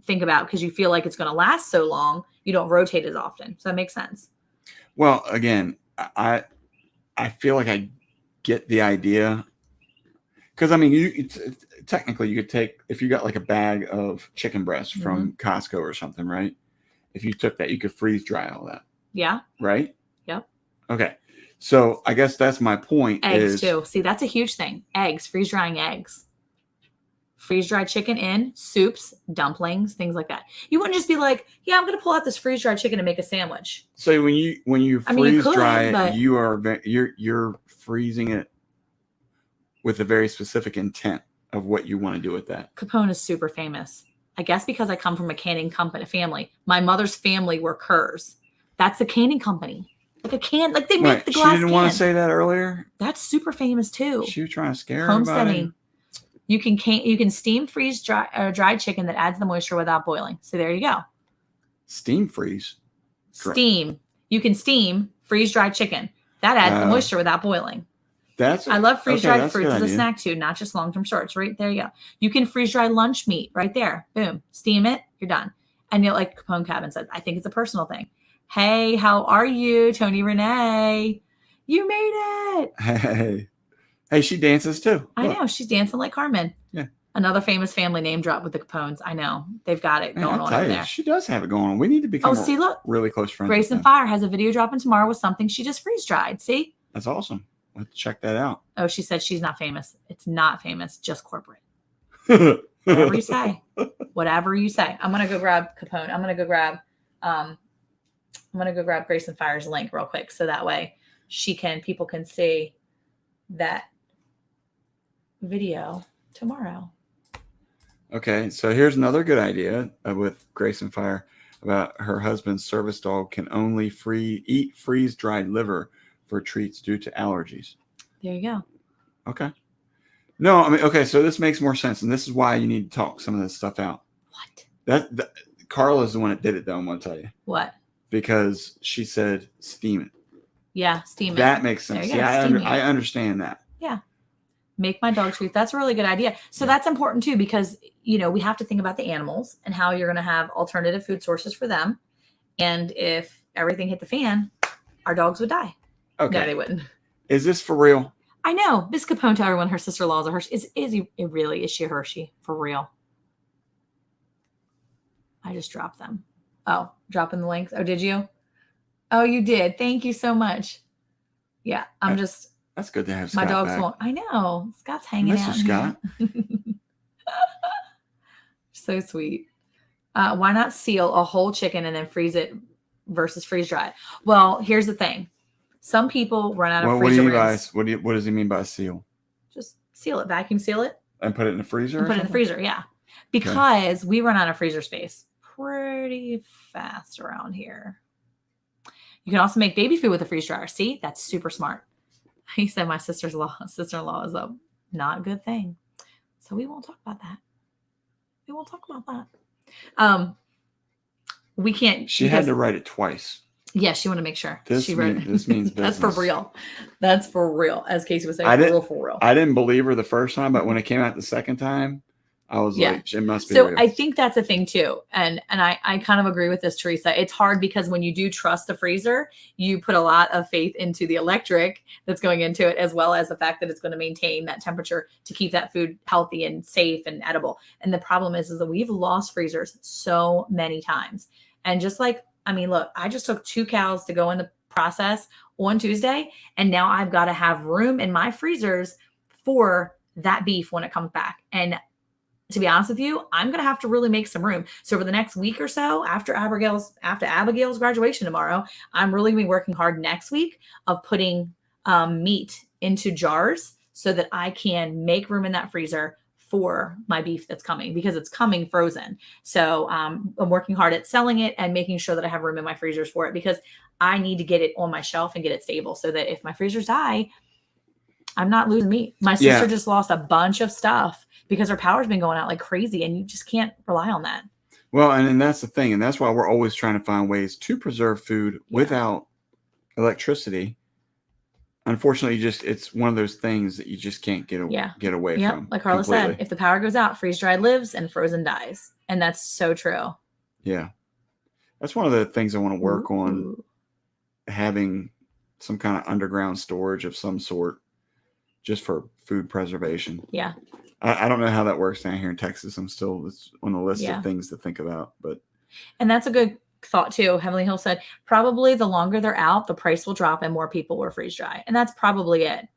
think about because you feel like it's going to last so long. You don't rotate as often. So that makes sense. Well, again, I feel like I get the idea because I mean, technically you could take, if you got like a bag of chicken breasts from Costco or something, right? If you took that, you could freeze dry all that. Yeah. Right? Yep. Okay. So I guess that's my point. Eggs too. See, that's a huge thing. Eggs, freeze drying eggs. Freeze-dried chicken in soups, dumplings, things like that. You wouldn't just be like, yeah, I'm going to pull out this freeze-dried chicken and make a sandwich. So when you freeze dry it, you're freezing it with a very specific intent of what you want to do with that. Capone is super famous. I guess because I come from a canning company family. My mother's family were Kerrs. That's a canning company. Like they make the glass. She didn't want to say that earlier. That's super famous too. She was trying to scare everybody. You can steam freeze dried chicken that adds the moisture without boiling. So there you go. Steam freeze. Steam. You can steam freeze dried chicken that adds the moisture without boiling. I love freeze dried fruits as a snack too, not just long term storage. Right there you go. You can freeze dry lunch meat right there. Boom. Steam it. You're done. And like Capone Cabin said, I think it's a personal thing. Hey, how are you, Tony Renee? You made it. Hey, she dances too. I know. She's dancing like Carmen. Yeah. Another famous family name drop with the Capones. I know. They've got it going on over there. She does have it going on. We need to become really close friends. Grace and Fire has a video dropping tomorrow with something she just freeze dried. See? That's awesome. Let's check that out. Oh, she said she's not famous. It's not famous, just corporate. Whatever you say. Whatever you say. I'm going to go grab Capone. I'm going to go grab Grace and Fire's link real quick so that way people can see that video tomorrow. Okay, so here's another good idea with Grace and Fire about her husband's service dog can only eat freeze-dried liver for treats due to allergies. There you go. Okay. No, I mean, okay, so this makes more sense, and this is why you need to talk some of this stuff out. What? Carla's the one that did it, though, I'm going to tell you. What? Because she said steam it. Yeah, steam it. That makes sense. Yeah, I understand that. Yeah. Make my dog treats. That's a really good idea. So that's important too, because, we have to think about the animals and how you're going to have alternative food sources for them. And if everything hit the fan, our dogs would die. Okay. No, they wouldn't. Is this for real? I know. Miss Capone to everyone, her sister-in-law is a Hershey. Is she a Hershey? For real? I just dropped them. Oh, dropping the links. Oh, did you? Oh, you did. Thank you so much. Yeah, I'm just. That's good to have My Scott dogs back. won't. I know. Scott's hanging Miss out. you, Scott. So sweet. Why not seal a whole chicken and then freeze it versus freeze dry it? Well, here's the thing. Some people run out of What do you freezer mean by rooms. what does he mean by seal? Just seal it, vacuum seal it, And put it in the freezer? and or put it in the something? freezer. Yeah, because we run out of freezer space pretty fast around here. You can also make baby food with a freeze dryer. See, that's super smart. He said my sister-in-law is a not good thing, so we won't talk about that. We won't talk about that. We can't. She had to write it twice. Yeah, she wanted to make sure. This means business. That's for real. That's for real. As Casey was saying, for real. I didn't believe her the first time, but when it came out the second time, I was like, it must be real. I think that's a thing too. And I kind of agree with this, Teresa. It's hard because when you do trust the freezer, you put a lot of faith into the electric that's going into it, as well as the fact that it's going to maintain that temperature to keep that food healthy and safe and edible. And the problem is that we've lost freezers so many times. And just like, I mean, look, I just took 2 cows to go in the process on Tuesday, and now I've got to have room in my freezers for that beef when it comes back. And to be honest with you, I'm going to have to really make some room. So for the next week or so, after Abigail's graduation tomorrow, I'm really going to be working hard next week of putting meat into jars so that I can make room in that freezer for my beef that's coming, because it's coming frozen. So I'm working hard at selling it and making sure that I have room in my freezers for it, because I need to get it on my shelf and get it stable so that if my freezers die, I'm not losing meat. My sister just lost a bunch of stuff because her power's been going out like crazy, and you just can't rely on that. Well, and that's the thing. And that's why we're always trying to find ways to preserve food without electricity. Unfortunately, it's one of those things that you just can't get away from. Like Carla said, if the power goes out, freeze dried lives and frozen dies. And that's so true. Yeah. That's one of the things I want to work on, having some kind of underground storage of some sort just for food preservation. Yeah. I don't know how that works down here in Texas. It's on the list of things to think about. And that's a good thought too. Heavenly Hill said, probably the longer they're out, the price will drop and more people will freeze dry. And that's probably it.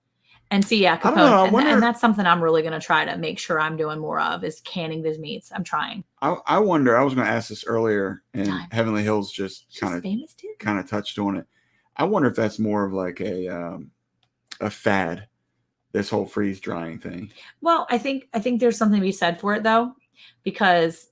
And see, Capone, and that's something I'm really going to try to make sure I'm doing more of, is canning those meats. I'm trying. I wonder, I was going to ask this earlier, and Heavenly Hills just kind of touched on it. I wonder if that's more of like a fad, this whole freeze drying thing. Well, I think there's something to be said for it though, because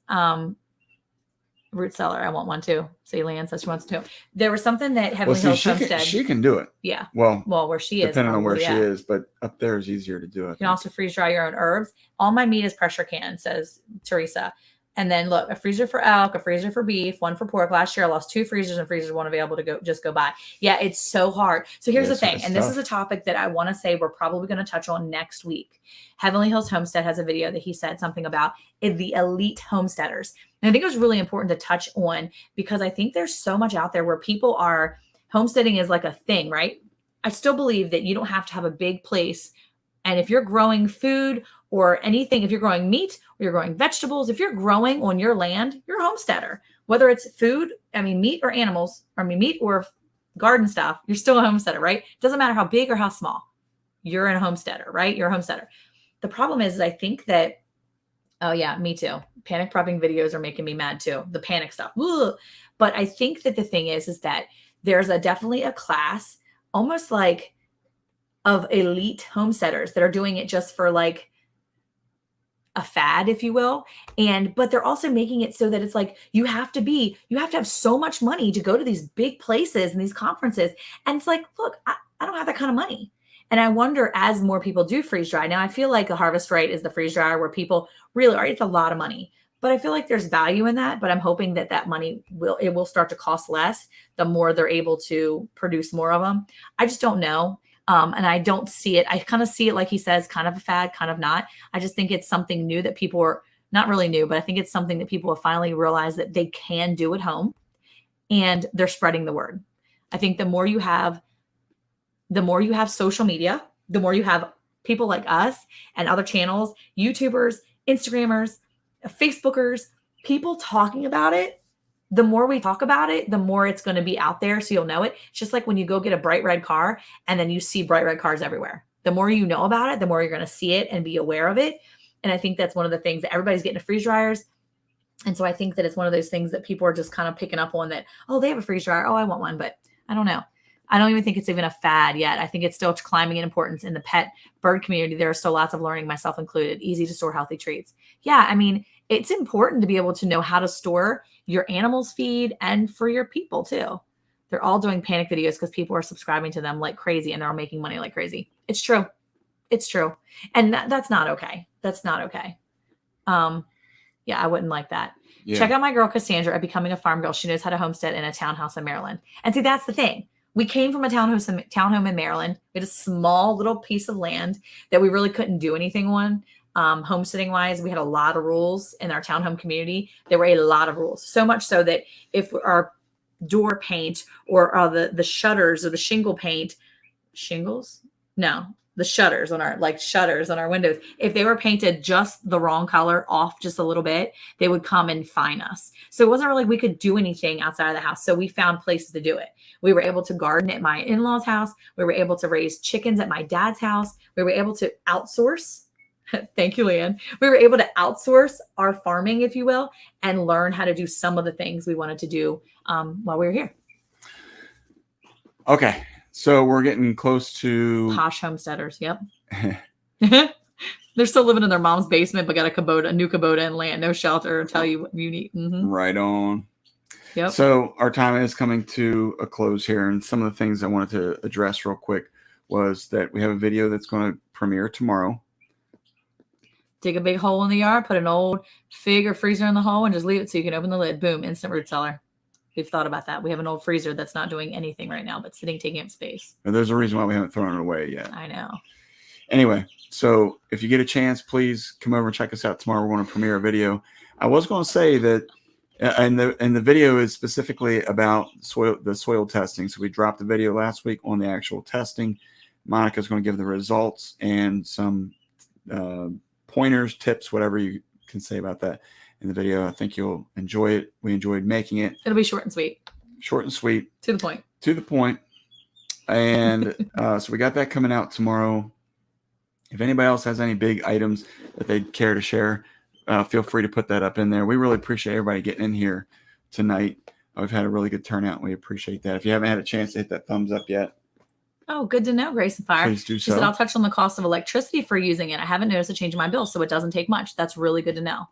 root cellar, I want one too. So Leanne says she wants to. There was something that Heavenly Hills Homestead. She can do it. Yeah. Well, where she is. Depending on where she is, but up there is easier to do it. You can also freeze dry your own herbs. All my meat is pressure canned, says Teresa. And then look, a freezer for elk, a freezer for beef, one for pork. Last year I lost 2 freezers and freezers weren't available to go buy. Yeah, it's so hard. So here's the thing, and this is a topic that I want to say we're probably going to touch on next week. Heavenly Hills Homestead has a video that he said something about the elite homesteaders. And I think it was really important to touch on, because I think there's so much out there where people are homesteading is like a thing, right? I still believe that you don't have to have a big place. And if you're growing food or anything, if you're growing meat or you're growing vegetables, if you're growing on your land, you're a homesteader. Whether it's food, meat or animals, meat or garden stuff, you're still a homesteader, right? It doesn't matter how big or how small. You're a homesteader, right? You're a homesteader. The problem is I think that, oh yeah, me too. Panic prepping videos are making me mad too. The panic stuff. Ugh. But I think that the thing is that there's definitely a class almost like of elite homesteaders that are doing it just for like a fad, if you will. But they're also making it so that it's like, you have to have so much money to go to these big places and these conferences. And it's like, look, I don't have that kind of money. And I wonder, as more people do freeze dry, now I feel like the harvest right is the freeze dryer where people really are, it's a lot of money, but I feel like there's value in that. But I'm hoping that money will start to cost less the more they're able to produce more of them. I just don't know. And I don't see it. I kind of see it, like he says, kind of a fad, kind of not. I just think it's something new that people are not really new, but I think it's something that people have finally realized that they can do at home, and they're spreading the word. I think the more you have social media, the more you have people like us and other channels, YouTubers, Instagrammers, Facebookers, people talking about it, the more we talk about it, the more it's going to be out there. So you'll know it. It's just like when you go get a bright red car and then you see bright red cars everywhere. The more you know about it, the more you're going to see it and be aware of it. And I think that's one of the things that everybody's getting to freeze dryers. And so I think that it's one of those things that people are just kind of picking up on that, oh, they have a freeze dryer. Oh, I want one. But I don't know. I don't even think it's even a fad yet. I think it's still climbing in importance in the pet bird community. There are still lots of learning, myself included. Easy to store healthy treats. Yeah, I mean, it's important to be able to know how to store your animals' feed and for your people too. They're all doing panic videos because people are subscribing to them like crazy and they're all making money like crazy. It's true. It's true. And that's not okay. That's not okay. Yeah, I wouldn't like that. Yeah. Check out my girl, Cassandra, at Becoming a Farm Girl. She knows how to homestead in a townhouse in Maryland. And see, that's the thing. We came from a townhome in Maryland. We had a small little piece of land that we really couldn't do anything on. Homesteading wise, we had a lot of rules in our townhome community. There were a lot of rules, so much so that if our door paint or the shutters or the shingle paint, the shutters on our windows, if they were painted just the wrong color off just a little bit, they would come and fine us. So it wasn't really we could do anything outside of the house. So we found places to do it. We were able to garden at my in-laws' house. We were able to raise chickens at my dad's house. We were able to outsource. Thank you, Leanne. We were able to outsource our farming, if you will, and learn how to do some of the things we wanted to do while we were here. Okay. So we're getting close to posh homesteaders. Yep. They're still living in their mom's basement, but got a new Kubota and land, no shelter, tell you what you need. Mm-hmm. Right on. Yep. So our time is coming to a close here. And some of the things I wanted to address real quick was that we have a video that's going to premiere tomorrow. Dig a big hole in the yard, put an old fig or freezer in the hole, and just leave it so you can open the lid. Boom, instant root cellar. We've thought about that. We have an old freezer that's not doing anything right now, but sitting, taking up space. And there's a reason why we haven't thrown it away yet. I know. Anyway, so if you get a chance, please come over and check us out tomorrow. We're going to premiere a video. I was going to say that, and the video is specifically about the soil testing. So we dropped the video last week on the actual testing. Monica's going to give the results and some pointers, tips, whatever you can say about that in the video. I think you'll enjoy it. We enjoyed making it. It'll be short and sweet. Short and sweet. To the point. To the point. And so we got that coming out tomorrow. If anybody else has any big items that they'd care to share, feel free to put that up in there. We really appreciate everybody getting in here tonight. We've had a really good turnout, and we appreciate that. If you haven't had a chance to hit that thumbs up yet. Oh, good to know, Grace and Fire. Please do so. She said, I'll touch on the cost of electricity for using it. I haven't noticed a change in my bill, so it doesn't take much. That's really good to know.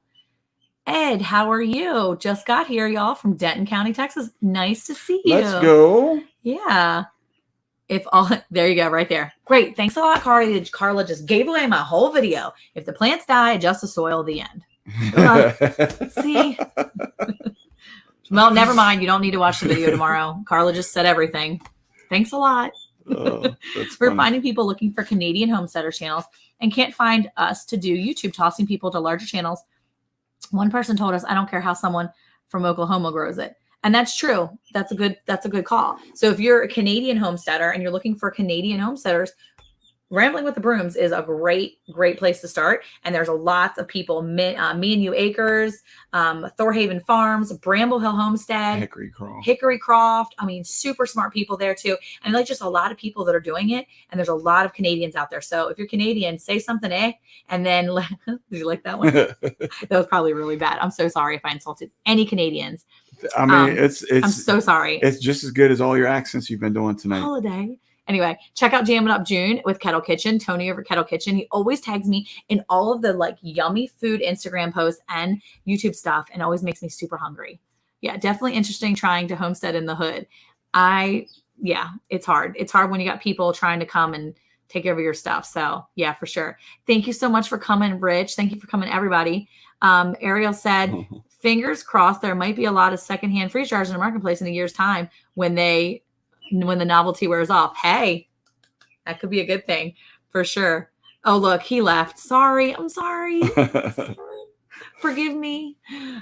Ed, how are you? Just got here, y'all, from Denton County, Texas. Nice to see you. Let's go. Yeah. There you go, right there. Great. Thanks a lot, Carla. Carla just gave away my whole video. If the plants die, adjust the soil, the end. See? Well, never mind. You don't need to watch the video tomorrow. Carla just said everything. Thanks a lot. Oh, we're finding people looking for Canadian homesteader channels and can't find us to do YouTube, tossing people to larger channels. One person told us, I don't care how someone from Oklahoma grows it. And that's true. That's a good call. So if you're a Canadian homesteader and you're looking for Canadian homesteaders, Rambling with the Brooms is a great place to start. And there's a lots of people, Me and You Acres, Thorhaven Farms, Bramble Hill Homestead, Hickory Croft. I mean, super smart people there too. And like just a lot of people that are doing it. And there's a lot of Canadians out there. So if you're Canadian, say something, and then did you like that one? That was probably really bad. I'm so sorry if I insulted any Canadians. I mean, I'm so sorry. It's just as good as all your accents you've been doing tonight. Holiday. Anyway, check out Jamming Up June with Kettle Kitchen, Tony over at Kettle Kitchen. He always tags me in all of the like yummy food Instagram posts and YouTube stuff and always makes me super hungry. Yeah, definitely interesting trying to homestead in the hood. It's hard. It's hard when you got people trying to come and take over your stuff. So yeah, for sure. Thank you so much for coming, Rich. Thank you for coming, everybody. Ariel said, fingers crossed, there might be a lot of secondhand freeze jars in the marketplace in a year's time when the novelty wears off. Hey, that could be a good thing for sure. Oh, look, he left. Sorry. I'm sorry. Forgive me.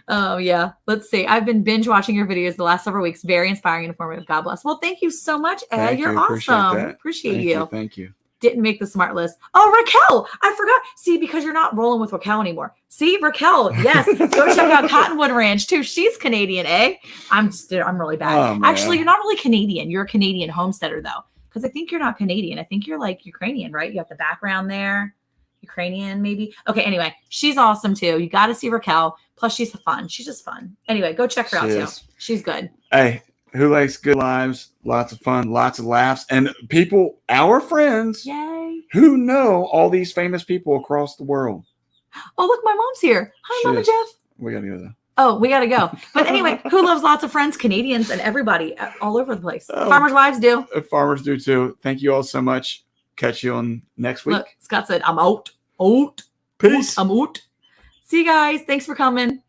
Oh, yeah. Let's see. I've been binge watching your videos the last several weeks. Very inspiring and informative. God bless. Well, thank you so much, Ed. You're awesome. Appreciate you. Thank you. didn't make the smart list. Oh, Raquel, I forgot. See, because you're not rolling with Raquel anymore. See, Raquel, yes, go check out Cottonwood Ranch too. She's Canadian, eh? I'm really bad. Oh, man. Actually, you're not really Canadian. You're a Canadian homesteader though, because I think you're not Canadian. I think you're like Ukrainian, right? You have the background there. Ukrainian, maybe. Okay, anyway, she's awesome too. You got to see Raquel. Plus, she's fun. She's just fun. Anyway, go check her out too. She's good. Hey, who likes good lives? Lots of fun, lots of laughs, and people, our friends, Yay! who know all these famous people across the world. Oh, look, my mom's here. Hi, Mama Jeff. We gotta go though. Oh, we gotta go. But anyway, who loves lots of friends? Canadians and everybody all over the place. Farmers' wives do. Farmers do too. Thank you all so much. Catch you on next week. Look, Scott said, I'm out. Out. Peace. I'm out. See you guys. Thanks for coming.